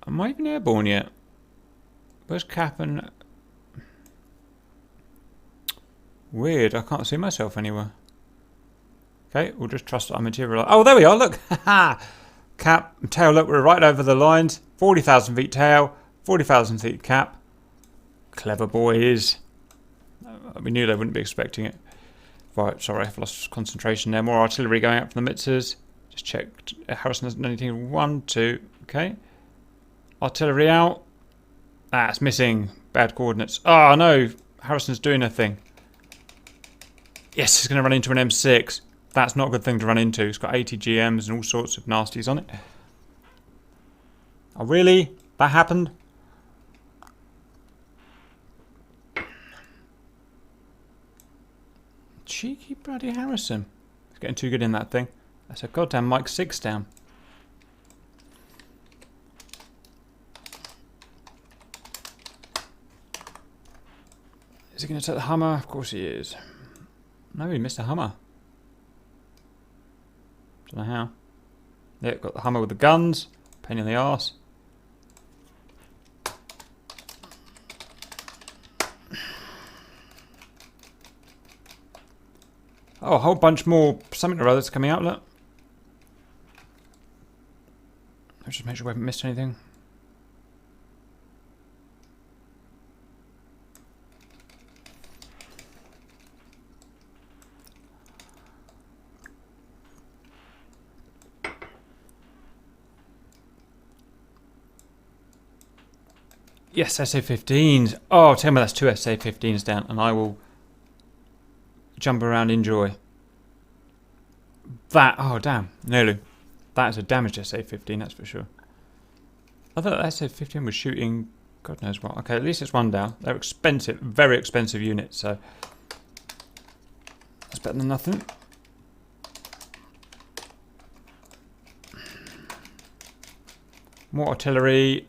Am I even airborne yet? Where's Cap and... Weird, I can't see myself anywhere. Okay, we'll just trust our material. Oh, there we are, look! Cap and Tail, look, we're right over the lines. 40,000 feet Tail, 40,000 feet Cap. Clever boys. We knew they wouldn't be expecting it. Right, sorry, I've lost concentration there. More artillery going out from the Mitzers. Just checked. Harrison hasn't done anything. 1, 2, okay. Artillery out. Ah, it's missing. Bad coordinates. Oh, no. Harrison's doing a thing. Yes, he's going to run into an M6. That's not a good thing to run into. It's got 80 GMs and all sorts of nasties on it. Oh, really? That happened? Cheeky bloody Harrison. He's getting too good in that thing. That's a goddamn Mike 6 down. Is he going to take the Hummer? Of course he is. No, he missed a Hummer. Don't know how. Yeah, got the Hummer with the guns. Pain in the arse. Oh, a whole bunch more something or other's coming out, look. Let's just make sure we haven't missed anything. Yes, SA-15s. Oh, tell me that's 2 SA-15s down, and I will jump around, enjoy. That, oh damn, nearly. That is a damaged SA-15, that's for sure. I thought that SA-15 was shooting God knows what. Okay, at least it's one down. They're expensive, very expensive units, so that's better than nothing. More artillery.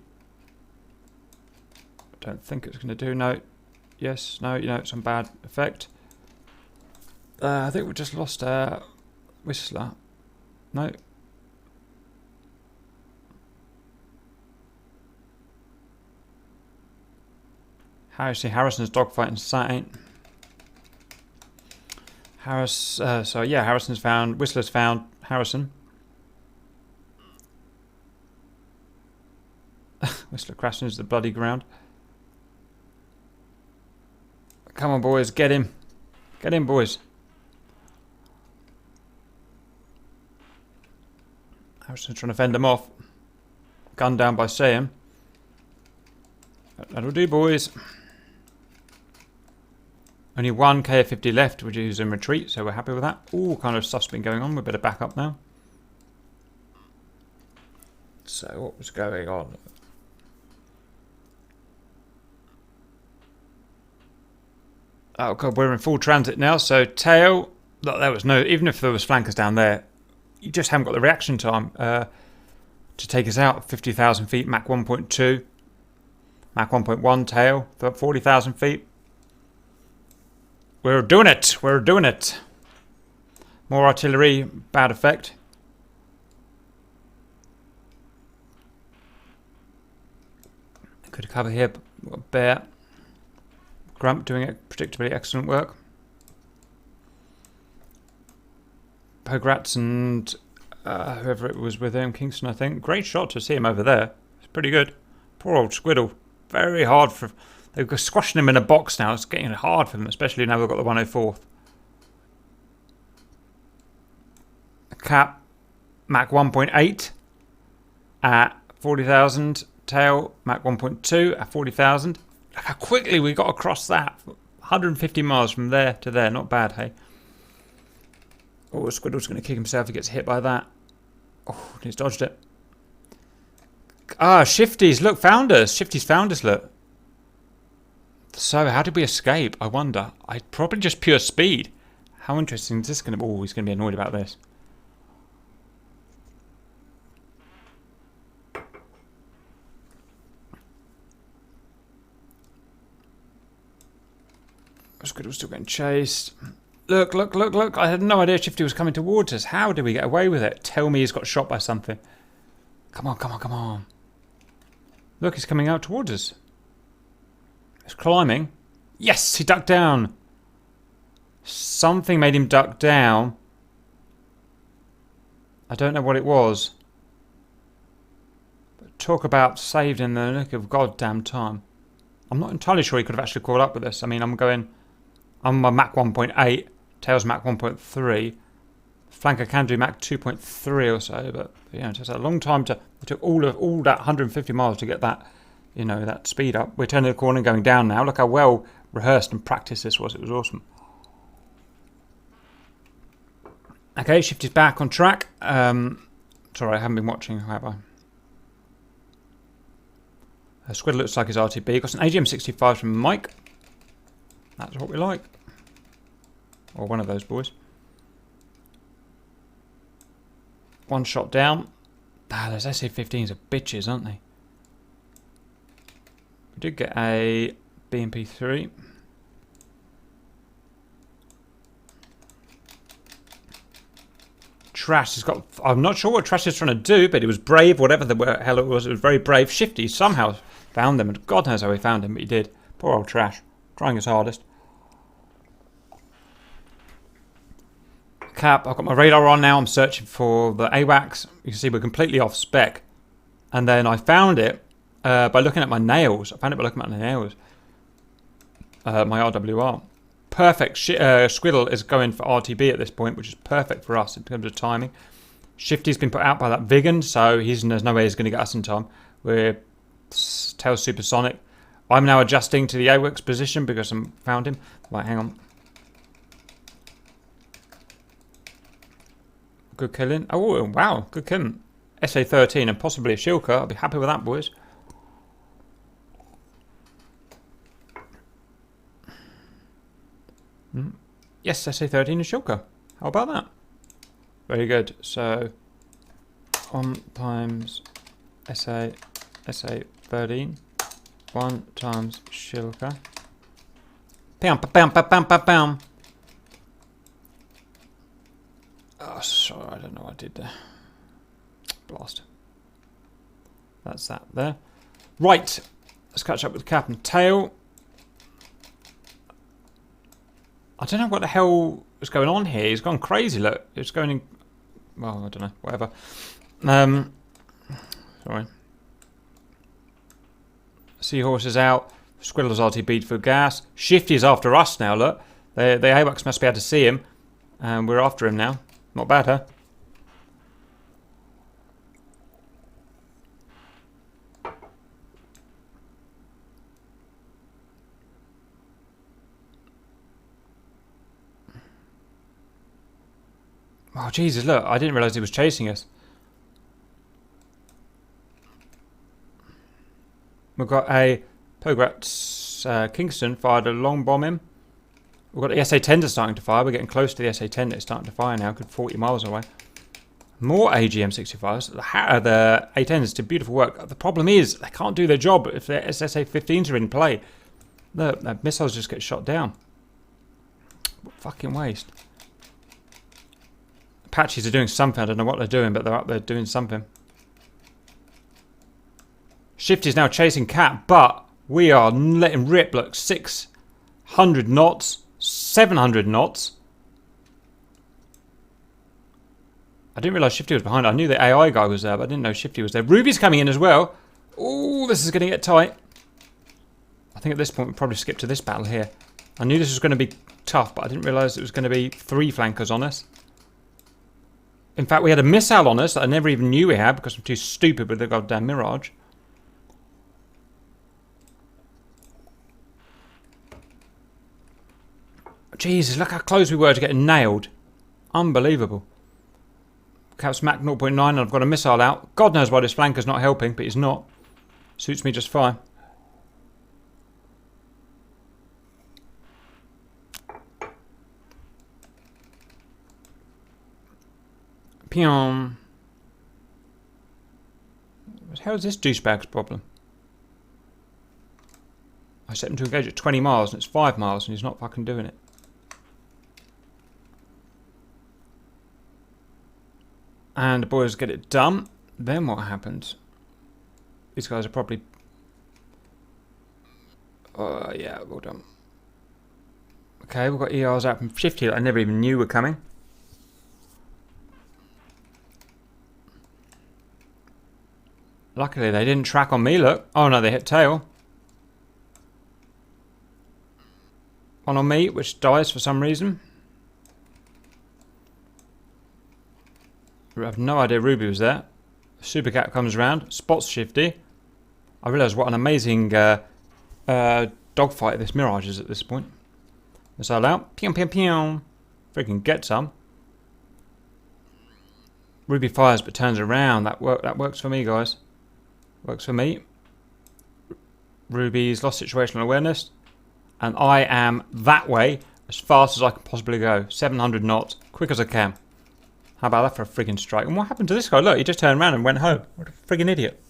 Don't think it's going to do. No. Yes. No. You know, it's on bad effect. I think we just lost Whistler. No. Harrison's dogfighting Saint. So yeah, Harrison's found. Whistler's found Harrison. Whistler crashing into the bloody ground. Come on, boys, get him. Get him, boys. Harrison's trying to fend them off. Gunned down by Sam. That'll do, boys. Only one KF-50 left, which is in retreat, so we're happy with that. All kind of stuff's been going on. We better back up now. So what was going on? Oh god, we're in full transit now. So tail, look, there was no, even if there was flankers down there, you just haven't got the reaction time to take us out. 50,000 feet, Mach 1.2, Mach 1.1 tail, 40,000 feet. We're doing it. We're doing it. More artillery, bad effect. Could cover here. Bear. Grump doing it predictably excellent work. Pogratz and whoever it was with him, Kingston, I think. Great shot to see him over there. It's pretty good. Poor old Squiddle. Very hard for. They're squashing him in a box now. It's getting hard for them, especially now we've got the 104th. Cap, Mach 1.8 at 40,000. Tail, Mach 1.2 at 40,000. Look how quickly we got across that. 150 miles from there to there. Not bad, hey? Oh, Squiddle's going to kick himself if he gets hit by that. Oh, he's dodged it. Ah, Shifties. Look, found us. Shifties found us, look. So, how did we escape? I wonder. Probably just pure speed. How interesting is this going to be? Oh, he's going to be annoyed about this. Squiddle's still getting chased. Look, look, look, look. I had no idea Shifty was coming towards us. How did we get away with it? Tell me he's got shot by something. Come on, come on, come on. Look, he's coming out towards us. He's climbing. Yes, he ducked down. Something made him duck down. I don't know what it was. But talk about saved in the nick of goddamn time. I'm not entirely sure he could have actually caught up with us. I mean, I'm my Mach 1.8. Tails Mach 1.3. Flanker can do Mach 2.3 or so, but yeah, it takes a long time to. It took all that 150 miles to get that, you know, that speed up. We're turning the corner and going down now. Look how well rehearsed and practiced this was. It was awesome. Okay, Shift is back on track. Sorry, I haven't been watching, have I? Squid looks like his RTB. Got an AGM-65 from Mike. That's what we like. Or one of those boys. One shot down. Ah, those SA-15s are bitches, aren't they? We did get a BMP-3. Trash has got. I'm not sure what Trash is trying to do, but it was brave, whatever the hell it was. It was very brave. Shifty somehow found them, and God knows how he found him, but he did. Poor old Trash. Trying his hardest. cap. I've got my radar on now. I'm searching for the AWACS. You can see we're completely off spec. And then I found it by looking at my nails. I found it by looking at my nails. My RWR. Perfect. Squiddle is going for RTB at this point, which is perfect for us in terms of timing. Shifty's been put out by that Vigan, so there's no way he's going to get us in time. We're tail supersonic. I'm now adjusting to the AWACS position because I found him. Right, hang on. Good killing. Oh, wow. Good killing. SA-13 and possibly a Shilka. I'll be happy with that, boys. Yes, SA-13 and Shilka. How about that? Very good. So, 1 times SA-13. 1 times Shilka. Bam, bam, bam, bam, bam, bam. Oh, sorry, I don't know what I did there. Blast. That's that there. Right, let's catch up with cap and tail. I don't know what the hell is going on here. He's gone crazy. Look, it's going in. Well, I don't know. Whatever. Sorry. Seahorse is out. Squiddle's RTB'd for gas. Shifty is after us now. Look, the AWACS must be able to see him, and we're after him now. Not bad, huh? Oh, Jesus, look. I didn't realise he was chasing us. We've got a Pogratz Kingston fired a long bomb in. We've got the SA-10s starting to fire. We're getting close to the SA-10 that's starting to fire now. Good 40 miles away. More AGM-65s. The A-10s did beautiful work. The problem is they can't do their job if their SA-15s are in play. Look, the missiles just get shot down. What fucking waste. Apaches are doing something. I don't know what they're doing, but they're up there doing something. Shifty's now chasing Cat, but we are letting rip. Look, 600 knots, 700 knots. I didn't realise Shifty was behind. I knew the AI guy was there, but I didn't know Shifty was there. Ruby's coming in as well. Oh, this is going to get tight. I think at this point we'll probably skip to this battle here. I knew this was going to be tough, but I didn't realise it was going to be 3 flankers on us. In fact, we had a missile on us that I never even knew we had because I'm too stupid with the goddamn Mirage. Jesus, look how close we were to getting nailed. Unbelievable. Cap's Mach 0.9 and I've got a missile out. God knows why this flanker's not helping, but he's not. Suits me just fine. Pion. What the hell is this douchebag's problem? I set him to engage at 20 miles and it's 5 miles and he's not fucking doing it. And the boys get it done. Then what happens? These guys are probably... yeah, well done. Okay, we've got ERs out from Shifty that I never even knew were coming. Luckily they didn't track on me, look. Oh no, they hit tail. One on me, which dies for some reason. I have no idea Ruby was there. Super Cat comes around, spots Shifty. I realise what an amazing dogfight this Mirage is at this point. Missile out. Pew pew pew. Freaking get some. Ruby fires but turns around. That works for me, guys. Works for me. Ruby's lost situational awareness. And I am that way as fast as I can possibly go. 700 knots. Quick as I can. How about that for a friggin' strike? And what happened to this guy? Look, he just turned around and went home. What a friggin' idiot.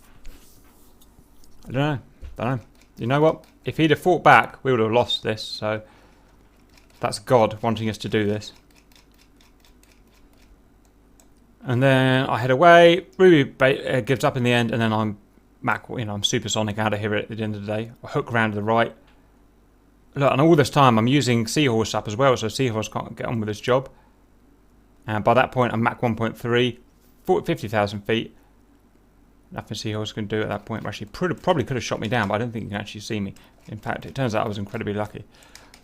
I don't know. You know what? If he'd have fought back, we would have lost this. So that's God wanting us to do this. And then I head away. Ruby gives up in the end, and then I'm I'm supersonic out of here at the end of the day. I hook around to the right. Look, and all this time I'm using Seahorse up as well, so Seahorse can't get on with his job. And by that point, I'm Mach 1.3, 50,000 feet. Nothing Seahorse can do at that point. Actually, probably could have shot me down, but I don't think you can actually see me. In fact, it turns out I was incredibly lucky.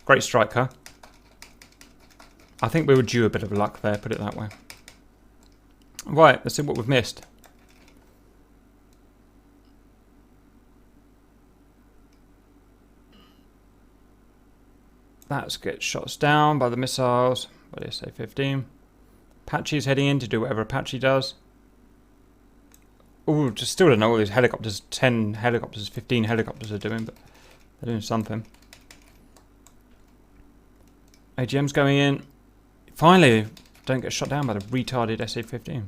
Great strike, huh? I think we were due a bit of luck there, put it that way. Right, let's see what we've missed. That's get shots down by the missiles, by the SA-15. Apache's heading in to do whatever Apache does. Oh, just still don't know what these helicopters, 10 helicopters, 15 helicopters are doing, but they're doing something. AGM's going in. Finally, don't get shot down by the retarded SA-15.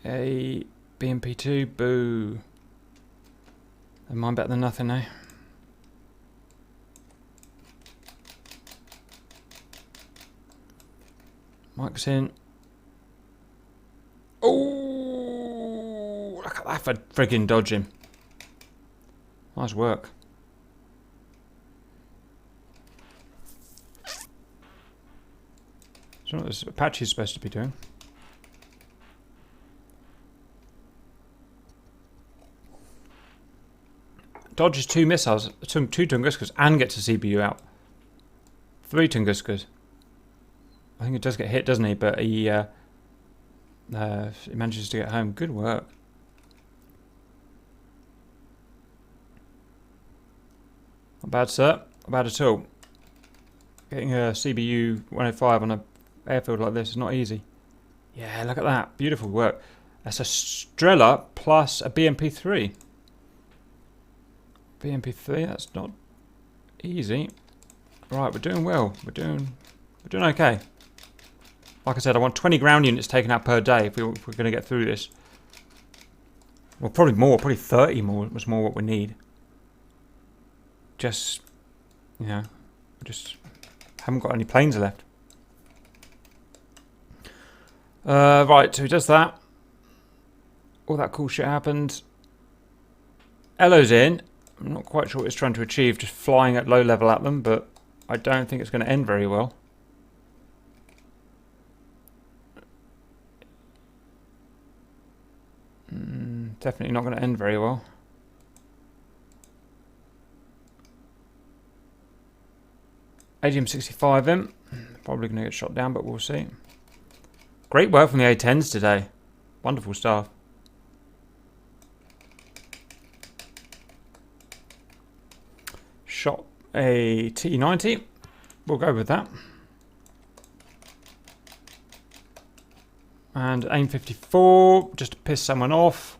A BMP-2, boo. Never mind, better than nothing, eh? Mike's in. Oh, look at that for friggin' dodging. Nice work. So what this Apache's supposed to be doing. Dodges 2 missiles, 2 Tunguskas, and gets a CBU out. 3 Tunguskas. I think it does get hit, doesn't he? But he manages to get home. Good work. Not bad, sir. Not bad at all. Getting a CBU 105 on an airfield like this is not easy. Yeah, look at that. Beautiful work. That's a Strela plus a BMP-3. BMP-3, that's not easy. Right, we're doing well. We're doing okay. Like I said, I want 20 ground units taken out per day if we're going to get through this. Well, probably more. Probably 30 more was more what we need. Just, you know, we just haven't got any planes left. Right, so he does that. All that cool shit happened. Elo's in. I'm not quite sure what he's trying to achieve, just flying at low level at them, but I don't think it's going to end very well. Definitely not going to end very well. AGM-65 in. Probably going to get shot down, but we'll see. Great work from the A-10s today. Wonderful stuff. Shot a T-90. We'll go with that. And AIM-54, just to piss someone off.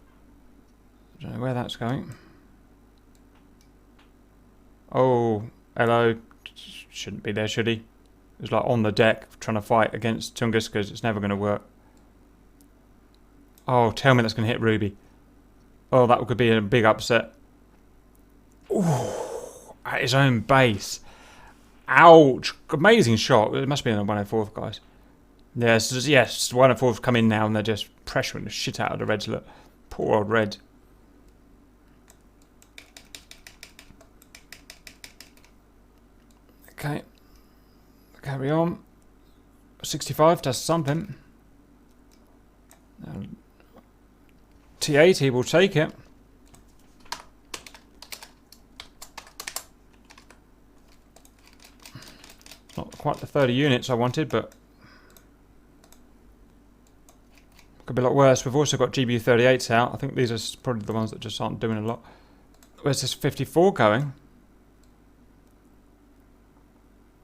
I don't know where that's going. Oh, hello. Shouldn't be there, should he? It was like on the deck trying to fight against Tunguskas. It's never going to work. Oh, tell me that's going to hit Ruby. Oh, that could be a big upset. Ooh, at his own base. Ouch. Amazing shot. It must be in the 104th, guys. Yes, 104's come in now and they're just pressuring the shit out of the Reds. Look. Poor old Reds. Okay. Carry on. 65 does something. T80 will take it. Not quite the 30 units I wanted, but could be a lot worse. We've also got GBU-38s out. I think these are probably the ones that just aren't doing a lot. Where's this 54 going?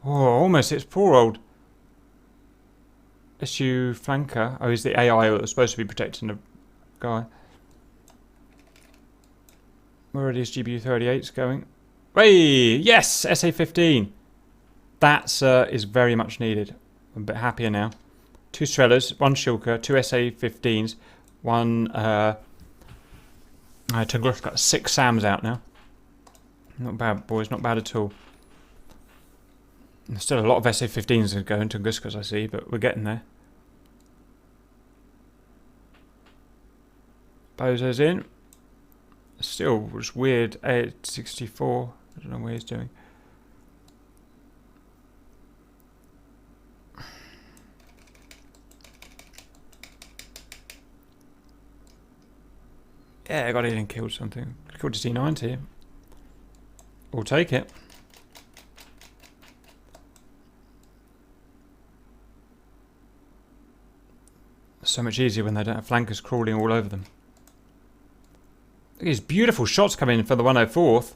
Oh, almost hits poor old SU flanker. Oh, he's the AI that was supposed to be protecting the guy. Where are these GBU-38s going? Hey, yes, SA-15. That is very much needed. I'm a bit happier now. 2 Strelas, 1 Shilka, 2 SA-15s, 1 Tunguska. Got 6 SAMs out now. Not bad, boys. Not bad at all. There's still a lot of SA-15s going to Tunguskas, I see, but we're getting there. Bozo's in. Still was weird. 864. I don't know what he's doing. Yeah, I got in and killed something. Killed a T90. We'll take it. So much easier when they don't have flankers crawling all over them. Look at these beautiful shots coming in for the 104th.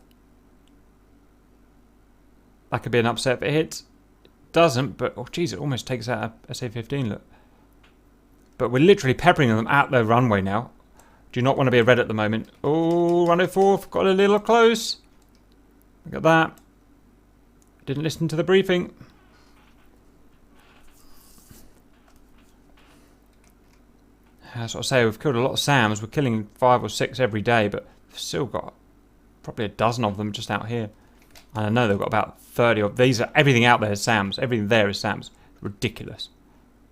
That could be an upset if it hits. Doesn't, but oh geez, it almost takes out a SA-15, look. But we're literally peppering them at the runway now. Do not want to be a red at the moment. Oh, 104th, got a little close. Look at that. Didn't listen to the briefing. That's what I say, we've killed a lot of SAMs. We're killing 5 or 6 every day, but we've still got probably a dozen of them just out here. And I know they've got about 30 of these. Everything out there is SAMs. Everything there is SAMs. Ridiculous.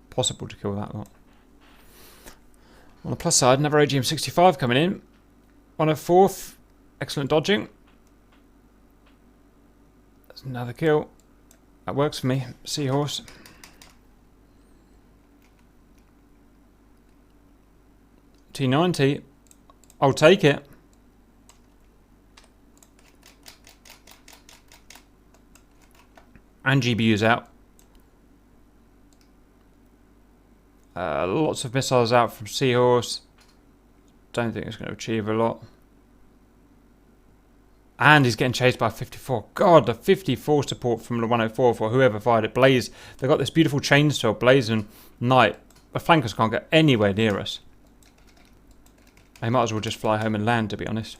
Possible to kill that lot. On the plus side, another AGM-65 coming in. 104th. Excellent dodging. That's another kill. That works for me. Seahorse. T90. I'll take it. And GBU's out. Lots of missiles out from Seahorse. Don't think it's going to achieve a lot. And he's getting chased by 54. God, the 54 support from the 104 for whoever fired it. Blaze. They've got this beautiful chainsaw, Blaze and Knight. The flankers can't get anywhere near us. They might as well just fly home and land, to be honest.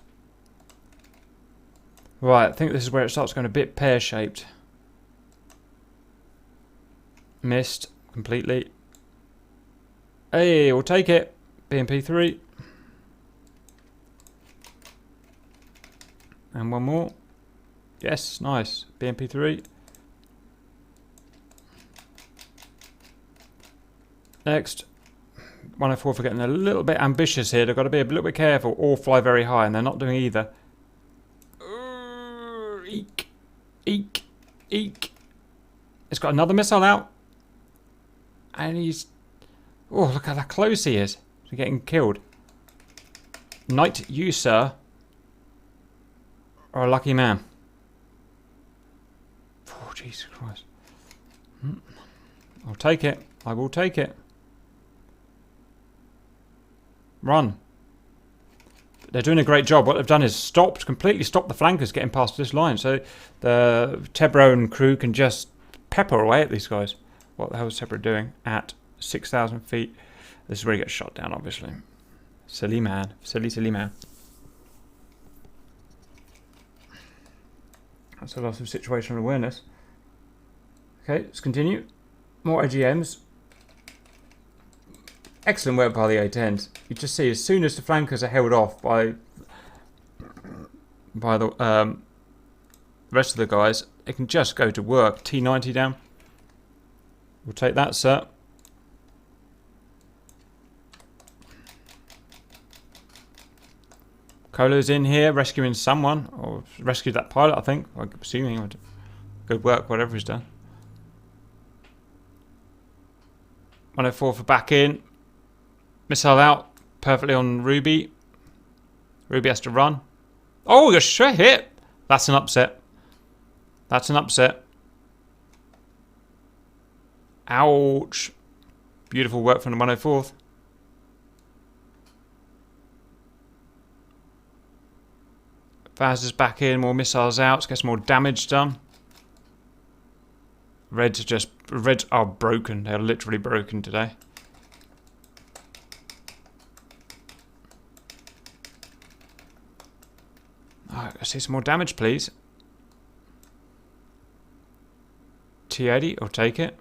Right, I think this is where it starts going a bit pear-shaped. Missed completely. Hey, we'll take it. BMP3. And one more. Yes, nice. BMP3. Next. 104 for getting a little bit ambitious here. They've got to be a little bit careful or fly very high, and they're not doing either. Eek. Eek. Eek. It's got another missile out. And he's... Oh, look how close he is to getting killed. Knight, you, sir, are a lucky man. Oh, Jesus Christ. I'll take it. I will take it. Run. They're doing a great job. What they've done is completely stopped the flankers getting past this line. So the Tebro and crew can just pepper away at these guys. What the hell is Tebro doing at 6,000 feet? This is where he gets shot down, obviously. Silly man. Silly, silly man. That's a loss of situational awareness. Okay, let's continue. More AGMs. Excellent work by the A10s. You just see as soon as the flankers are held off by the rest of the guys, they can just go to work. T90 down. We'll take that, sir. Colo's in here rescuing someone, or rescued that pilot, I think. I'm assuming. Good work, whatever he's done. 104 for back in. Missile out. Perfectly on Ruby. Ruby has to run. Oh, you're straight hit. That's an upset. That's an upset. Ouch. Beautiful work from the 104th. Vaz is back in. More missiles out. Let's get some more damage done. Reds are broken. They're literally broken today. Alright, let's see some more damage, please. T80, I'll take it.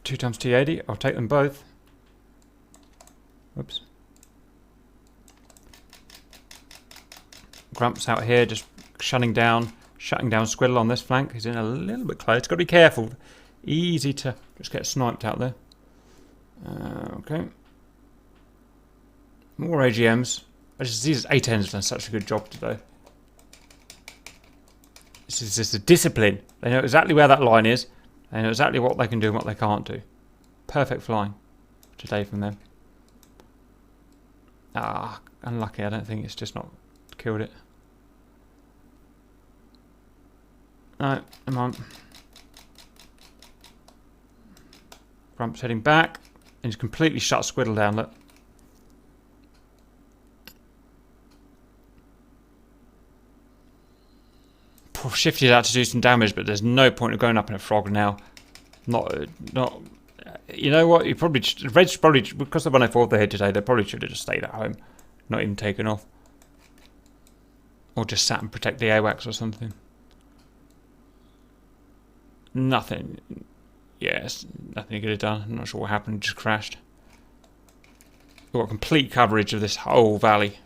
Two times T80, I'll take them both. Whoops. Grumps out here, just shutting down Squiddle on this flank. He's in a little bit close. Got to be careful. Easy to just get sniped out there. Okay. More AGMs. These A10s have done such a good job today. This is just a discipline. They know exactly where that line is. They know exactly what they can do and what they can't do. Perfect flying today from them. Ah, unlucky. I don't think it's just not killed it. No, come on. Grump's heading back. And he's completely shut Squiddle down, look. Poor Shifty's out to do some damage, but there's no point of going up in a frog now. Not. You know what? Red's probably, because the 104 they're here today, they probably should have just stayed at home. Not even taken off. Or just sat and protect the AWACS or something. Nothing. Yes, nothing he could have done. I'm not sure what happened. Just crashed. We've got complete coverage of this whole valley.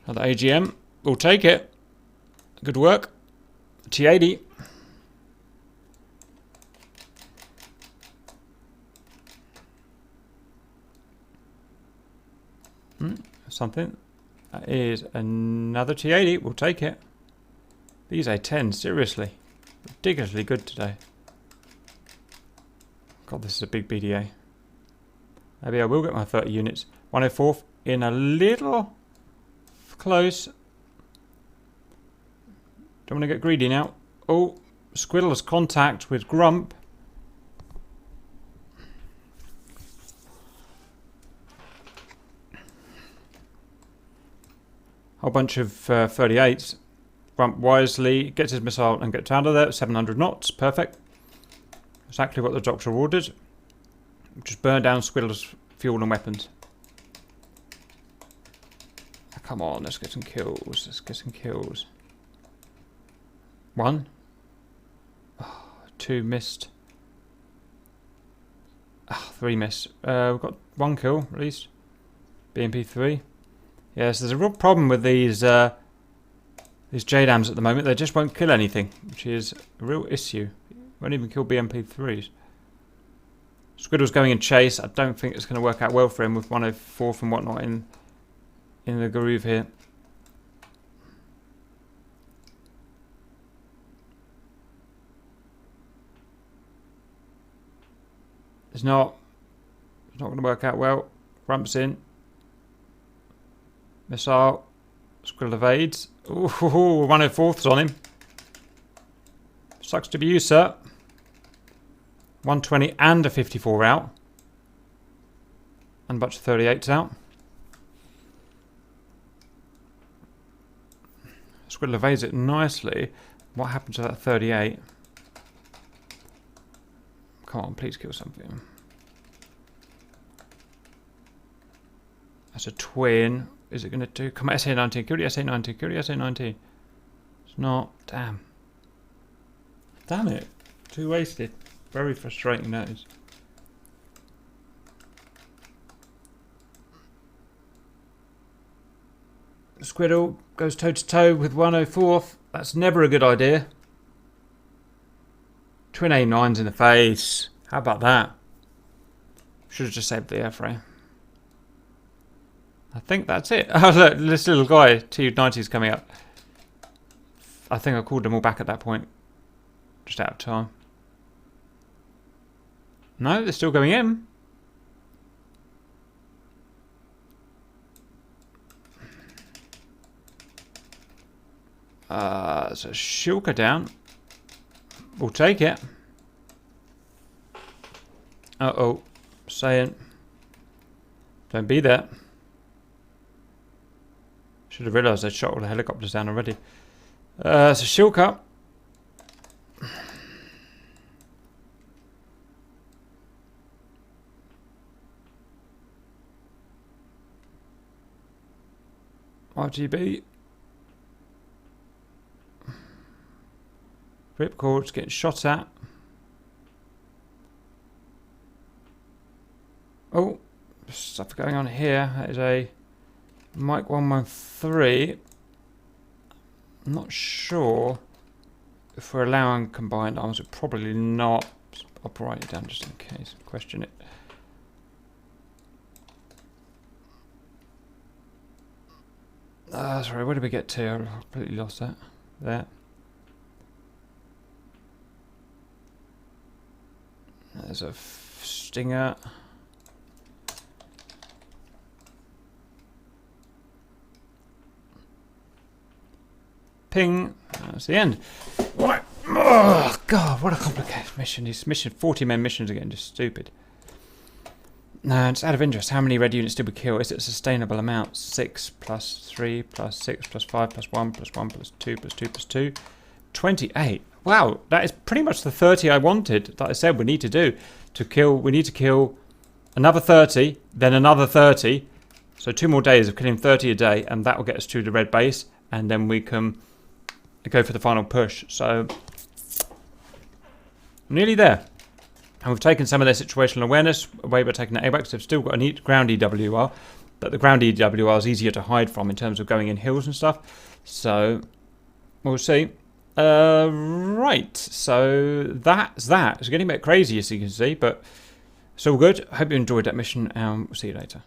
Another AGM. We'll take it. Good work. T80. Something. That is another T80. We'll take it. These A10s, seriously. Ridiculously good today. God, this is a big BDA. Maybe I will get my 30 units. 104th in a little close. Don't want to get greedy now. Oh, Squiddle's contact with Grump. Whole bunch of 38s. Grump wisely gets his missile and gets out of there. 700 knots, perfect. Exactly what the doctor ordered. Just burn down Squiddle's fuel and weapons. Come on, let's get some kills. Let's get some kills. 1. Oh, 2 missed. 3 missed. We've got 1 kill at least. BMP 3. Yes, there's a real problem with these JDAMs at the moment. They just won't kill anything, which is a real issue. Won't even kill BMP 3s. Squiddle's going in chase. I don't think it's going to work out well for him with 104th and whatnot in the groove here. It's not going to work out well. Grump's in. Missile. Squiddle evades. Ooh, 104th's on him. Sucks to be you, sir. 120 and a 54 out. And a bunch of 38s out. Squiddle evades it nicely. What happened to that 38? Come on, please kill something. That's a twin. Is it going to do? Come on, SA-19. Kill the SA-19. Kill the SA-19. It's not. Damn. Damn it. 2 wasted. Very frustrating, that is. Squiddle goes toe to toe with 104th. That's never a good idea. Twin A9s in the face. How about that? Should have just saved the airframe. I think that's it. Oh look, this little guy, T90 is coming up. I think I called them all back at that point. Just out of time. No, they're still going in. So Shulker down. We'll take it. Uh-oh. Saying. Don't be there. Should have realised they'd shot all the helicopters down already. So Shulker. RGB. Ripcord's getting shot at. Oh, stuff going on here. That is a Mike 113. I'm not sure if we're allowing combined arms. We're probably not. I'll write it down just in case. Question it. Sorry, where did we get to? I completely lost that. There. There's a stinger. Ping. That's the end. Right. Oh, God, what a complicated mission. These 40-man missions are getting just stupid. Now, it's out of interest. How many red units did we kill? Is it a sustainable amount? 6 plus 3 plus 6 plus 5 plus 1 plus 1 plus 2 plus 2 plus 2. 28. Wow, that is pretty much the 30 I wanted that I said we need to do. To kill, we need to kill another 30, then another 30. So 2 more days of killing 30 a day, and that will get us to the red base, and then we can go for the final push. So, nearly there. And we've taken some of their situational awareness away by taking that away, because they've still got a neat ground EWR, but the ground EWR is easier to hide from in terms of going in hills and stuff. So, we'll see. Right, so that's that. It's getting a bit crazy, as you can see, but it's all good. I hope you enjoyed that mission, and we'll see you later.